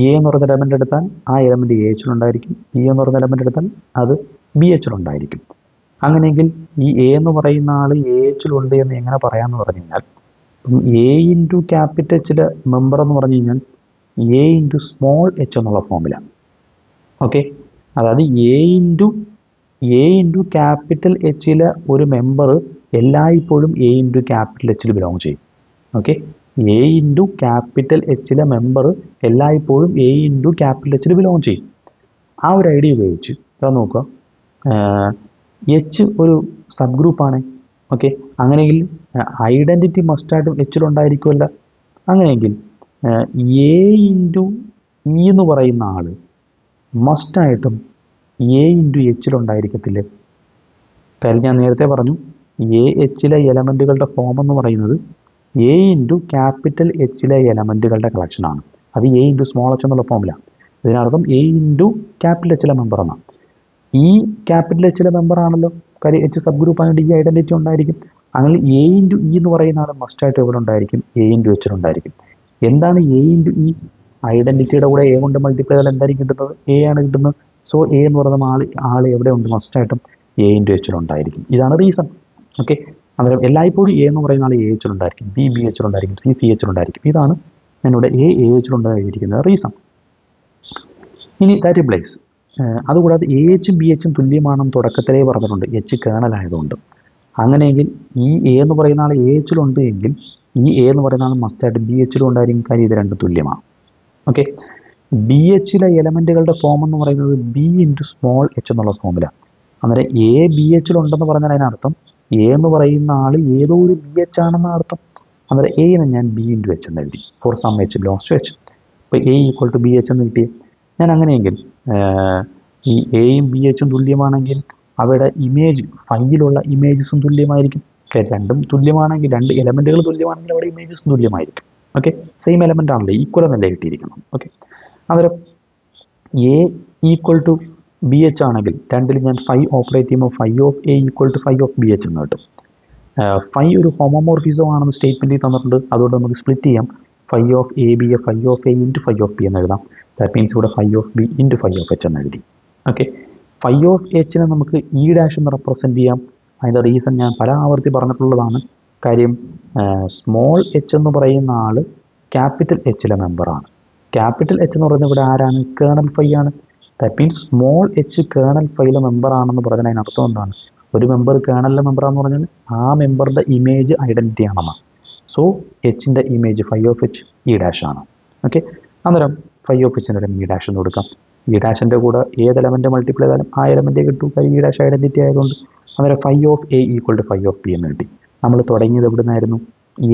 എ എന്ന് പറയുന്ന എലമെൻ്റ് എടുത്താൽ ആ എലമെൻറ്റ് എ എച്ചിലുണ്ടായിരിക്കും, ബി എന്ന് പറയുന്ന എലമെൻ്റ് എടുത്താൽ അത് ബി എച്ചിലുണ്ടായിരിക്കും. അങ്ങനെയെങ്കിൽ ഈ എ എന്ന് പറയുന്ന ആൾ എ എച്ചിലുണ്ട് എന്ന് എങ്ങനെ പറയാമെന്ന് പറഞ്ഞു കഴിഞ്ഞാൽ, എ ഇൻറ്റു ക്യാപിറ്റൽ എച്ചിലെ മെമ്പർ എന്ന് പറഞ്ഞു കഴിഞ്ഞാൽ എ ഇൻറ്റു സ്മോൾ എച്ച് എന്നുള്ള ഫോമിലാണ്. ഓക്കെ, അതായത് എ ഇൻറ്റു ക്യാപിറ്റൽ എച്ചിലെ ഒരു മെമ്പർ എല്ലായ്പ്പോഴും എ ഇൻറ്റു ക്യാപിറ്റൽ എച്ചിൽ ബിലോങ് ചെയ്യും. ഓക്കെ, എ ഇൻറ്റു ക്യാപിറ്റൽ എച്ചിലെ മെമ്പർ എല്ലായ്പ്പോഴും എ ഇൻറ്റു ക്യാപിറ്റൽ എച്ചിൽ ബിലോങ് ചെയ്യും. ആ ഒരു ഐഡിയ ഉപയോഗിച്ച് ഇതാ നോക്കുക, എച്ച് ഒരു സബ് ഗ്രൂപ്പാണ്. ഓക്കെ, അങ്ങനെയെങ്കിൽ ഐഡൻറ്റിറ്റി മസ്റ്റായിട്ടും എച്ചിലുണ്ടായിരിക്കുമല്ല. അങ്ങനെയെങ്കിൽ എ ഇൻറ്റു ഇ എന്ന് പറയുന്ന ആൾ മസ്റ്റായിട്ടും എ ഇൻറ്റു എച്ചിലുണ്ടായിരിക്കത്തില്ലേ? കാര്യം ഞാൻ നേരത്തെ പറഞ്ഞു, എ എച്ചിലെ എലമെൻറ്റുകളുടെ ഫോം എന്ന് പറയുന്നത് എ ഇൻറ്റു ക്യാപിറ്റൽ എച്ചിലെ എലമെൻറ്റുകളുടെ കളക്ഷനാണ്. അത് എ ഇൻറ്റു സ്മോൾ എച്ച് എന്നുള്ള ഫോമിലാണ്. ഇതിനർത്ഥം എ ഇൻറ്റു ക്യാപിറ്റൽ എച്ചിലെ മെമ്പർ എന്നാണ്. ഈ ക്യാപിറ്റൽ എച്ചിലെ മെമ്പർ ആണല്ലോ, കാര്യം എച്ച് സബ് ഗ്രൂപ്പ് ആയതുകൊണ്ട് ഈ ഐഡൻറ്റിറ്റി ഉണ്ടായിരിക്കും. അങ്ങനെ എ ഇൻറ്റു ഇ എന്ന് പറയുന്ന ആൾ മസ്റ്റായിട്ട് എവിടെ ഉണ്ടായിരിക്കും? എ ഇൻറ്റു എച്ചിലുണ്ടായിരിക്കും. എന്താണ് എ ഇൻറ്റു ഇ? ഐഡൻറ്റിറ്റിയുടെ കൂടെ എ കൊണ്ട് മൾട്ടിപ്ലൈ ചെയ്താൽ എന്തായിരിക്കും കിട്ടുന്നത്? എ ആണ് കിട്ടുന്നത്. സോ എ എന്ന് പറയുന്ന ആൾ എവിടെ ഉണ്ട്? മസ്റ്റായിട്ടും എ ഇൻറ്റു എച്ചിലുണ്ടായിരിക്കും. ഇതാണ് റീസൺ. ഓക്കെ, അന്നേരം എല്ലായ്പ്പോഴും എ എന്ന് പറയുന്ന ആൾ എ എച്ചിലുണ്ടായിരിക്കും, ബി ബി എച്ചിലുണ്ടായിരിക്കും, സി സി എച്ചിലുണ്ടായിരിക്കും. ഇതാണ് ഞാനിവിടെ എ എച്ചിലുണ്ടായിരിക്കുന്ന റീസൺ. ഇനി ദാറ്റ് ഇംപ്ലൈസ്, അതുകൂടാതെ എ എച്ചും ബി എച്ചും തുല്യമാണെന്ന് തുടക്കത്തിലേ പറഞ്ഞിട്ടുണ്ട്, എച്ച് കേണലായതുകൊണ്ട്. അങ്ങനെയെങ്കിൽ ഈ എ എന്ന് പറയുന്ന ആൾ എ എച്ചിലുണ്ട് എങ്കിൽ ഈ എ എന്ന് പറയുന്ന ആൾ മസ്റ്റായിട്ട് ബി എച്ചിലും ഉണ്ടായിരിക്കും. കാര്യം ഇത് രണ്ടും തുല്യമാണ്. ഓക്കെ, ബി എച്ചിലെ എലമെൻറ്റുകളുടെ ഫോം എന്ന് പറയുന്നത് ബി ഇൻറ്റു സ്മോൾ എച്ച് എന്നുള്ള ഫോമിലാണ്. അന്നേരം എ ബി എച്ചിലുണ്ടെന്ന് പറഞ്ഞാൽ അതിനർത്ഥം എ എന്ന് പറയുന്ന ആൾ ഏതോ ഒരു ബി എച്ച് ആണെന്ന് അർത്ഥം. അന്നേരം എനെ ഞാൻ ബി ഇൻറ്റു എച്ച് എന്ന് എഴുതി, for some H belongs to H. ഇപ്പോൾ A equal to B H എന്ന് കിട്ടി. ഞാൻ അങ്ങനെയെങ്കിൽ ഈ എയും ബി എച്ചും തുല്യമാണെങ്കിൽ അവയുടെ ഇമേജ് ഫൈയിലുള്ള ഇമേജസും തുല്യമായിരിക്കും. രണ്ടും തുല്യമാണെങ്കിൽ, രണ്ട് എലമെൻറ്റുകൾ തുല്യമാണെങ്കിൽ അവിടെ ഇമേജസും തുല്യമായിരിക്കും. ഓക്കെ, സെയിം എലമെൻ്റ് ആണല്ലോ, ഈക്വൽ എന്നല്ലേ കിട്ടിയിരിക്കണം. ഓക്കെ, അന്നേരം a equal to B H ആണെങ്കിൽ രണ്ടിൽ ഞാൻ ഫൈ ഓപ്പറേറ്റ് ചെയ്യുമ്പോൾ phi of A equal to phi of B H എന്ന് കിട്ടും. ഫൈ ഒരു ഹോമോമോർഫിസം ആണെന്ന് സ്റ്റേറ്റ്മെൻറ്റിൽ തന്നിട്ടുണ്ട്. അതുകൊണ്ട് നമുക്ക് സ്പ്ലിറ്റ് ചെയ്യാം. Phi of A B A phi of A into phi of B എന്ന് എഴുതാം. ദാറ്റ് മീൻസ് ഇവിടെ phi of B into phi of H എന്ന് എഴുതി. ഓക്കെ, ഫൈ ഓഫ് എച്ചിനെ നമുക്ക് ഇ ഡാഷ് എന്ന് റെപ്രസെൻറ്റ് ചെയ്യാം. അതിൻ്റെ റീസൺ ഞാൻ പല ആവർത്തി പറഞ്ഞിട്ടുള്ളതാണ്. കാര്യം സ്മോൾ എച്ച് എന്ന് പറയുന്ന ആൾ ക്യാപിറ്റൽ എച്ചിലെ മെമ്പറാണ്. ക്യാപിറ്റൽ എച്ച് എന്ന് പറയുന്നത് ഇവിടെ ആരാണ്? കേണൽ ഫൈ ആണ്. That means small H kernel ഫൈയിലെ മെമ്പർ ആണെന്ന് പറഞ്ഞാൽ അതിനർത്ഥം എന്താണ്? ഒരു മെമ്പർ കേണലിലെ മെമ്പറാന്ന് പറഞ്ഞാൽ ആ മെമ്പറുടെ ഇമേജ് ഐഡൻറ്റിറ്റി ആണെന്നാണ്. സോ എച്ചിൻ്റെ image phi of H E dash ആണ്. ഓക്കെ, അന്നേരം ഫൈ ഓഫ് എച്ചിൻ്റെ ഇ ഡാഷ് എന്ന് കൊടുക്കാം. ഇ ഡാഷിൻ്റെ കൂടെ ഏത് എലമെൻറ്റ് മൾട്ടിപ്ലൈ ചെയ്താലും ആ എലമെൻറ്റേ കിട്ടൂ. ഇ ഡാഷ് ഐഡൻറ്റിറ്റി ആയതുകൊണ്ട് അന്നേരം phi of A equal to phi of B എന്ന് കിട്ടി. നമ്മൾ തുടങ്ങിയത് എവിടെ നിന്നായിരുന്നു?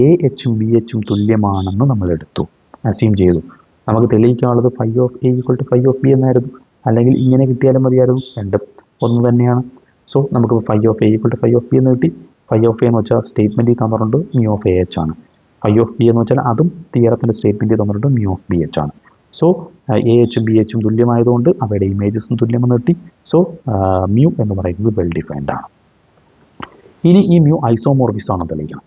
എ എച്ചും ബി എച്ചും തുല്യമാണെന്ന് നമ്മൾ എടുത്തു, അസ്യൂം ചെയ്തു. നമുക്ക് തെളിയിക്കാനുള്ളത് phi of A equal to phi of B എന്നായിരുന്നു. അല്ലെങ്കിൽ ഇങ്ങനെ കിട്ടിയാലും മതിയായിരുന്നു, രണ്ടും ഒന്ന് തന്നെയാണ്. സോ നമുക്ക് phi of A equal to phi of B എന്ന് കിട്ടി. ഫൈ ഓഫ് എ എന്ന് വെച്ചാൽ സ്റ്റേറ്റ്മെൻറ്റിൽ തന്നിട്ടുണ്ട് മ്യൂ ഓഫ് എ എച്ച് ആണ്. ഫൈ ഓഫ് ബി എന്ന് വെച്ചാൽ അതും തിയറത്തിൻ്റെ സ്റ്റേറ്റ്മെൻറ്റിൽ തന്നിട്ടുണ്ട് മ്യൂ ഓഫ് ബി എച്ച് ആണ്. സോ എ എച്ചും ബി എച്ചും തുല്യമായതുകൊണ്ട് അവയുടെ ഇമേജസും തുല്യമെന്ന് കിട്ടി. സോ മ്യൂ എന്ന് പറയുന്നത് വെൽ ഡിഫൈൻഡ് ആണ്. ഇനി ഈ മ്യൂ ഐസോമോർഫിസം ആണെന്ന് തെളിയിക്കണം.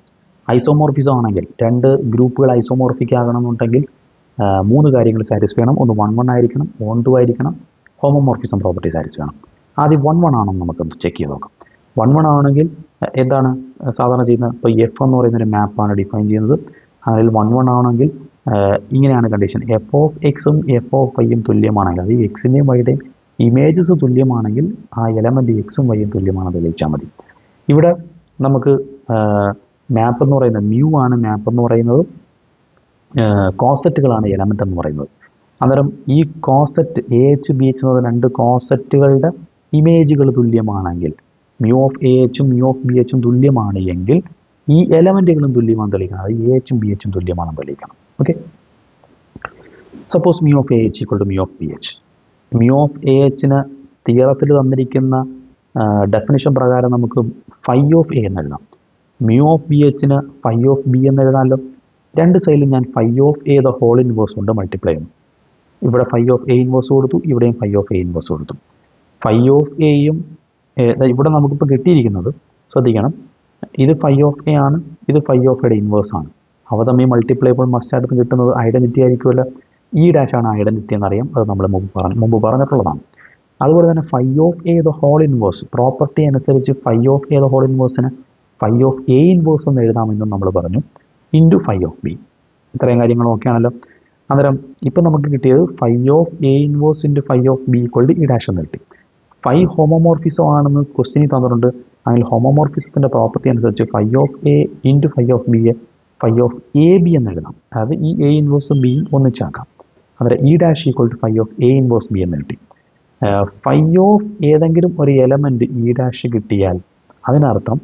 ഐസോമോർഫിസം ആണെങ്കിൽ രണ്ട് ഗ്രൂപ്പുകൾ ഐസോമോർഫിക് ആകണമെന്നുണ്ടെങ്കിൽ മൂന്ന് കാര്യങ്ങൾ സാറ്റിസ്ഫൈ ചെയ്യണം. ഒന്ന് 1 ആയിരിക്കണം, 1 ആയിരിക്കണം, ഹോമോമോർഫിസം പ്രോപ്പർട്ടി സാറ്റിസ്ഫൈ ചെയ്യണം. ആദ്യം 1 ആണെന്ന് നമുക്കൊന്ന് ചെക്ക് ചെയ്ത് നോക്കാം. 1 ആണെങ്കിൽ എന്താണ് സാധാരണ ചെയ്യുന്നത്? ഇപ്പോൾ എഫ് എന്ന് പറയുന്നൊരു മാപ്പാണ് ഡിഫൈൻ ചെയ്യുന്നത്. അതിൽ 1 ആണെങ്കിൽ ഇങ്ങനെയാണ് കണ്ടീഷൻ. എഫ് ഓഫ് എക്സും എഫ് ഓഫ് വൈയും തുല്യമാണെങ്കിൽ, അത് എക്സിൻ്റെയും വൈയുടെയും ഇമേജസ് തുല്യമാണെങ്കിൽ ആ എലമെൻറ്റ് എക്സും വൈയും തുല്യമാണെന്ന് തെളിയിച്ചാൽ മതി. ഇവിടെ നമുക്ക് മാപ്പ് എന്ന് പറയുന്നത് മ്യൂ ആണ്. മാപ്പ് എന്ന് പറയുന്നത് കോസെറ്റുകളാണ് എലമെൻ്റ് എന്ന് പറയുന്നത്. അന്നേരം ഈ coset A H B H എന്നത് രണ്ട് കോസെറ്റുകളുടെ ഇമേജുകൾ തുല്യമാണെങ്കിൽ, മ്യൂ ഓഫ് എ എച്ചും മ്യൂ ഓഫ് ബി എച്ചും തുല്യമാണ് എങ്കിൽ ഈ എലമെൻറ്റുകളും തുല്യമാണെന്ന് തെളിയിക്കണം. അത് എ എച്ചും ബി എച്ചും തുല്യമാണെന്ന് തെളിയിക്കണം. Okay, suppose mu of A H equal to mu of B H. Mu of A എച്ചിന് തിയറത്തിൽ തന്നിരിക്കുന്ന ഡെഫിനിഷൻ പ്രകാരം നമുക്ക് ഫൈ ഓഫ് എ എന്ന് എഴുതാം. മ്യൂ ഓഫ് ബി എച്ചിന് ഫൈ ഓഫ് ബി എന്ന് എഴുതാമല്ലോ. രണ്ട് സൈഡിലും ഞാൻ phi of A the whole inverse കൊണ്ട് മൾട്ടിപ്ലൈ ചെയ്യുന്നു. ഇവിടെ ഫൈ ഓഫ് എ ഇൻവേഴ്സ് കൊടുത്തു, ഇവിടെയും ഫൈ ഓഫ് എ ഇൻവേഴ്സ് കൊടുത്തു. ഫൈ ഓഫ് എയും ഇവിടെ നമുക്കിപ്പോൾ കിട്ടിയിരിക്കുന്നത് ശ്രദ്ധിക്കണം, ഇത് ഫൈ ഓഫ് എ ആണ്, ഇത് ഫൈ ഓഫ് എയുടെ ഇൻവേഴ്സ് ആണ്. അവ തമ്മിൽ മൾട്ടിപ്ലൈ ചെയ്യുമ്പോൾ മസ്റ്റായിട്ട് കിട്ടുന്നത് ഐഡൻറ്റിറ്റി ആയിരിക്കുമല്ലോ. ഈ ഡാഷാണ് ഐഡൻറ്റിറ്റി എന്നറിയാം, അത് നമ്മൾ മുമ്പ് പറഞ്ഞിട്ടുള്ളതാണ്. അതുപോലെ തന്നെ phi of A the whole inverse property അനുസരിച്ച് phi of A the whole ഇൻവേഴ്സിന് ഫൈ ഓഫ് എ ഇൻവേഴ്സ് എന്ന് എഴുതാമെന്നും നമ്മൾ പറഞ്ഞു, ഇൻറ്റു ഫൈ ഓഫ് ബി. ഇത്രയും കാര്യങ്ങൾ ഓക്കെ ആണല്ലോ. അന്നേരം ഇപ്പം നമുക്ക് കിട്ടിയത് phi of A inverse into phi of B equal to E dash എന്ന് കിട്ടി. ഫൈ ഹോമോമോർഫിസം ആണെന്ന് ക്വസ്റ്റ്യനിൽ തന്നിട്ടുണ്ട്. അതിൽ ഹോമോമോർഫിസത്തിൻ്റെ പ്രോപ്പർട്ടി അനുസരിച്ച് phi of A into phi of ബിയെ ഫൈ ഓഫ് എ ബി എന്ന് എഴുതാം. അതായത് ഈ എ ഇൻവേഴ്സും ബിയും ഒന്നിച്ചാക്കാം. അന്നേരം E dash equal to phi of A inverse B എന്ന് കിട്ടി. ഫൈ ഓഫ് ഏതെങ്കിലും ഒരു എലമെൻറ്റ് ഇ ഡാഷ് കിട്ടിയാൽ അതിനർത്ഥം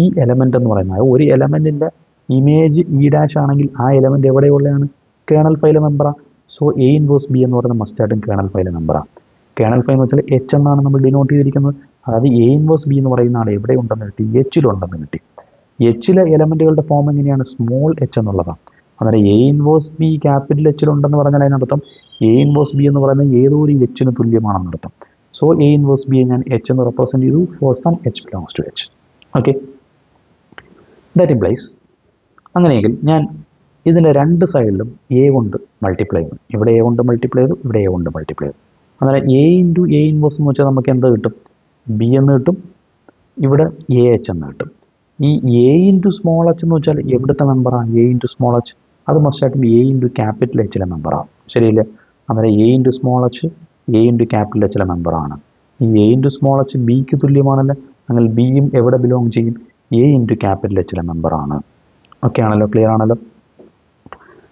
ഈ എലമെൻ്റ് എന്ന് പറയുന്നത് ഒരു എലമെൻറ്റിൻ്റെ ഇമേജ് ഇ ഡാഷ് ആണെങ്കിൽ ആ എലമെൻറ്റ് എവിടെയുള്ളതാണ്? കേണൽ ഫൈലെ മെമ്പറാണ്. സോ എ ഇൻവേഴ്സ് ബി എന്ന് പറയുന്നത് മസ്റ്റായിട്ടും കേണൽ ഫൈലെ മെമ്പറാണ്. കേണൽ ഫൈ എന്ന് വെച്ചാൽ എച്ച് എന്നാണ് നമ്മൾ ഡിനോട്ട് ചെയ്തിരിക്കുന്നത്. അതായത് എ ഇൻവേഴ്സ് ബി എന്ന് പറയുന്ന ആൾ എവിടെ ഉണ്ടെന്ന് കിട്ടി? എച്ചിലുണ്ടെന്ന് കിട്ടി. എച്ചിലെ എലമെൻറ്റുകളുടെ ഫോം എങ്ങനെയാണ്? സ്മോൾ എച്ച് എന്നുള്ളതാണ്. അന്നേരം എ ഇൻവേഴ്സ് ബി ക്യാപിറ്റൽ എച്ചിലുണ്ടെന്ന് പറഞ്ഞാൽ അതിനർത്ഥം എ ഇൻവേഴ്സ് ബി എന്ന് പറയുന്നത് ഏതോ ഒരു എച്ചിന് തുല്യമാണെന്നർത്ഥം. സോ എ ഇൻവേഴ്സ് ബിയെ ഞാൻ എച്ച് എന്ന് റെപ്രസെൻറ്റ് ചെയ്തു for some H belongs to H. Okay, that implies അങ്ങനെയെങ്കിൽ ഞാൻ ഇതിൻ്റെ രണ്ട് സൈഡിലും എ കൊണ്ട് മൾട്ടിപ്ലൈ ചെയ്തു. ഇവിടെ എ കൊണ്ട് മൾട്ടിപ്ലൈ ചെയ്തു, ഇവിടെ എ കൊണ്ട് മൾട്ടിപ്ലൈ ചെയ്തു. അന്നേരം എ ഇൻറ്റു എ ഇൻവേഴ്സ് എന്ന് വെച്ചാൽ നമുക്ക് എന്ത് കിട്ടും? ബി എന്ന് കിട്ടും. ഇവിടെ എ എച്ച് എന്ന് കിട്ടും. ഈ എ ഇൻറ്റു സ്മോൾ എച്ച് എന്ന് വെച്ചാൽ എവിടുത്തെ മെമ്പറാണ്? A into small H. അത് മസ്റ്റായിട്ടും എ ഇൻറ്റു ക്യാപിറ്റൽ എച്ചിലെ മെമ്പറാണ്. ശരിയല്ലേ? അന്നേരം A into small H A into capital എച്ചിലെ മെമ്പറാണ്. ഈ എ ഇൻറ്റു സ്മോൾ എച്ച് ബിക്ക് തുല്യമാണല്ലോ. അങ്ങനെ ബിയും എവിടെ ബിലോങ് ചെയ്യും? എ ഇൻറ്റു ക്യാപിറ്റൽ എച്ചിലെ മെമ്പറാണ്. ഓക്കെ ആണല്ലോ, ക്ലിയർ ആണല്ലോ.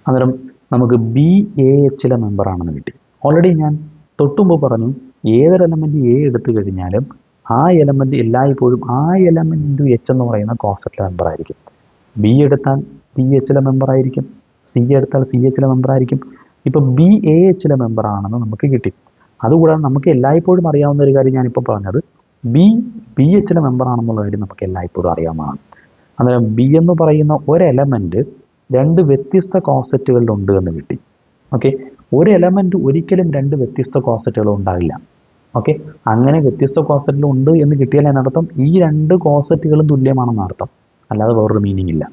അന്നേരം നമുക്ക് ബി എ എച്ചിലെ മെമ്പറാണെന്ന് കിട്ടി. ഓൾറെഡി ഞാൻ തൊട്ടുമുമ്പ് പറഞ്ഞു, ഏതൊരു എലമെൻറ്റ് എ എടുത്തു കഴിഞ്ഞാലും ആ എലമെൻറ്റ് എല്ലായ്പ്പോഴും ആ എലമെൻറ്റ് ഇൻറ്റു എച്ച് എന്ന് പറയുന്ന കോസെറ്റിലെ മെമ്പറായിരിക്കും. ബി എടുത്താൽ ബി എച്ചിലെ മെമ്പറായിരിക്കും, സി എടുത്താൽ സി എച്ചിലെ മെമ്പറായിരിക്കും. ഇപ്പോൾ ബി എ എച്ചിലെ മെമ്പറാണെന്ന് നമുക്ക് കിട്ടി. അതുകൂടാതെ നമുക്ക് എല്ലായ്പ്പോഴും അറിയാവുന്ന ഒരു കാര്യം ഞാനിപ്പോൾ പറഞ്ഞത്, ബി ബി എച്ചിലെ മെമ്പർ ആണെന്നുള്ള കാര്യം നമുക്ക് എല്ലായ്പ്പോഴും അറിയാവുന്നതാണ്. അന്നേരം ബി എന്ന് പറയുന്ന ഒരു എലമെൻറ്റ് രണ്ട് വ്യത്യസ്ത കോസെറ്റുകളിൽ ഉണ്ട് എന്ന് കിട്ടി. ഓക്കെ, ഒരു എലമെൻറ്റ് ഒരിക്കലും രണ്ട് വ്യത്യസ്ത കോസെറ്റുകൾ ഉണ്ടാവില്ല. ഓക്കെ, അങ്ങനെ വ്യത്യസ്ത കോസെറ്റുകൾ ഉണ്ട് എന്ന് കിട്ടിയാൽ അതിനർത്ഥം ഈ രണ്ട് കോസെറ്റുകളും തുല്യമാണെന്ന് അർത്ഥം, അല്ലാതെ വേറൊരു മീനിങ് ഇല്ല.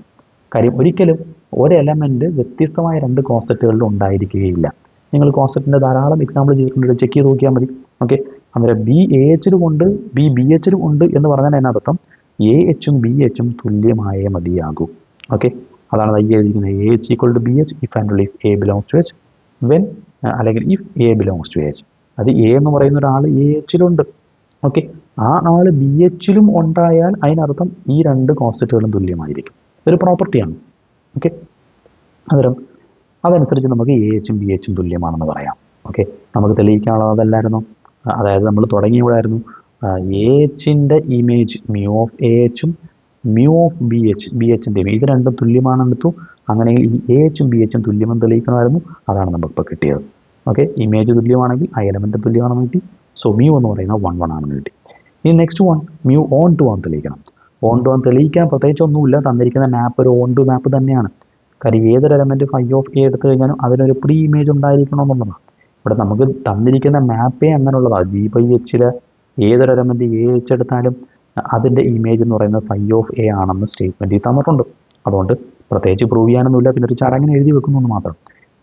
കാര്യം ഒരിക്കലും ഒരു എലമെൻറ്റ് വ്യത്യസ്തമായ രണ്ട് കോസെറ്റുകളിൽ ഉണ്ടായിരിക്കുകയില്ല. നിങ്ങൾ കോസെറ്റിൻ്റെ ധാരാളം എക്സാമ്പിൾ ചെയ്തിട്ടുണ്ട്, ചെക്ക് ചെയ്ത് നോക്കിയാൽ മതി. ഓക്കെ, അന്നേരം ബി എ എച്ചിലും ഉണ്ട്, ബി ബി എച്ചിലും ഉണ്ട് എന്ന് പറഞ്ഞാൽ അതിനർത്ഥം എ എച്ചും ബി എച്ചും തുല്യമായേ മതിയാകൂ. ഓക്കെ, അതാണ് ഈ എഴുതിയിരിക്കുന്നത്. A H equal to B H if and only if A belongs to H, when അല്ലെങ്കിൽ if A belongs to H. അത് എ എന്ന് പറയുന്ന ഒരാൾ എ എച്ചിലുണ്ട്. ഓക്കെ, ആ ആൾ ബി എച്ചിലും ഉണ്ടായാൽ അതിനർത്ഥം ഈ രണ്ട് കോൺസെപ്റ്റുകളും തുല്യമായിരിക്കും. ഇതൊരു പ്രോപ്പർട്ടിയാണ്. ഓക്കെ, അന്നേരം അതനുസരിച്ച് നമുക്ക് എ എച്ചും ബി എച്ചും തുല്യമാണെന്ന് പറയാം. ഓക്കെ, നമുക്ക് തെളിയിക്കാനുള്ളതല്ലായിരുന്നു. അതായത് നമ്മൾ തുടങ്ങിയവിടായിരുന്നു എ എച്ചിൻ്റെ ഇമേജ് മ്യൂ ഓഫ് എ എച്ചും മ്യൂ ഓഫ് ബി എച്ചിൻ്റെ ഇമേജ് ഇത് രണ്ടും തുല്യമാണെന്നെടുത്തു. അങ്ങനെയെങ്കിൽ ഈ എ എച്ചും ബി എച്ചും തുല്യമെന്ന് തെളിയിക്കണമായിരുന്നു. അതാണ് നമുക്കിപ്പോൾ കിട്ടിയത്. ഓക്കെ, ഇമേജ് തുല്യമാണെങ്കിൽ ആ എലമെൻറ്റ് തുല്യമാണെന്ന് കിട്ടി. സോ മ്യൂ എന്ന് പറയുന്നത് 1 1 ആണെന്ന് കിട്ടി. ഇനി next one mu on to one തെളിയിക്കണം. ഓൺ ടു വൺ തെളിയിക്കാൻ പ്രത്യേകിച്ചൊന്നുമില്ല, തന്നിരിക്കുന്ന മാപ്പ് ഒരു ഓൺ ടു മാപ്പ് തന്നെയാണ്. കാര്യം ഏതൊരു എലമെൻറ്റ് ഫൈ ഓഫ് എ എടുത്തു കഴിഞ്ഞാലും അതിനൊരു പ്രീ ഇമേജ് ഉണ്ടായിരിക്കണമെന്നുള്ളതാണ്. ഇവിടെ നമുക്ക് തന്നിരിക്കുന്ന മാപ്പേ അങ്ങനെയുള്ളതാണ്. ജി ബൈ എച്ചിലെ ഏതൊരു എലമെൻറ്റ് എ എച്ച് എടുത്താലും അതിൻ്റെ ഇമേജ് എന്ന് പറയുന്നത് ഫൈ ഓഫ് എ ആണെന്ന് സ്റ്റേറ്റ്മെൻറ്റിൽ തന്നിട്ടുണ്ട്. അതുകൊണ്ട് പ്രത്യേകിച്ച് പ്രൂവ് ചെയ്യാനൊന്നുമില്ല, പിന്നെ ഒരു ചടങ്ങിന് എഴുതി വെക്കുന്നു മാത്രം.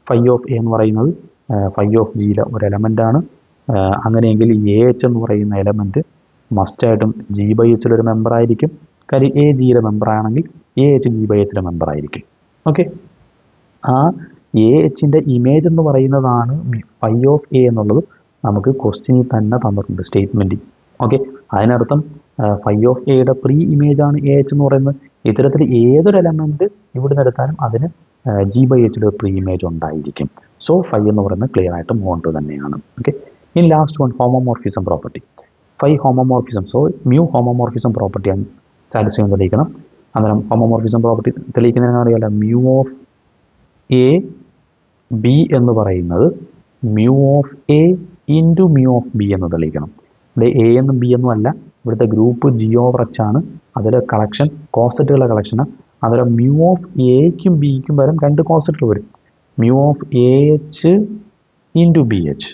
ഫൈ ഓഫ് എ എന്ന് പറയുന്നത് ഫൈ ഓഫ് ജിയിലെ ഒരു എലമെൻ്റാണ്. അങ്ങനെയെങ്കിൽ എ എച്ച് എന്ന് പറയുന്ന എലമെൻറ്റ് മസ്റ്റായിട്ടും ജി ബൈ എച്ചിലൊരു മെമ്പർ ആയിരിക്കും. കാര്യം എ ജിയിലെ മെമ്പർ ആണെങ്കിൽ എ എച്ച് ജി ബൈ എച്ചിലെ മെമ്പർ ആയിരിക്കും. ഓക്കെ, ആ എ എച്ചിൻ്റെ ഇമേജ് എന്ന് പറയുന്നതാണ് ഫൈ ഓഫ് എ എന്നുള്ളത് നമുക്ക് ക്വസ്റ്റ്യനിൽ തന്നെ തന്നിട്ടുണ്ട് സ്റ്റേറ്റ്മെൻറ്റിൽ. ഓക്കെ, അതിനർത്ഥം ഫൈ ഓഫ് എയുടെ പ്രീ ഇമേജാണ് എ എച്ച് എന്ന് പറയുന്നത്. ഇത്തരത്തിൽ ഏതൊരു എലമെൻറ്റ് ഇവിടെ നിന്ന് എടുത്താലും അതിന് ജി ബൈ എച്ചിലൊരു പ്രീ ഇമേജ് ഉണ്ടായിരിക്കും. സോ ഫൈ എന്ന് പറയുന്നത് ക്ലിയർ ആയിട്ട് മോൺ ടു തന്നെയാണ്. ഓക്കെ, ഇനി last one homomorphism property. Phi homomorphism, so mu homomorphism പ്രോപ്പർട്ടിയാണ് സാറ്റിസ്ഫൈ തെളിയിക്കണം. അന്നേരം ഹോമോമോർഫിസം പ്രോപ്പർട്ടി തെളിയിക്കുന്നതിന് അറിയാലോ, മ്യൂ ഓഫ് എ ബി എന്ന് പറയുന്നത് mu of A into mu of B എന്ന് തെളിയിക്കണം. ഇവിടെ എ എന്നും ബി എന്നും അല്ല, ഇവിടുത്തെ ഗ്രൂപ്പ് ജി ഓവർ എച്ച് ആണ്. അതിലെ കളക്ഷൻ കോസെറ്റുകളുടെ കളക്ഷനാണ്. അന്നേരം മ്യൂ ഓഫ് എക്കും ബിക്കും വരും രണ്ട് കോസെറ്റുകൾ വരും. Mu of A H into B H.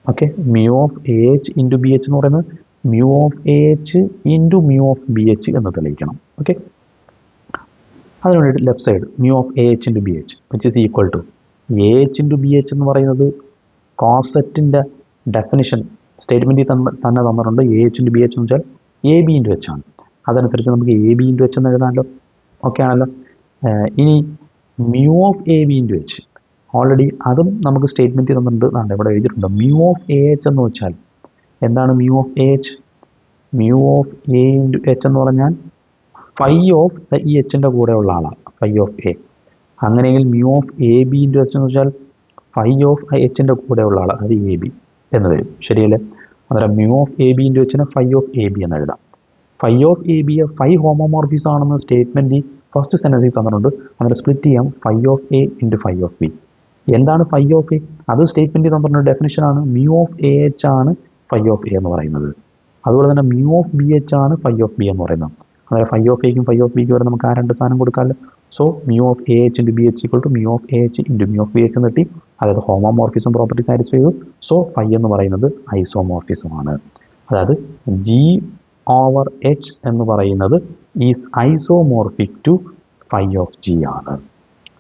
Okay, mu of A H into B H എന്ന് പറയുന്നത് mu of A H into mu of B H എന്ന് തെളിയിക്കണം. ഓക്കെ, അതിന് വേണ്ടിയിട്ട് left side mu of A H into B H which is equal to a H into B H എന്ന് പറയുന്നത് കോസെറ്റിൻ്റെ definition സ്റ്റേറ്റ്മെൻറ്റിൽ തന്നെ തന്നിട്ടുണ്ട്. A H into B H എന്ന് വെച്ചാൽ എ ബി ഇൻറ്റു എച്ച് ആണ്. അതനുസരിച്ച് നമുക്ക് എ ബി ഇൻറ്റു എച്ച് എന്ന് എഴുതാമല്ലോ. ഓക്കെ ആണല്ലോ. ഇനി mu of A B into H already അതും നമുക്ക് സ്റ്റേറ്റ്മെൻറ്റിൽ തന്നിട്ടുണ്ട്. ഇവിടെ എഴുതിയിട്ടുണ്ട് മ്യൂ ഓഫ് എ എച്ച് എന്ന് വെച്ചാൽ എന്താണ് mu of A H? Mu of A into H എന്ന് പറഞ്ഞാൽ ഫൈ ഓഫ് ഈ എച്ചിൻ്റെ കൂടെയുള്ള ആളാണ് ഫൈ ഓഫ് എ. അങ്ങനെയെങ്കിൽ mu of A B into H എന്ന് വെച്ചാൽ ഫൈ ഓഫ് എച്ചിൻ്റെ കൂടെയുള്ള ആൾ, അത് എ ബി എന്ന് വരും. ശരിയല്ലേ? അന്നേരം mu of A B into എച്ചിന് ഫൈ ഓഫ് എ ബി എന്ന് എഴുതാം. Phi of A B phi homomorphism ആണെന്ന് സ്റ്റേറ്റ്മെൻറ്റ് ഫസ്റ്റ് സെൻറ്റൻസിൽ തന്നിട്ടുണ്ട്. അങ്ങനെ സ്പ്ലിറ്റ് ചെയ്യാം phi of A into phi of B. എന്താണ് ഫൈ ഓഫ് എ? അത് സ്റ്റേറ്റ്മെൻറ്റിൽ തന്നിട്ടുണ്ട് ഡെഫിനിഷനാണ്. മ്യൂ ഓഫ് എ എച്ച് ആണ് ഫൈ ഓഫ് എ എന്ന് പറയുന്നത്. അതുപോലെ തന്നെ മ്യൂ ഓഫ് ബി എച്ച് ആണ് ഫൈ ഓഫ് ബി എന്ന് പറയുന്നത്. അതായത് ഫൈ ഓഫ് എക്കും ഫൈ ഓഫ് ബിക്കും വരെ നമുക്ക് ആ രണ്ട് സാധനം കൊടുക്കാമല്ലോ. So mu of A H into B H equal to mu of A H into mu of B H എന്ന് കിട്ടി. അതായത് ഹോമോമോർഫിസം പ്രോപ്പർട്ടി സാറ്റിസ്ഫൈ ചെയ്തു. സോ ഫൈ എന്ന് പറയുന്നത് ഐസോമോർഫിസമാണ്. അതായത് ജി ഓവർ എച്ച് എന്ന് പറയുന്നത് is isomorphic to phi of G ആണ്.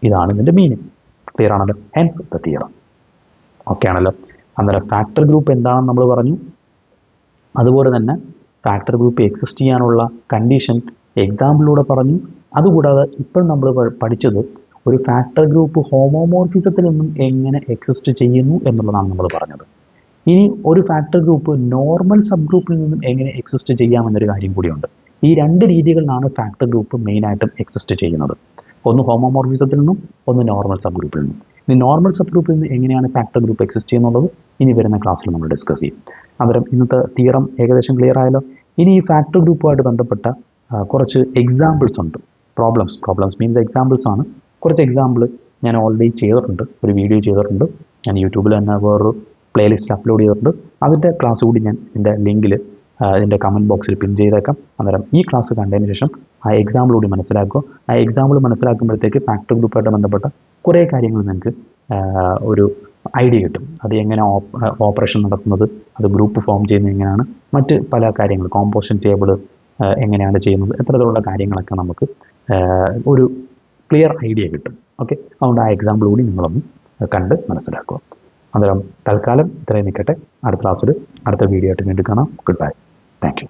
ഇതാണ് ഇതിൻ്റെ മീനിങ്. ക്ലിയർ ആണല്ലോ? Hence the theorem. ഓക്കെ ആണല്ലോ? അന്നേരം ഫാക്ടർ ഗ്രൂപ്പ് എന്താണെന്ന് നമ്മൾ പറഞ്ഞു. അതുപോലെ തന്നെ ഫാക്ടർ ഗ്രൂപ്പ് എക്സിസ്റ്റ് ചെയ്യാനുള്ള കണ്ടീഷൻ എക്സാമ്പിളിലൂടെ പറഞ്ഞു. അതുകൂടാതെ ഇപ്പോൾ നമ്മൾ പഠിച്ചത് ഒരു ഫാക്ടർ ഗ്രൂപ്പ് ഹോമോമോർഫിസത്തിൽ നിന്നും എങ്ങനെ എക്സിസ്റ്റ് ചെയ്യുന്നു എന്നുള്ളതാണ് നമ്മൾ പറഞ്ഞത്. ഇനി ഒരു ഫാക്ടർ ഗ്രൂപ്പ് നോർമൽ സബ് ഗ്രൂപ്പിൽ നിന്നും എങ്ങനെ എക്സിസ്റ്റ് ചെയ്യാമെന്നൊരു കാര്യം കൂടിയുണ്ട്. ഈ രണ്ട് രീതികളിലാണ് ഫാക്ടർ ഗ്രൂപ്പ് മെയിനായിട്ടും എക്സിസ്റ്റ് ചെയ്യുന്നത്. ഒന്ന് ഹോമോമോർഫിസത്തിൽ നിന്നും, ഒന്ന് നോർമൽ സബ് ഗ്രൂപ്പിൽ നിന്നും. ഇനി നോർമൽ സബ് ഗ്രൂപ്പിൽ നിന്ന് എങ്ങനെയാണ് ഫാക്ടർ ഗ്രൂപ്പ് എക്സിസ്റ്റ് ചെയ്യുന്നുള്ളത് ഇനി വരുന്ന ക്ലാസ്സിൽ നമ്മൾ ഡിസ്കസ് ചെയ്യും. അന്നേരം ഇന്നത്തെ തിയറം ഏകദേശം ക്ലിയർ ആയല്ലോ. ഇനി ഈ ഫാക്ടർ ഗ്രൂപ്പുമായിട്ട് ബന്ധപ്പെട്ട കുറച്ച് എക്സാമ്പിൾസ് ഉണ്ട്. പ്രോബ്ലംസ് മീൻസ് എക്സാമ്പിൾസ് ആണ്. കുറച്ച് എക്സാമ്പിൾ ഞാൻ ഓൾറെഡി ചെയ്തിട്ടുണ്ട്, ഒരു വീഡിയോ ചെയ്തിട്ടുണ്ട്. ഞാൻ യൂട്യൂബിൽ തന്നെ വേറൊരു പ്ലേലിസ്റ്റ് അപ്ലോഡ് ചെയ്തിട്ടുണ്ട്. അതിൻ്റെ ക്ലാസ് കൂടി ഞാൻ എൻ്റെ ലിങ്കിൽ ഇതിൻ്റെ കമൻറ്റ് ബോക്സിൽ പിൻ ചെയ്തേക്കാം. അന്നേരം ഈ ക്ലാസ് കണ്ടതിന് ശേഷം ആ എക്സാമ്പിളൂടി മനസ്സിലാക്കുക. ആ എക്സാമ്പിൾ മനസ്സിലാക്കുമ്പോഴത്തേക്ക് ഫാക്ടർ ഗ്രൂപ്പായിട്ട് ബന്ധപ്പെട്ട കുറേ കാര്യങ്ങൾ നിങ്ങൾക്ക് ഒരു ഐഡിയ കിട്ടും. അത് എങ്ങനെ ഓപ്പറേഷൻ നടത്തുന്നത്, അത് ഗ്രൂപ്പ് ഫോം ചെയ്യുന്നത് എങ്ങനെയാണ്, മറ്റ് പല കാര്യങ്ങൾ, കോമ്പോസിഷൻ ടേബിൾ എങ്ങനെയാണ് ചെയ്യുന്നത്, എത്തരത്തിലുള്ള കാര്യങ്ങളൊക്കെ നമുക്ക് ഒരു ക്ലിയർ ഐഡിയ കിട്ടും. ഓക്കെ, അതുകൊണ്ട് ആ എക്സാമ്പിൾ കൂടി നിങ്ങളൊന്ന് കണ്ട് മനസ്സിലാക്കുക. അന്നേരം തൽക്കാലം ഇത്രയും നിൽക്കട്ടെ. അടുത്ത ക്ലാസ്സിൽ അടുത്ത വീഡിയോ ആയിട്ട് വീണ്ടും കാണാം. Good bye. Thank you.